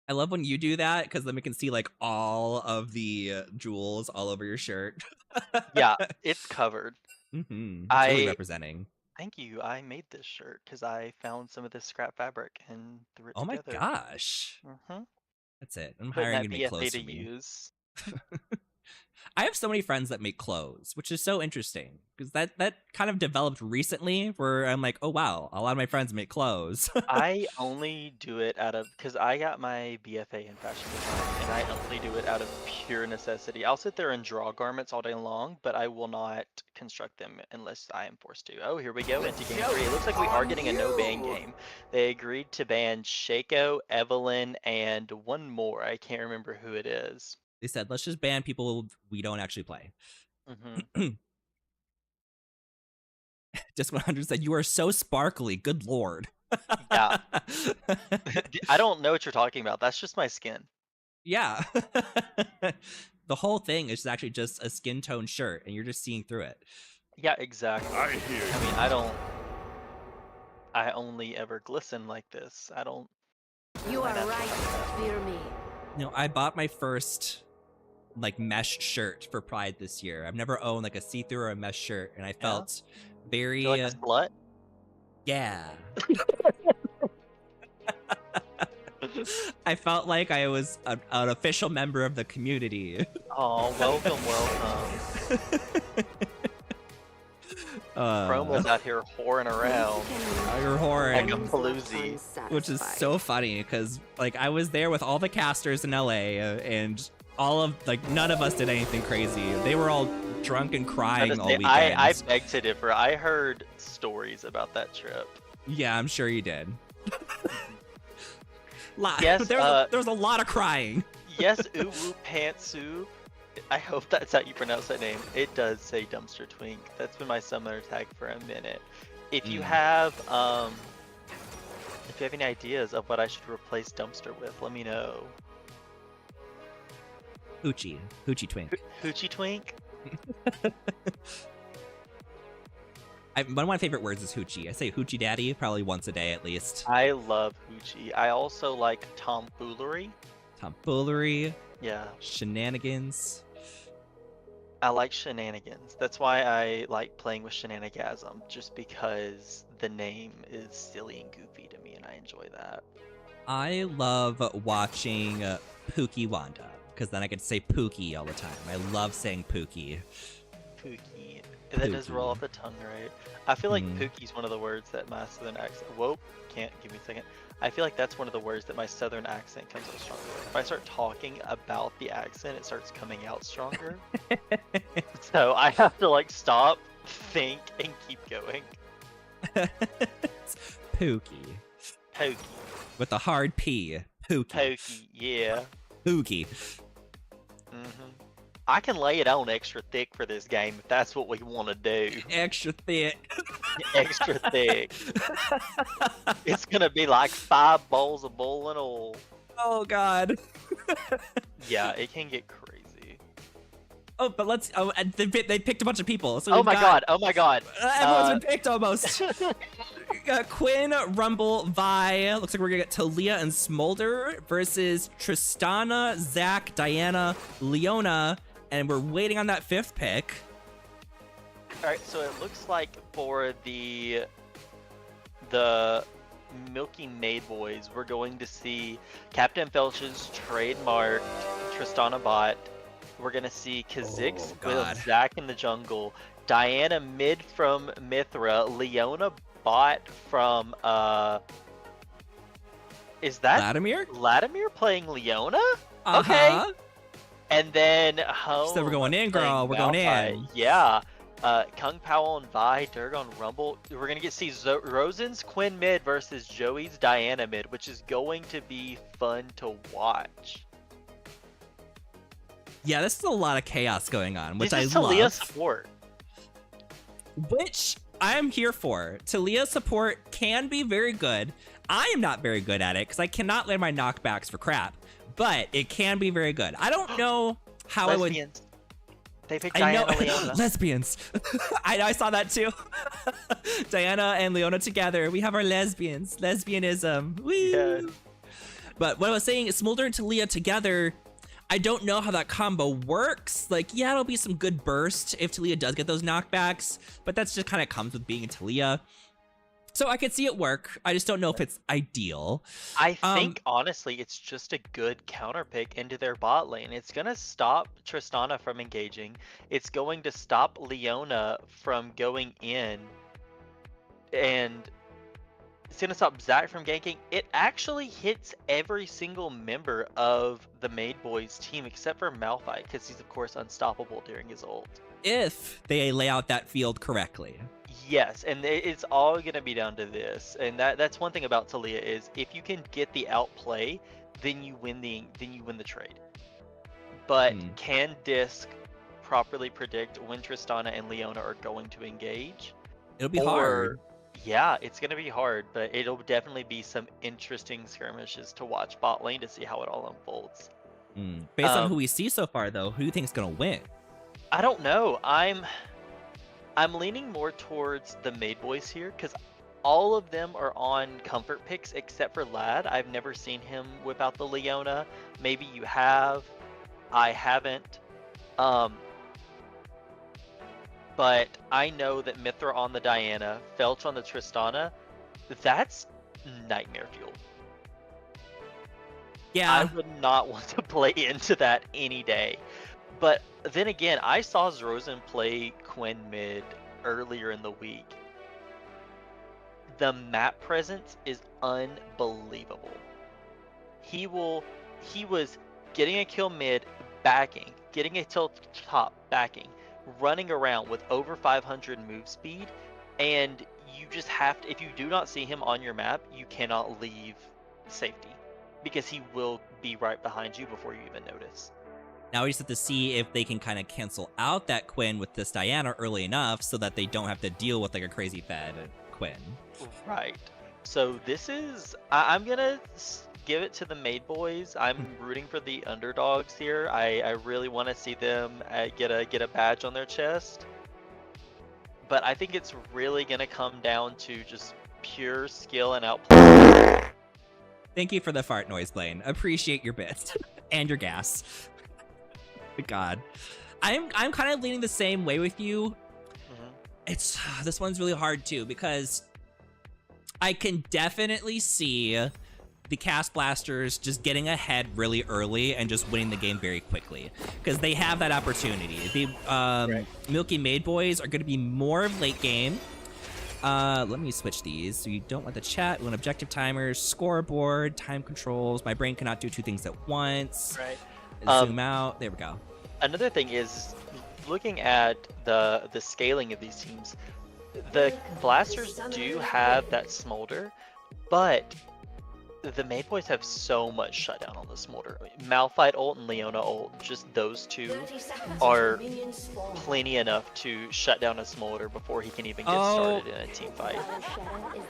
I love when you do that because then we can see like all of the jewels all over your shirt. Yeah, it's covered. Mm-hmm. It's really I representing. thank you. I made this shirt because I found some of this scrap fabric and threw it Oh my together. gosh. Mm-hmm. That's it. I'm Putting hiring that you to make clothes BFA to for me. use. I have so many friends that make clothes, which is so interesting because that kind of developed recently where I'm like, oh wow, a lot of my friends make clothes. I only do it out of because I got my BFA in fashion design, and I only do it out of pure necessity. I'll sit there and draw garments all day long, but I will not construct them unless I am forced to. Oh, here we go into game 3. It looks like we are getting a no ban game. They agreed to ban Shaco, Evelyn, and one more. I can't remember who it is. They said, let's just ban people we don't actually play. Mm-hmm. Just 100 said, you are so sparkly. Good lord. Yeah. I don't know what you're talking about. That's just my skin. Yeah. The whole thing is actually just a skin tone shirt, and you're just seeing through it. Yeah, exactly. I hear you. I mean, I only ever glisten like this. I don't. You are right, fear me. You know, I bought my first like mesh shirt for Pride this year. I've never owned like a see-through or a mesh shirt, and I felt very Feel like a slut? yeah. I felt like I was an official member of the community. Oh, welcome. Chroma's out here whoring around. You're whoring. Like a paloozie. Which is so funny because like I was there with all the casters in LA and all of like none of us did anything crazy. They were all drunk and crying all weekend. I beg to differ. I heard stories about that trip. Yeah, I'm sure you did. Yes, there was a lot of crying. Yes, Uwu Pantsu. I hope that's how you pronounce that name. It does say Dumpster Twink. That's been my summoner tag for a minute. If you have any ideas of what I should replace Dumpster with, let me know. Hoochie Twink. Hoochie Twink? One of my favorite words is hoochie. I say hoochie daddy probably once a day at least. I love hoochie. I also like tomfoolery. Tomfoolery. Yeah. Shenanigans. I like shenanigans. That's why I like playing with Shenanigasm, just because the name is silly and goofy to me, and I enjoy that. I love watching Pookie Wanda, because then I get to say Pookie all the time. I love saying Pookie. Pookie. That does roll off the tongue, right? I feel like Pookie's one of the words that my southern accent. Whoa, can't give me a second. I feel like that's one of the words that my southern accent comes out stronger with. If I start talking about the accent, it starts coming out stronger. So I have to like stop, think, and keep going. Pookie. Pookie. With a hard P. Pookie. Pookie, yeah. Pookie. I can lay it on extra thick for this game if that's what we want to do. Extra thick. Extra thick. It's gonna be like 5 bowls of boiling oil. Oh god. Yeah, it can get crazy. Oh, but let's. Oh, and they picked a bunch of people. So oh my god! Oh my god! Everyone's been picked almost. Quinn, Rumble, Vi. Looks like we're gonna get Talia and Smolder versus Tristana, Zach, Diana, Leona, and we're waiting on that 5th pick. All right, so it looks like for the Milky Maid boys, we're going to see Captain Felch's trademark Tristana bot. We're gonna see Kha'Zix with Zach in the jungle, Diana mid from Mithra, Leona bot from is that Vladimir? Vladimir playing Leona? Okay. And then So we're going in, girl. We're going in. Yeah. Kung Pao and Vi, Durgon Rumble. We're gonna see Rosen's Quinn mid versus Joey's Diana mid, which is going to be fun to watch. Yeah, this is a lot of chaos going on, which I love. Talia support. Which I am here for. Talia support can be very good. I am not very good at it because I cannot land my knockbacks for crap. but it can be very good. I don't know how I would. Lesbians. They picked I Diana know Leona. lesbians. I saw that too. Diana and Leona together. We have our lesbians. Lesbianism. Woo! Yeah. But what I was saying is Smolder and Talia together. I don't know how that combo works. Like, yeah, it'll be some good burst if Talia does get those knockbacks, but that's just kind of comes with being a Talia. So I could see it work. I just don't know if it's ideal. I think honestly, it's just a good counter pick into their bot lane. It's gonna stop Tristana from engaging. It's going to stop Leona from going in, and it's gonna stop Zac from ganking. It actually hits every single member of the Made Boys team except for Malphite, because he's of course unstoppable during his ult. If they lay out that field correctly. Yes, and it's all gonna be down to this, and that's one thing about Talia is if you can get the outplay, then you win the trade. But can Disc properly predict when Tristana and Leona are going to engage? It'll be hard. Yeah, it's gonna be hard, but it'll definitely be some interesting skirmishes to watch bot lane to see how it all unfolds. Based on who we see so far, though, who do you think's gonna win? I don't know. I'm leaning more towards the Made Boys here because all of them are on comfort picks except for Lad. I've never seen him whip out the Leona. Maybe you have. I haven't. But I know that Mithra on the Diana, Felch on the Tristana, that's nightmare fuel. Yeah. I would not want to play into that any day. But then again, I saw Zrozen play Quinn mid earlier in the week. The map presence is unbelievable. He was getting a kill mid, backing, getting a kill top, backing, running around with over 500 move speed, and you just have to, if you do not see him on your map, you cannot leave safety because he will be right behind you before you even notice. Now we just have to see if they can kind of cancel out that Quinn with this Diana early enough so that they don't have to deal with like a crazy fed Quinn. Right. So this is, I'm gonna give it to the Made Boys. I'm rooting for the underdogs here. I really want to see them get a badge on their chest. But I think it's really gonna come down to just pure skill and outplay. Thank you for the fart noise, Blaine. Appreciate your bit and your gas. God, I'm kind of leaning the same way with you. It's this one's really hard too because I can definitely see the Cast Blasters just getting ahead really early and just winning the game very quickly because they have that opportunity. The Milky Made Boys are going to be more of late game. Let me switch these. So you don't want the chat. We want objective timers, scoreboard, time controls. My brain cannot do two things at once. Right. Zoom out. There we go. Another thing is looking at the scaling of these teams. The Blasters do have that Smolder, but the Made Boys have so much shutdown on the Smolder. Malphite ult and Leona ult, just those two are plenty enough to shut down a Smolder before he can even get started in a team fight.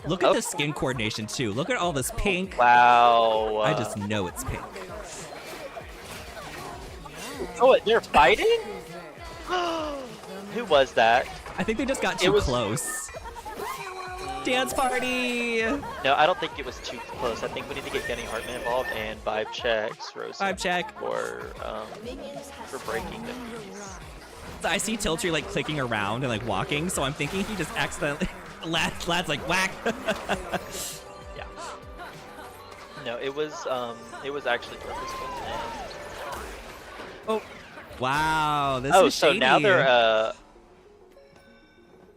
Look at the skin coordination too. Look at all this pink. Wow. I just know it's pink. Oh, they're fighting? Who was that? I think they just got too close. Dance party! No, I don't think it was too close. I think we need to get Kenny Hartman involved and vibe checks, Rose. Vibe check. For breaking the peace. So I see Tiltree like clicking around and like walking, so I'm thinking he just accidentally Lad's like whack. Yeah. No, it was actually purposeful. Oh, wow! This is so shady. now they're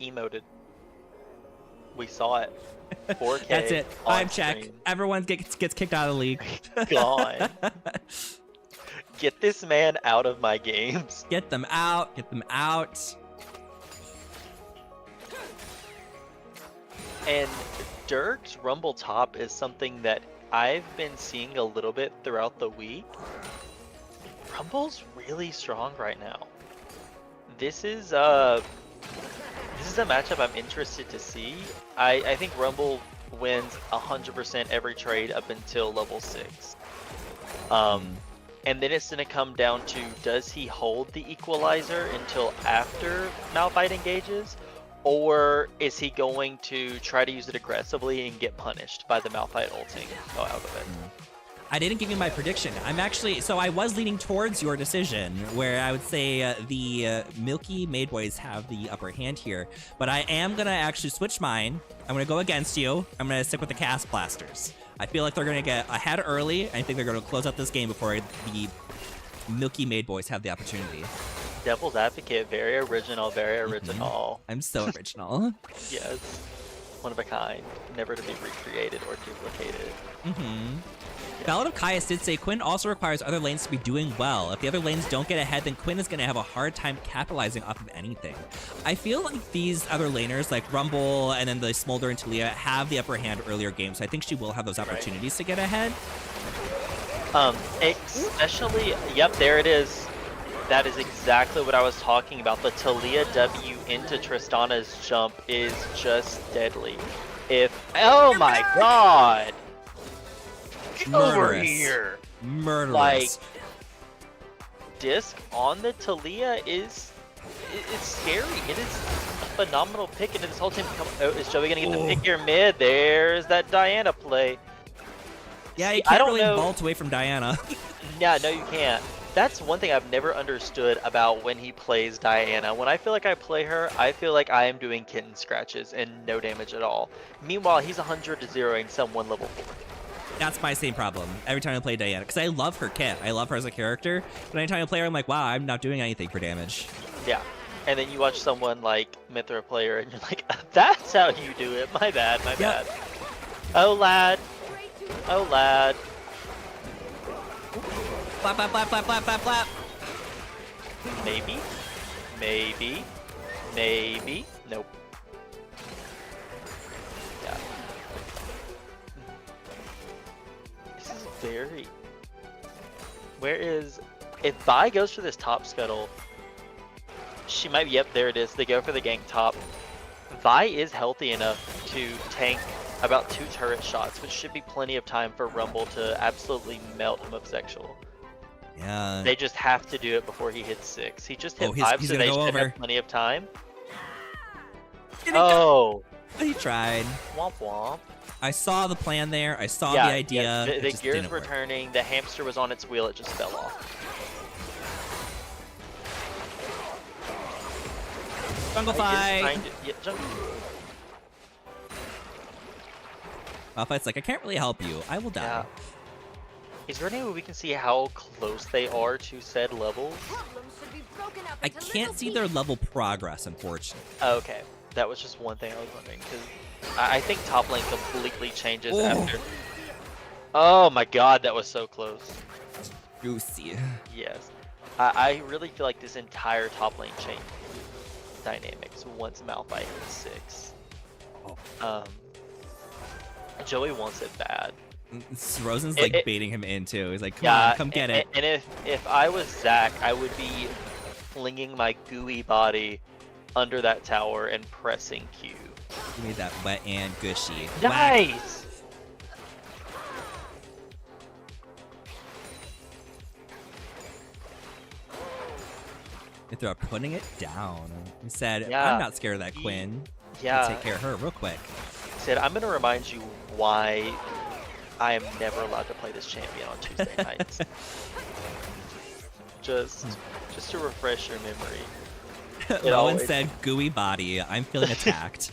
emoted. We saw it. 4K. That's it. On Vibe check. stream. Everyone gets kicked out of the league. Gone. Get this man out of my games. Get them out. Get them out. And Dirk's Rumble Top is something that I've been seeing a little bit throughout the week. Rumble's really strong right now. This is a matchup I'm interested to see. I think Rumble wins 100% every trade up until level 6. And then it's going to come down to, does he hold the equalizer until after Malphite engages? Or is he going to try to use it aggressively and get punished by the Malphite ulting out of it? I didn't give you my prediction. So I was leaning towards your decision, where I would say the Milky Maid Boys have the upper hand here. But I am going to actually switch mine. I'm going to go against you. I'm going to stick with the Cast Blasters. I feel like they're going to get ahead early. I think they're going to close out this game before the Milky Maid Boys have the opportunity. Devil's Advocate, very original, very original. I'm so original. Yes. One of a kind, never to be recreated or duplicated. Ballad of Caius did say Quinn also requires other lanes to be doing well. If the other lanes don't get ahead, then Quinn is going to have a hard time capitalizing off of anything. I feel like these other laners, like Rumble and then the Smolder and Talia, have the upper hand earlier games. So I think she will have those opportunities to get ahead. Especially, yep, there it is. That is exactly what I was talking about. The Talia W into Tristana's jump is just deadly. Oh my god! Get over here! Murderous. Like, disc on the Talia it's scary. It is a phenomenal pick, and this whole team is Joey gonna get the pick here mid? There's that Diana play. Yeah, you can't really vault away from Diana. Yeah, no, you can't. That's one thing I've never understood about when he plays Diana. When I feel like I play her, I feel like I am doing kitten scratches and no damage at all. Meanwhile, he's 100-0ing someone level 4. That's my same problem every time I play Diana, because I love her kit. I love her as a character, but anytime I play her, I'm like, wow, I'm not doing anything for damage. Yeah, and then you watch someone like Mithra play her, and you're like, that's how you do it. My bad, my bad. Oh, lad. Oh, lad. Flap, flap, flap, flap, flap, flap, flap. Maybe. Maybe. Maybe. Nope. Yeah. This is very... Where is... If Vi goes for this top scuttle, she might be... Yep, there it is. They go for the gank top. Vi is healthy enough to tank about 2 turret shots, which should be plenty of time for Rumble to absolutely melt him of sexual. Yeah. They just have to do it before he hits 6. He just hit 5, so they should have plenty of time. Oh! He tried. Womp womp. I saw the plan there. I saw the idea. Yeah, the gears were turning. The hamster was on its wheel. It just fell off. Jungle fight! Malphite's like, I can't really help you. I will die. Yeah. Is there any way we can see how close they are to said levels? I can't see their level progress, unfortunately. Okay, that was just one thing I was wondering, because I think top lane completely changes after. Oh my god, that was so close. Juicy. Yes. I really feel like this entire top lane change dynamics once Malphite hits 6. Joey wants it bad. Rosen's like baiting him in too. He's like, come on, come get it. And if I was Zach, I would be flinging my gooey body under that tower and pressing Q. You made that wet and gushy. Nice! They're putting it down. He said, I'm not scared of that Quinn. Yeah. I'll take care of her real quick. He said, I'm going to remind you why I am never allowed to play this champion on Tuesday nights. Just to refresh your memory. Rowan said, gooey body. I'm feeling attacked.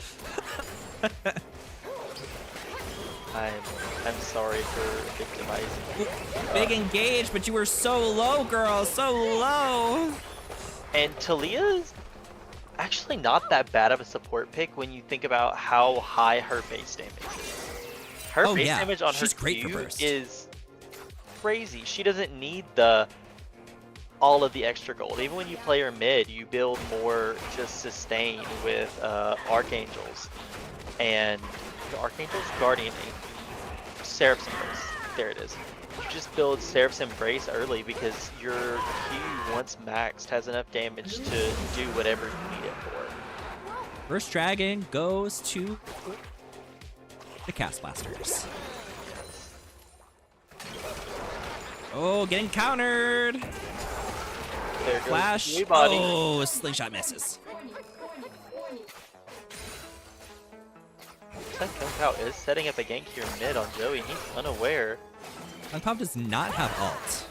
I'm sorry for victimizing you. Big engage, but you were so low, girl. So low. And Talia's actually not that bad of a support pick when you think about how high her base damage is. Her base damage on her Q is crazy. She doesn't need all of the extra gold. Even when you play her mid, you build more just sustain with Archangels. And the Archangels? Guardian Seraph's Embrace. There it is. You just build Seraph's Embrace early because your Q, once maxed, has enough damage to do whatever you need it for. First dragon goes to the Cast Blasters. Oh, getting countered. There goes Flash. the body. Oh, slingshot misses. Looks like Kung Pao is setting up a gank here mid on Joey. He's unaware. Kung Pao does not have ult.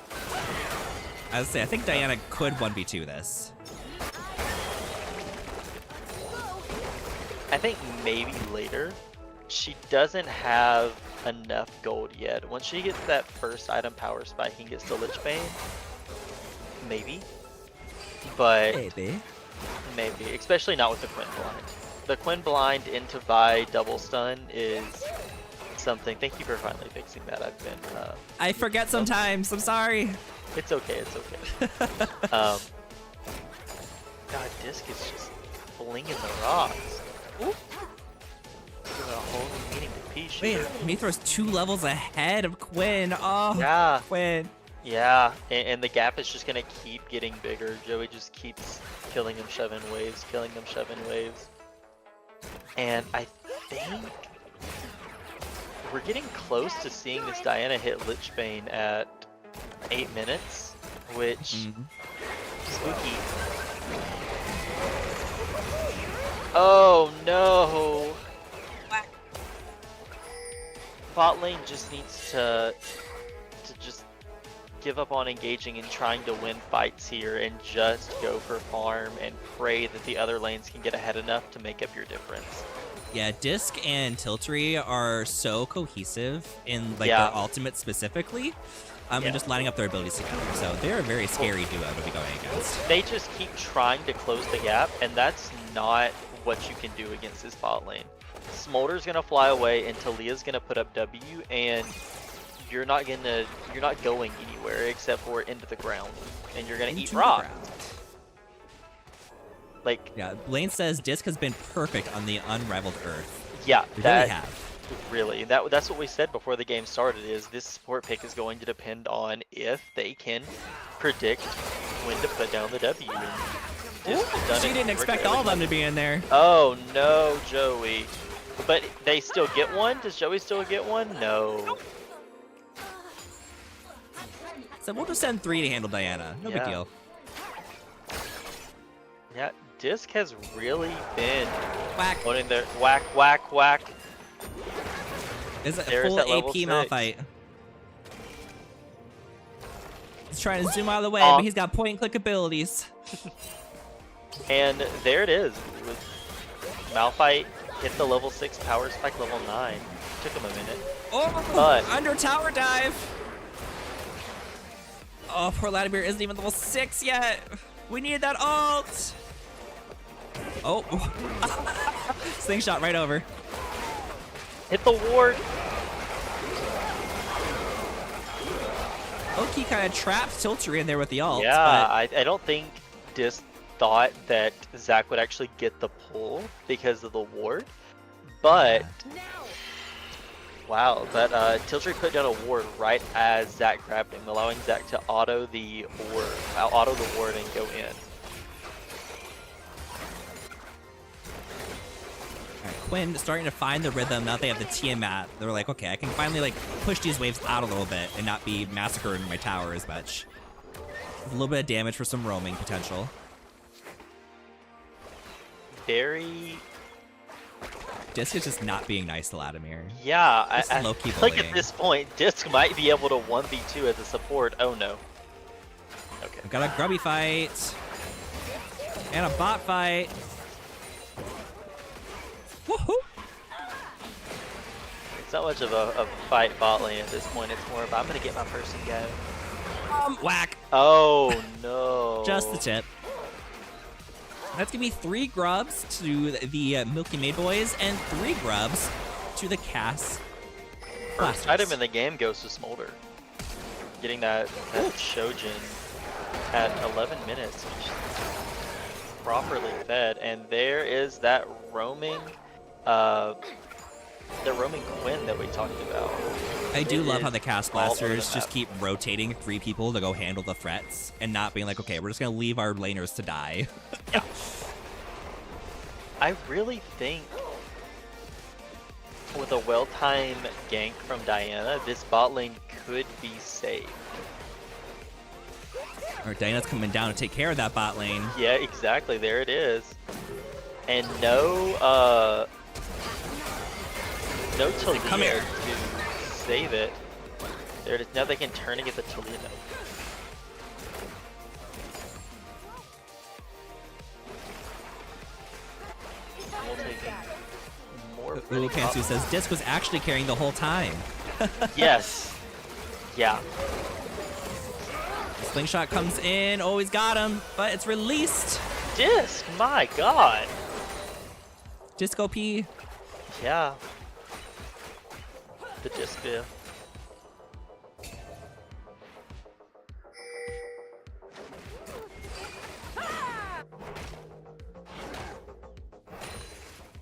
I say, I think Diana could 1v2 this. I think maybe later. She doesn't have enough gold yet. Once she gets that first item power spike and gets to Lich Bane, maybe. But Maybe. maybe, especially not with the Quinn blind. The Quinn blind into Vi double stun is something. Thank you for finally fixing that. I've been. I forget sometimes. I'm sorry. It's okay. It's okay. God, Disc is just flinging the rocks. Oop. Giving a whole new meaning to Peach. Wait, Mithra's 2 levels ahead of Quinn. Oh, Yeah. Quinn. Yeah, and the gap is just gonna keep getting bigger. Joey just keeps killing them, shoving waves, killing them, shoving waves. And I think we're getting close to seeing this Diana hit Lich Bane at 8 minutes, which spooky. Oh no! Bot lane just needs to just give up on engaging and trying to win fights here and just go for farm and pray that the other lanes can get ahead enough to make up your difference. Yeah, Disc and Tiltree are so cohesive in like Yeah. their ultimate specifically, and just lining up their abilities together. So they're a very scary duo to be going against. They just keep trying to close the gap, and that's not what you can do against this bot lane. Smolder's gonna fly away and Talia's gonna put up W, and you're not going anywhere except for into the ground, and you're gonna eat Into the rock. ground. Like, Yeah, Blaine says Disc has been perfect on the unrivaled Earth. yeah, They that really have. really that's what we said before the game started. Is this support pick is going to depend on if they can predict when to put down the W. And Disc has done She it didn't expect all of them to be in there. Oh no, Joey. But they still get one? Does Joey still get one? No. So we'll just send 3 to handle Diana. No big Yeah. deal. Yeah, Disc has really been Whack. owning their whack, whack, whack. It's a There's full that level AP 6. Malphite. He's trying to zoom out of the way, Aw. but he's got point and click abilities. And there it is. With Malphite hit the level 6 power spike level 9. Took him a minute. Oh, But- under tower dive. Oh, poor Vladimir isn't even level 6 yet. We need that ult. Oh. Slingshot right over. Hit the ward. Oki kind of trapped Tiltree in there with the ult. Yeah, but I don't think Disc thought that Zach would actually get the pull because of the ward. But wow, but Tiltree put down a ward right as Zach grabbed him, allowing Zach to auto the ward and go in. Alright, Quinn starting to find the rhythm now that they have the Tiamat. They're like, okay, I can finally like push these waves out a little bit and not be massacred in my tower as much. A little bit of damage for some roaming potential. Very, Disc is just not being nice to Vladimir. yeah. Just I low-key think at bullying. this point, Disc might be able to 1v2 as a support. Oh no. Okay. We've got a grubby fight. And a bot fight. Woohoo! It's not much of a fight bot lane at this point. It's more of I'm gonna get my person go. Whack! Oh no. Just the tip. That's gonna be 3 grubs to the Milky Maid Boys and 3 grubs to the Cass. First item in the game goes to Smolder. Getting that Shojin at 11 minutes. Properly fed, and there is that roaming, the roaming Quinn that we talked about. I do It love how is the Cast all over the Blasters just map. keep rotating 3 people to go handle the threats and not being like, okay, we're just gonna leave our laners to die. I really think with a well-timed gank from Diana, this bot lane could be safe. Or Diana's coming down to take care of that bot lane. Yeah, exactly. There it is. And no Talia Come here. to save it. There it is. Now they can turn and get the Talia. We'll take more. Lulu Kansu says Disc was actually carrying the whole time. Yes. Yeah. Slingshot comes in. Oh, he's got him, but it's released. Disc, my god. Disco P. Yeah. The Disc beer.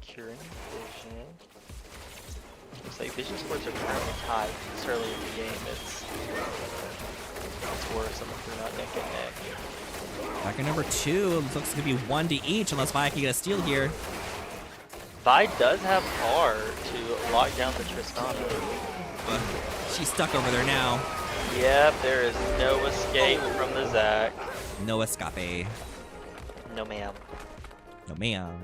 Curing Vision. Looks like Vision scores are currently tied. This early in the game, it's worse if they're not neck and neck. Back at number 2. Looks like it's gonna be 1 to each unless Vi can get a steal here. Vi does have R to lock down the Tristana. She's stuck over there now. Yep, there is no escape from the Zac. No escape. No ma'am. No ma'am.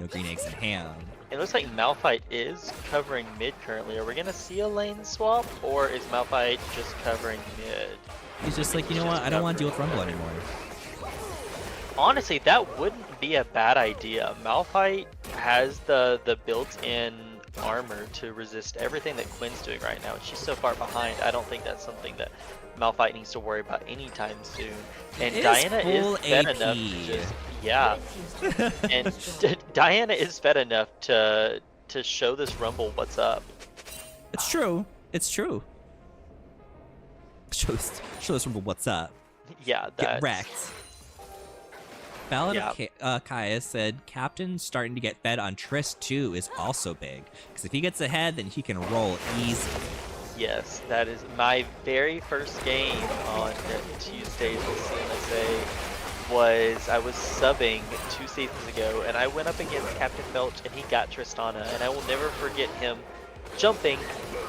No green eggs and ham. It looks like Malphite is covering mid currently. Are we gonna see a lane swap, or is Malphite just covering mid? He's just like, you know what? I don't want to deal with Rumble anymore. Honestly, that wouldn't be a bad idea. Malphite has the built-in armor to resist everything that Quinn's doing right now, and she's so far behind. I don't think that's something that Malphite needs to worry about anytime soon. And Diana is fed enough to just, yeah. And Diana is fed enough to show this Rumble what's up. It's true. It's true. Show this Rumble what's up. Yeah, Get that's... wrecked. Ballad of Kaya said, Captain starting to get fed on Triss too is also big. Because if he gets ahead, then he can roll easy. Yes, that is my very first game on Tuesdays with CMSA. I was subbing 2 seasons ago, and I went up against Captain Felch, and he got Tristana, and I will never forget him jumping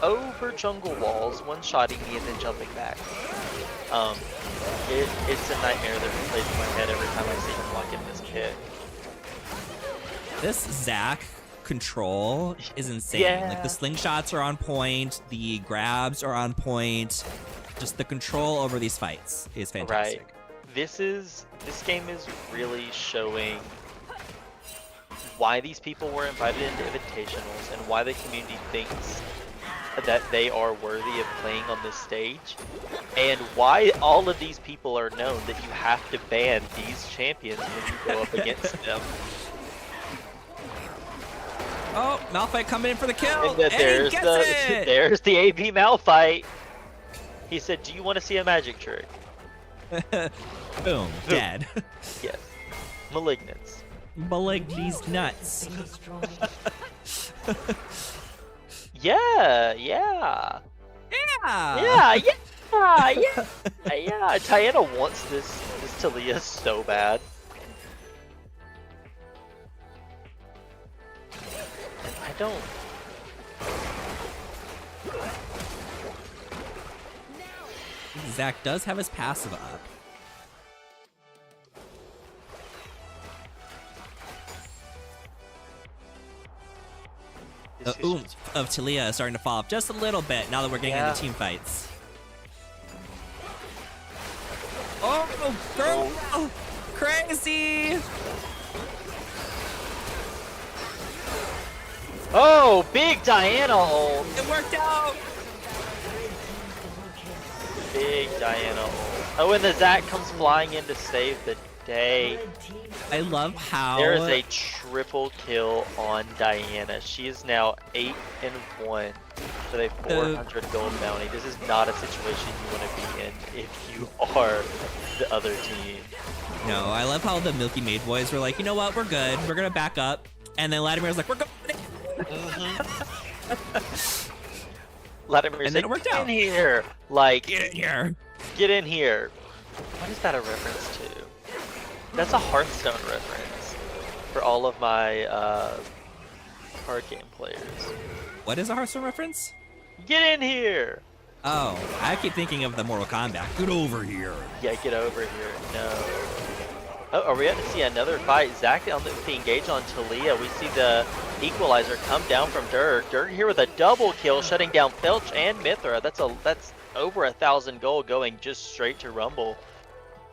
over jungle walls, one-shotting me, and then jumping back. It's a nightmare that replays in my head every time I see him walk in this kit. This Zac control is insane. Yeah. Like the slingshots are on point, the grabs are on point. Just the control over these fights is fantastic. Right. This game is really showing why these people were invited into Invitationals and why the community thinks that they are worthy of playing on this stage, and why all of these people are known that you have to ban these champions when you go up against them. Oh, Malphite coming in for the kill, And there's the AB Malphite. He said, "Do you want to see a magic trick?" Boom, dead. Yes, Malignance. These nuts. Yeah. Yeah. Diana wants this Talia so bad. And I don't. Zac does have his passive up. The oomph of Talia is starting to fall off just a little bit now that we're getting into team fights. Oh, girl! Oh, crazy! Oh, big Diana ult! It worked out! Big Diana ult. Oh, and the Zac comes flying in to save the day. I love how there is a triple kill on Diana. She is now 8-1 with a 400 gold bounty. This is not a situation you want to be in if you are the other team. No, I love how the Milky Maid boys were like, you know what, we're good. We're gonna back up. And then Latimer's like, we're good. Latimer's and then it worked out. Get in here. Like, get in here. Get in here. What is that a reference to? That's a Hearthstone reference for all of my card game players. What is a Hearthstone reference? Get in here! Oh, I keep thinking of the Mortal Kombat. Get over here. Yeah, get over here. No. Oh, are we about to see another fight? Zach on the engage on Talia. We see the equalizer come down from Dirk. Dirk here with a double kill, shutting down Felch and Mithra. That's over 1,000 gold going just straight to Rumble.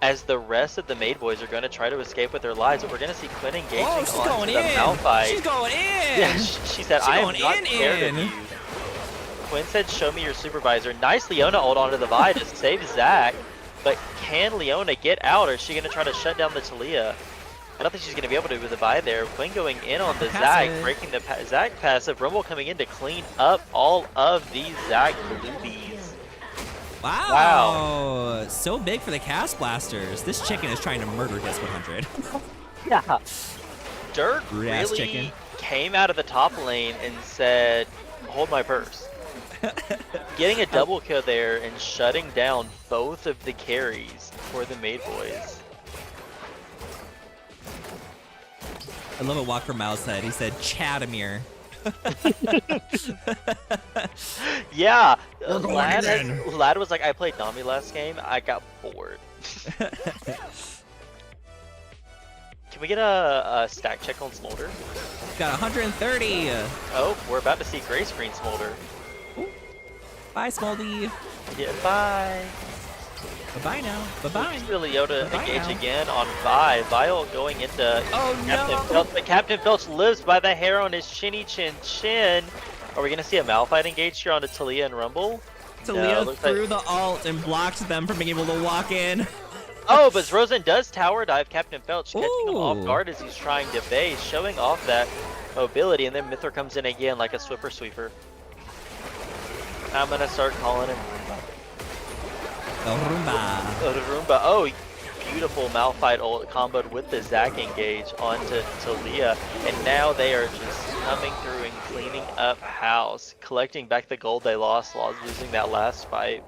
As the rest of the Maid Boys are going to try to escape with their lives, but we're going to see Quinn engaging onto the Malphite. She's going in! Yeah, she said, I am not scared of you. Quinn said, show me your supervisor. Nice Leona ult onto the Vi to save Zach. But can Leona get out, or is she going to try to shut down the Talia? I don't think she's going to be able to with the Vi there. Quinn going in on the Zach, breaking the Zach passive. Rumble coming in to clean up all of these Zach bluebies. Wow. So big for the Cast Blasters. This chicken is trying to murder Disc 100. Yeah. Dirk really came out of the top lane and said, hold my purse. Getting a double kill there and shutting down both of the carries for the Maid Boys. I love what Walker Miles said. He said, Chadamir. Yeah, Lad was like, I played Nami last game, I got bored. Can we get a stack check on Smolder? Got 130. Oh, we're about to see gray screen Smolder. Ooh. Bye, Smoldy. Yeah, bye. Bye-bye now. Bye-bye. Leota engage now. Again on Vi. Vile going into Captain Felch, but Captain Felch lives by the hair on his chinny chin chin. Are we going to see a Malphite engage here onto Talia and Rumble? Talia threw the ult and blocked them from being able to walk in. Oh, but Rosen does tower dive Captain Felch, catching him off guard as he's trying to base, showing off that mobility, and then Mithra comes in again like a Swiffer sweeper. I'm going to start calling him Roomba. Roomba. Oh, beautiful Malphite ult comboed with the Zac engage onto Talia, and now they are just coming through and cleaning up house, collecting back the gold they lost losing that last fight.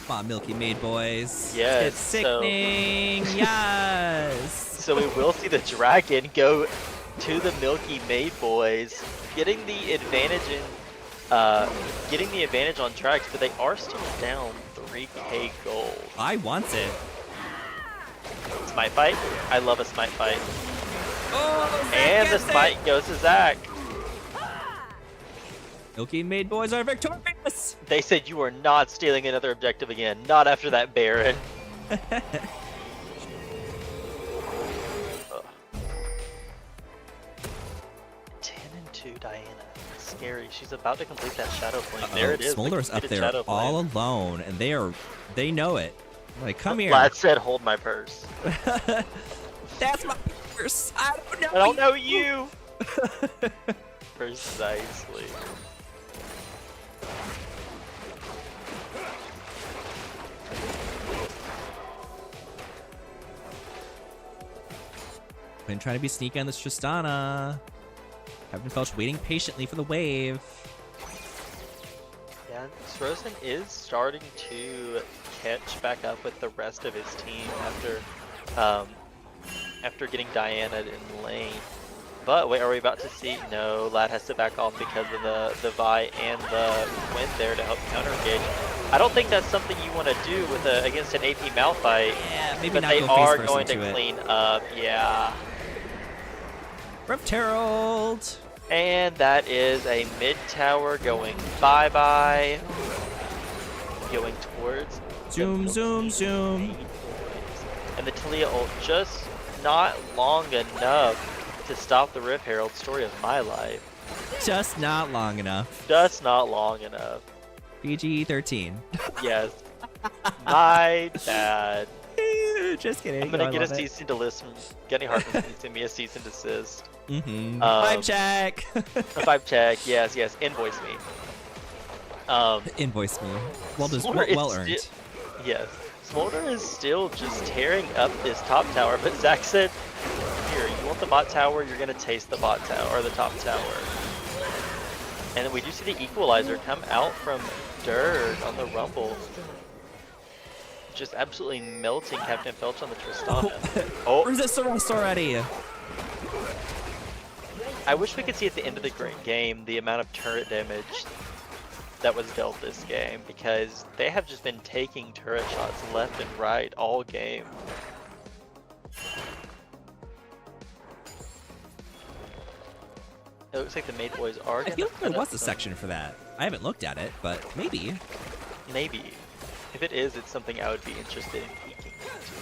Come on, Milky Maid Boys. Yes. It's sickening. Yes. So we will see the dragon go to the Milky Maid Boys, getting the advantage on tracks, but they are still down 3k gold. I want it. Smite fight. I love a smite fight. Oh, and the smite goes to Zach. Milky Maid Boys are victorious. They said you are not stealing another objective again. Not after that Baron. 10-2 Diana. Scary. She's about to complete that Shadow Flame. There it is. Smolder's up there all alone, and they know it. Like, come here. Lad said, hold my purse. That's my purse. I don't know. I don't know you. Precisely. Been trying to be sneaky on this Tristana. Captain Felch waiting patiently for the wave. Yeah, Srozen is starting to catch back up with the rest of his team after getting Diana in lane. But wait, are we about to see? No, Lad has to back off because of the Vi and the Quinn there to help counter engage. I don't think that's something you want to do with against an AP Malphite. Yeah, maybe but not they go are face going first to into clean up. Yeah. Rev Herald. And that is a mid tower going bye-bye. Going towards zoom. And the Talia ult just not long enough to stop the Rift Herald. Story of my life. Just not long enough. Just not long enough. PG-13. Yes. My bad. Just kidding. I'm gonna get a cease and desist from Gunny Hartman. Send me a cease and desist. Vibe check. A vibe check. Yes. Invoice me. Invoice me. Well earned. Yes. Smolder is still just tearing up this top tower, but Zach said, here, you want the bot tower, you're gonna taste the bot tower, or the top tower. And then we do see the equalizer come out from Dirk on the Rumble. Just absolutely melting Captain Felch on the Tristana. Oh, resist arrest already. I wish we could see at the end of the game the amount of turret damage that was dealt this game, because they have just been taking turret shots left and right all game. It looks like the Made Boys are I gonna feel like there put was up a some- section for that. I haven't looked at it, but maybe. Maybe. If it is, it's something I would be interested in peeking into.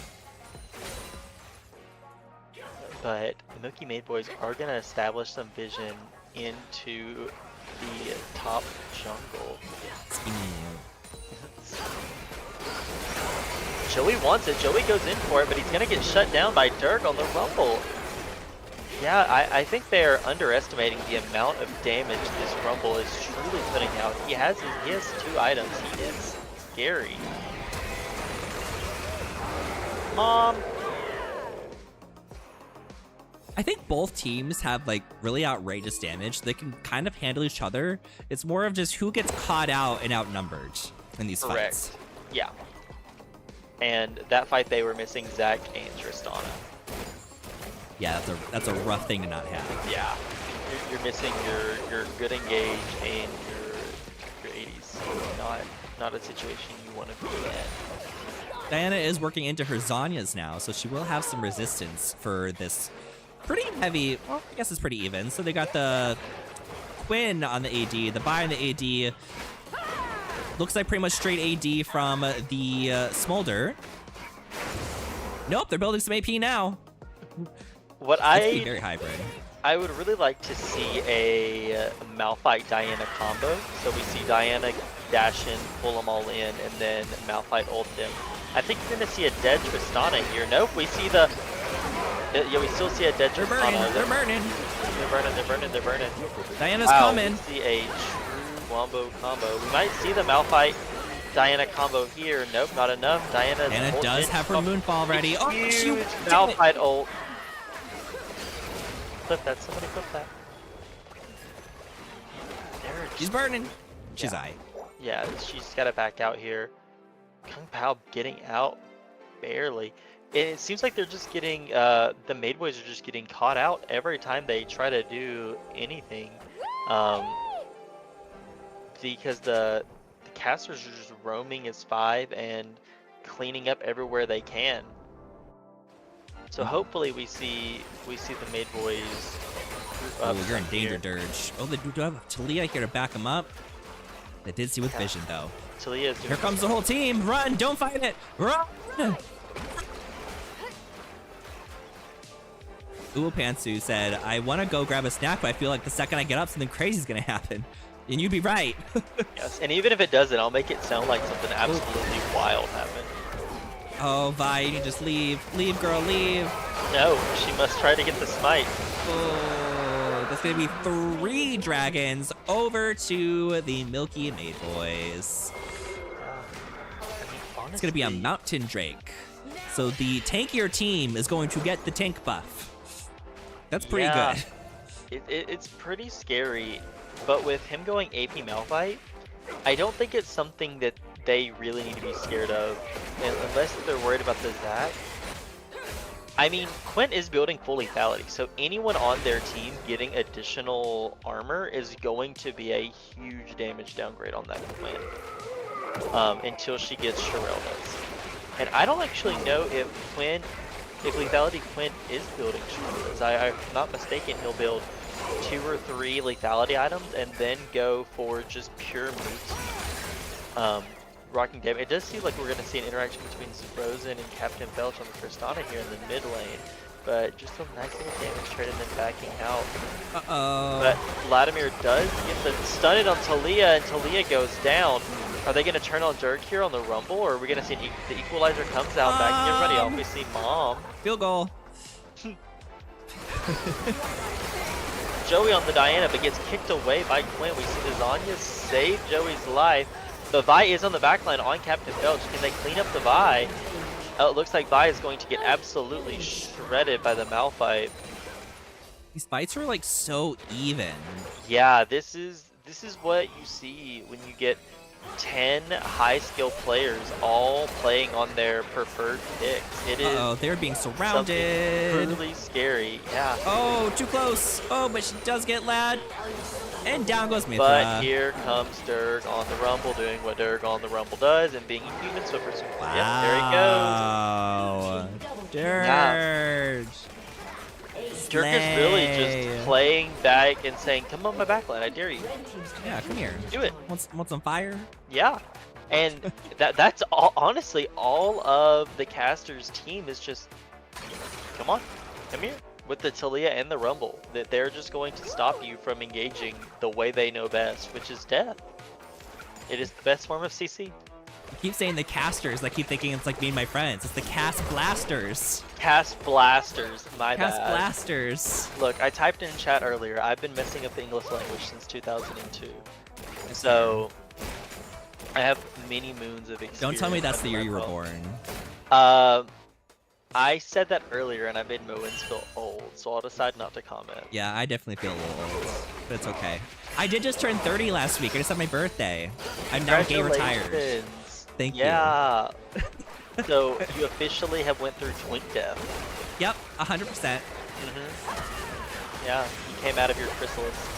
But the Milky Made Boys are gonna establish some vision into the top jungle. Joey wants it. Joey goes in for it, but he's gonna get shut down by Dirk on the Rumble. Yeah, I think they're underestimating the amount of damage this Rumble is truly putting out. He has 2 items. He is scary. I think both teams have like really outrageous damage. They can kind of handle each other. It's more of just who gets caught out and outnumbered in these Correct. fights. Yeah. And that fight they were missing Zach and Tristana. Yeah, that's a rough thing to not have. Yeah. You're missing your good engage and your 80s. Not a situation you want to be in. Diana is working into her Zanyas now, so she will have some resistance for this pretty heavy, well, I guess it's pretty even. So they got the Quinn on the AD, the Vi on the AD. Looks like pretty much straight AD from the Smolder. Nope, they're building some AP now. What It's very hybrid. I would really like to see a Malphite Diana combo. So we see Diana dash in, pull them all in, and then Malphite ult him. I think you're gonna see a dead Tristana here. Nope, we see the. Yeah, we still see a dead Tristana. They're burning. They're burning. Diana's coming. We see a true Wombo combo. We might see the Malphite Diana combo here. Nope, not enough. Diana does have her Moonfall ready. Oh, shoot! Malphite ult. Flip that. Somebody flip that. She's burning. She's eye. Yeah, she's got to back out here. Kung Pao getting out barely. And it seems like they're just getting, the Made Boys are just getting caught out every time they try to do anything. Because the casters are just roaming as 5 and cleaning up everywhere they can. So hopefully we see the Made Boys. Oh, you're in danger, Dirge. Oh, they do have Talia here to back them up. They did see with vision though. Talia's Here comes the whole team. Run! Don't fight it! Run! Uopantsu said, I want to go grab a snack, but I feel like the second I get up, something crazy is going to happen. And you'd be right. Yes, and even if it doesn't, I'll make it sound like something absolutely wild happened. Oh, Vi, you just leave. Leave, girl, leave. No, she must try to get the smite. Oh, that's going to be 3 dragons over to the Milky Made Boys. It's going to be a Mountain Drake. So the tankier team is going to get the tank buff. That's pretty good. It's pretty scary, but with him going AP Malphite, I don't think it's something that they really need to be scared of, unless they're worried about the Zac. I mean, Quinn is building full lethality, so anyone on their team getting additional armor is going to be a huge damage downgrade on that Quinn, until she gets Shirelda's. And I don't actually know if lethality Quinn is building Shirelda's. If I'm not mistaken, he'll build 2 or 3 lethality items and then go for just pure move rocking damage. It does seem like we're going to see an interaction between Frozen and Captain Felch on the Tristana here in the mid lane, but just a nice little damage trade and then backing out. But Vladimir does get the stunned on Talia, and Talia goes down. Are they going to turn on Dirk here on the Rumble, or are we going to see the Equalizer comes out backing everybody off? We see Mom. Field goal. Joey on the Diana, but gets kicked away by Quinn. We see the Zanya save Joey's life. The Vi is on the backline on Captain Felch. Can they clean up the Vi? It looks like Vi is going to get absolutely shredded by the Malphite. These fights are like so even. Yeah, this is what you see when you get 10 high skill players all playing on their preferred picks. It is Uh-oh, they're being surrounded. truly scary. Yeah. Oh, too close. Oh, but she does get lad. And down goes Mithra. But here comes Dirk on the Rumble doing what Dirk on the Rumble does and being a human super. Wow. Yep, there he goes. Dirge. Dirk is really just playing back and saying, come on my backline, I dare you. Yeah, come here. Do it. Want some fire? Yeah. And that's all, honestly, all of the caster's team is just, come on, come here. With the Talia and the Rumble, that they're just going to stop you from engaging the way they know best, which is death. It is the best form of CC. I keep saying the casters. I keep thinking it's like me and my friends. It's the cast blasters. Cast blasters, my Cast bad. blasters. Look, I typed in chat earlier, I've been messing up the English language since 2002. So, I have many moons of experience. Don't tell me that's the year you were born. I said that earlier and I made Moens feel old, so I'll decide not to comment. Yeah, I definitely feel a little old, but it's okay. I did just turn 30 last week. I just had my birthday. I'm now gay retired. Congratulations. Thank you. Yeah. So you officially have went through twink death. Yep, 100%. Yeah, you came out of your chrysalis.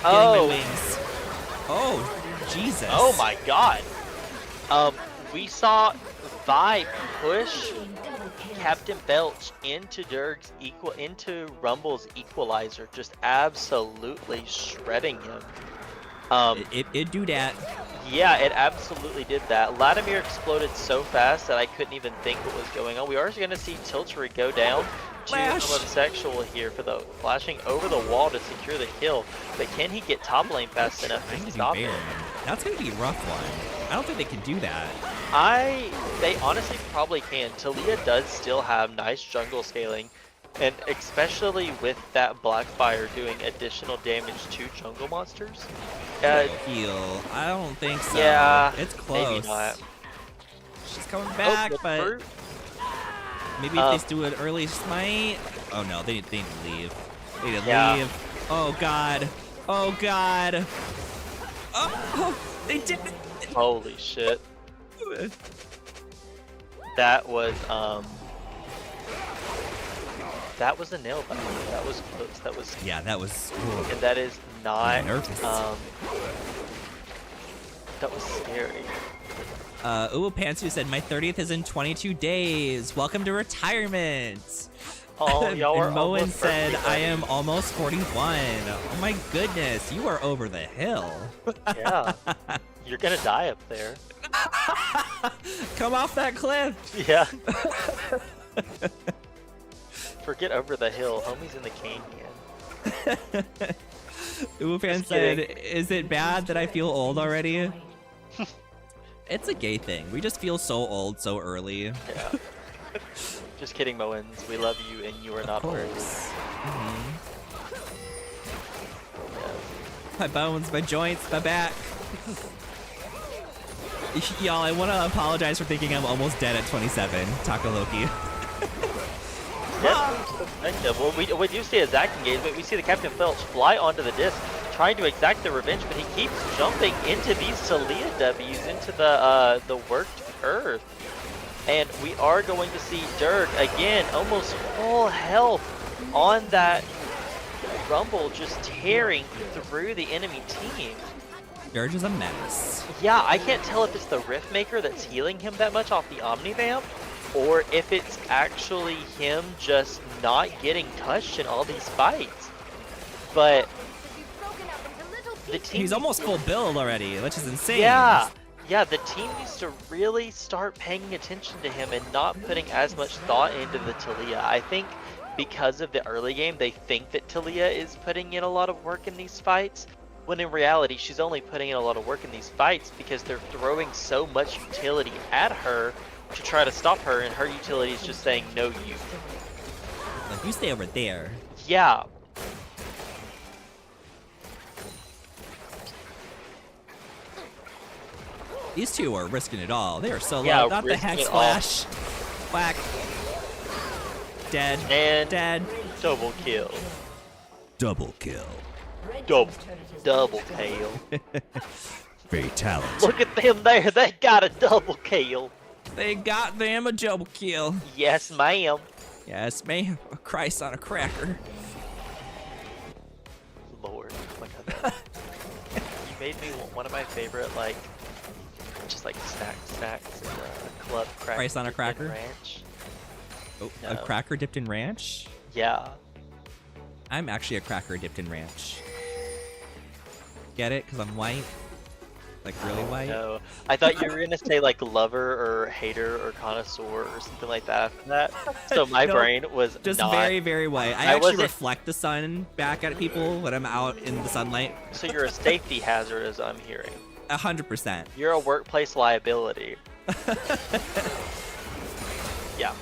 Getting my wings. Oh, Jesus. Oh my God. We saw Vi push Captain Belch into into Rumble's equalizer, just absolutely shredding him. It do that. Yeah, it absolutely did that. Latimer exploded so fast that I couldn't even think what was going on. We are going to see Tiltry go down to homosexual here for the flashing over the wall to secure the kill. But can he get top lane fast enough to stop it? That's going to be a rough one. I don't think they can do that. They honestly probably can. Talia does still have nice jungle scaling, and especially with that Blackfire doing additional damage to jungle monsters. Heal. I don't think so. Yeah, it's close. Maybe not. She's coming back, but maybe if they do an early smite. Oh no, they need to leave. They need to leave. Oh God. Oh God. Oh, they did it. Holy shit. That was a nail biter. That was close. That was that was cool. And that is not nervous. That was scary. Pantsu said my 30th is in 22 days. Welcome to retirement. Oh, y'all are Moen said perfect. I am almost 41. Oh my goodness, you are over the hill. Yeah. You're gonna die up there. Come off that cliff. Yeah. Forget over the hill. Homie's in the canyon. Uwupan said, is it bad that I feel old already? It's a gay thing. We just feel so old so early. Yeah. Just kidding, Moens. We love you and you are not old. My bones, my joints, my back. Y'all, I want to apologize for thinking I'm almost dead at 27. Takaloki. Well, we do see a Zac engagement. We see the Captain Felch fly onto the disc, trying to exact the revenge, but he keeps jumping into these Talia W's, into the worked earth. And we are going to see Dirk, again, almost full health on that Rumble, just tearing through the enemy team. Dirge is a menace. Yeah, I can't tell if it's the Rift Maker that's healing him that much off the Omnivamp, or if it's actually him just not getting touched in all these fights. But the team... He's almost full build already, which is insane. Yeah, the team needs to really start paying attention to him and not putting as much thought into the Talia. I think because of the early game, they think that Talia is putting in a lot of work in these fights, when in reality, she's only putting in a lot of work in these fights because they're throwing so much utility at her to try to stop her, and her utility is just saying, no, you. Like, you stay over there. Yeah. These two are risking it all. They are so low. Yeah, Not the risking Hex it all. Flash. Whack. Dead. And Dead. double kill. Double kill. Red Double, team's turret has been double destroyed. kill. Fatality. Look at them there. They got a double kill. They got them a double kill. Yes, ma'am. Yes, ma'am. A Christ on a cracker. Lord, look at that. You made me one of my favorite, like, just like snacks in the club. Christ on a cracker? Ranch. Oh, No. a cracker dipped in ranch? Yeah. I'm actually a cracker dipped in ranch. Get it? Because I'm white? Like really white? No, I thought you were gonna say like lover or hater or connoisseur or something like that after that. So my No, brain was just not. very, very white. I I actually wasn't- reflect the sun back at people when I'm out in the sunlight. So you're a safety hazard, as I'm hearing. 100%. You're a workplace liability. Yeah.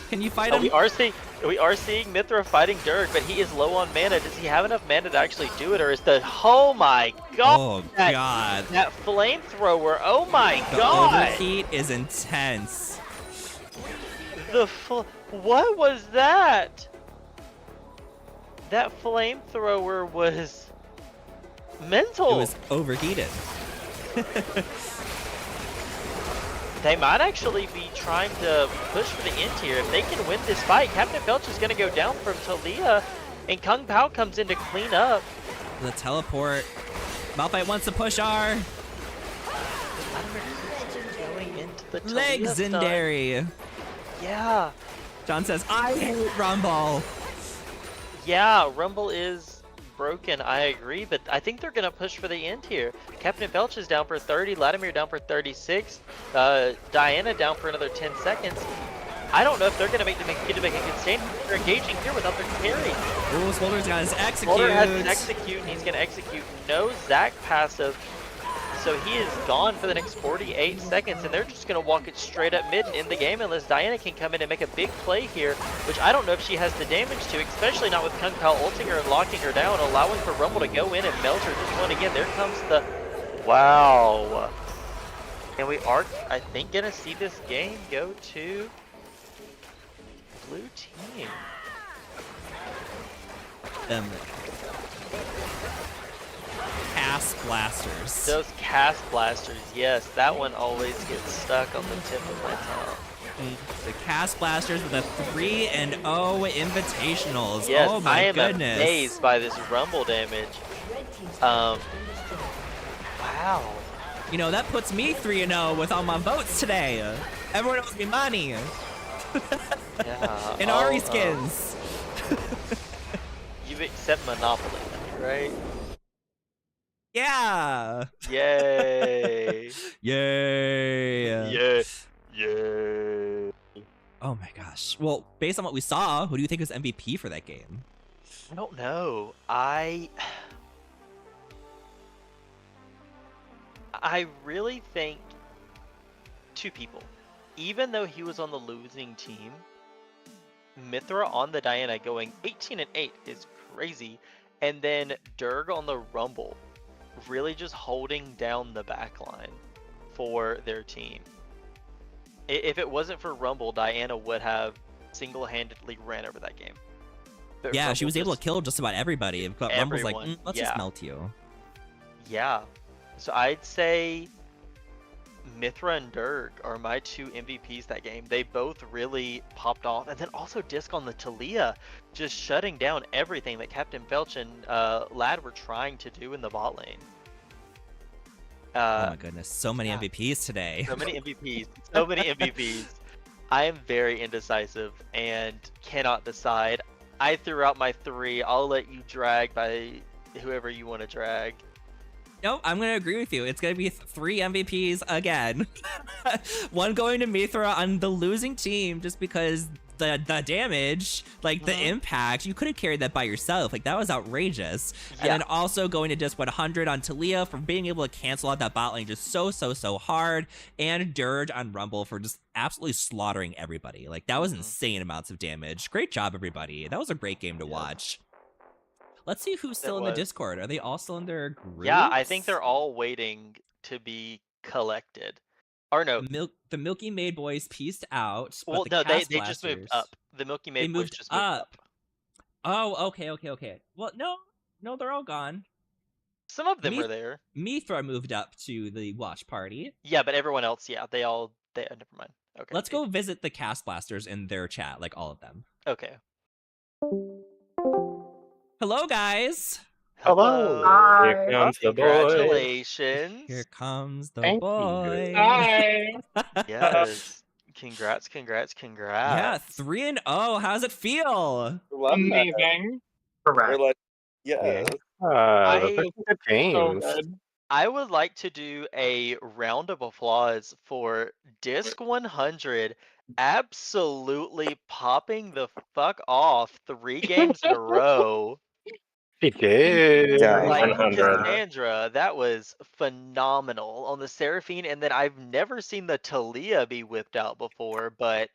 Can you fight Oh, him? we are seeing Mithra fighting Dirk, but he is low on mana. Does he have enough mana to actually do it, or is the oh my god? Oh that, god. That flamethrower! Oh my The god! overheat is intense. What was that? That flamethrower was mental. It was overheated. They might actually be trying to push for the end here. If they can win this fight, Captain Felch is going to go down from Talia, and Kung Pao comes in to clean up. The teleport. Malphite wants to push R. Going into the Talia stun. Legendary. Yeah. John says, I hate Rumble. Yeah, Rumble is broken, I agree, but I think they're going to push for the end here. Captain Felch is down for 30, Vladimir down for 36, Diana down for another 10 seconds. I don't know if they're going to get to make a good stand. They're engaging here without their carry. Ooh, Smolder's got his execute. Smolder has an execute, and he's going to execute no Zac passive. So he is gone for the next 48 seconds, and they're just going to walk it straight up mid and end the game unless Diana can come in and make a big play here, which I don't know if she has the damage to, especially not with Kung Pao ulting her and locking her down, allowing for Rumble to go in and melt her just one again. There comes the... Wow. And we are, I think, going to see this game go to blue team. Cast blasters. Those cast blasters, yes, that one always gets stuck on the tip of my tongue. The cast blasters with a 3-0 invitationals. Yes, oh my I am goodness. amazed by this Rumble damage. Wow. You know, that puts me 3-0 with all my votes today. Everyone owes me money. Yeah. And Ari skins. You accept Monopoly, right? Yeah. Yay. Yay. Yes. Yay. Oh my gosh. Well, based on what we saw, who do you think is MVP for that game? I don't know. I really think two people. Even though he was on the losing team, Mithra on the Diana going 18-8 is crazy. And then Durg on the Rumble really just holding down the backline for their team. If it wasn't for Rumble, Diana would have single-handedly ran over that game. But Yeah, Rumble she was able to just- kill just about everybody. But Rumble's like, Everyone, let's yeah. just melt you. Yeah. So I'd say Mithra and Durg are my two MVPs that game. They both really popped off. And then also Disc on the Talia, just shutting down everything that Captain Felch and Lad were trying to do in the bot lane. Oh my goodness, so many yeah. MVPs today. So many MVPs. So many MVPs. I am very indecisive and cannot decide. I threw out my 3. I'll let you drag by whoever you want to drag. Nope, I'm gonna agree with you. It's gonna be 3 MVPs again. One going to Mithra on the losing team just because the damage, like the impact, you could have carried that by yourself. Like that was outrageous. Yeah. And then also going to just 100 on Talia for being able to cancel out that bot lane just so hard. And Dirge on Rumble for just absolutely slaughtering everybody. Like that was insane amounts of damage. Great job, everybody. That was a great game to watch. Let's see who's still in the Discord. Are they all still in their groups? Yeah, I think they're all waiting to be collected. Or no. The Milky Maid boys pieced out. But Well, the no, Cast they just moved Blasters, up. The Milky Maid boys just moved up. Oh, okay. Well, no. No, they're all gone. Some of them were there. Mithra moved up to the watch party. Yeah, but everyone else, yeah, they never mind. Okay. Let's go visit the Cast Blasters in their chat, like all of them. Okay. Hello, guys. Hello. Here comes the boy. Congratulations. Here comes the Thank boy. Hi. Yes. Congrats. Yeah, 3-0. How's it feel? Love that. Amazing. We're like, yeah. Those are some good So games. good. I would like to do a round of applause for Disc 100 absolutely popping the fuck off 3 games in a row. She did. Yeah. Like 100. Cassandra, that was phenomenal on the Seraphine, and then I've never seen the Talia be whipped out before, but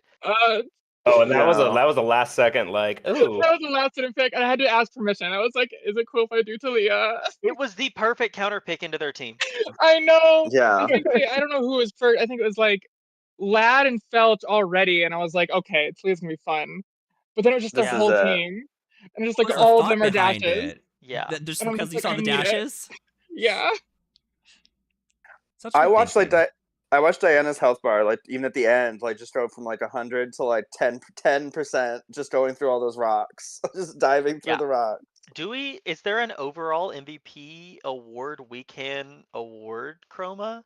Oh, and that was Yeah. a last second like, that ooh. was the last minute pick, and I had to ask permission. I was like, "Is it cool if I do Talia?" it was the perfect counter pick into their team. I know. Yeah. I don't know who was first. I think it was like Lad and Felch already, and I was like, "Okay, Talia's gonna be fun." But then it was just their This is whole it. team, and just like What was the all of thought them are behind dashes. it? Yeah. Just And I'm because just you like, saw I the need it. dashes? Yeah. Such good I thinking. watched Diana's health bar, like even at the end, like just go from like 100 to like 10%, just going through all those rocks, just diving through Yeah. the rocks. Is there an overall MVP award we can award, Chroma?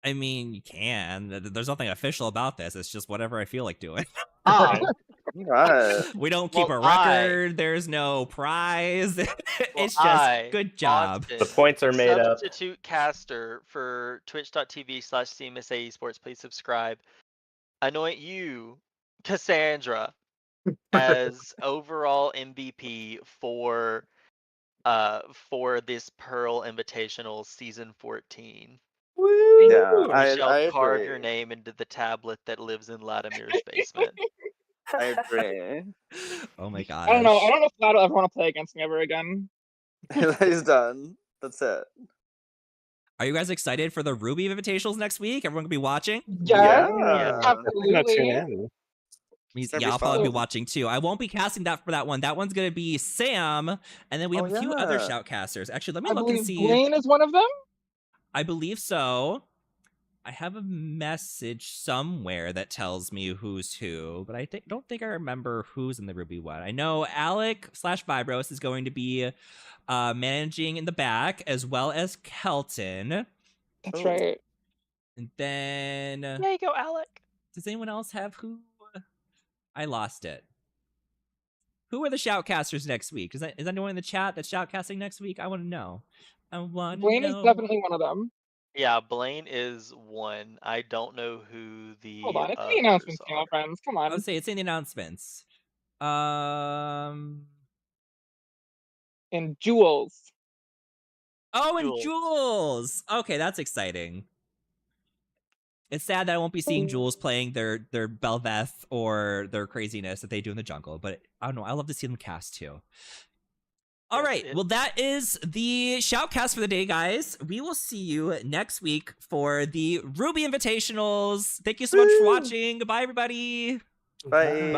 I mean, you can. There's nothing official about this. It's just whatever I feel like doing. Ah, Right. We don't keep Well, a record. There's no prize. It's just good job. Austin, The points are made up. substitute caster for twitch.tv/CMSA eSports. Please subscribe. Anoint you, Cassandra, as overall MVP for this Pearl Invitational Season 14. Yeah, Woo. I Shall carve your agree. name into the tablet that lives in Latimer's basement. I agree. Oh my gosh. I don't know. I don't know if Lad will ever want to play against me ever again. He's done. That's it. Are you guys excited for the Ruby Invitationals next week? Everyone gonna be watching? Yeah. Yeah. I'm gonna tune Absolutely. in. gonna be Yeah, I'll probably be fun. watching too. I won't be casting that for that one. That one's gonna be Sam, and then we Oh, have a few other yeah. shoutcasters. Actually, let me I look and believe see. Blaine is one of them. I believe so. I have a message somewhere that tells me who's who, but I don't think I remember who's in the Ruby one. I know Alec/Vibros is going to be managing in the back, as well as Kelton. That's Oh. right. And then There you go, Alec. does anyone else have who? I lost it. Who are the shoutcasters next week? Is anyone in the chat that's shoutcasting next week? I want to know. I want to Blaine is know. definitely one of them. Yeah, Blaine is one. I don't know who the Hold on, it's others the announcements, are. friends. Come I on. would say it's in the announcements. And Jules. Oh, and Jules. Jules. Okay, that's exciting. It's sad that I won't be seeing Jules playing their Belveth or their craziness that they do in the jungle, but I don't know. I love to see them cast too. All right. Well, that is the shoutcast for the day, guys. We will see you next week for the Ruby Invitationals. Thank you so much for watching. Goodbye, everybody. Bye.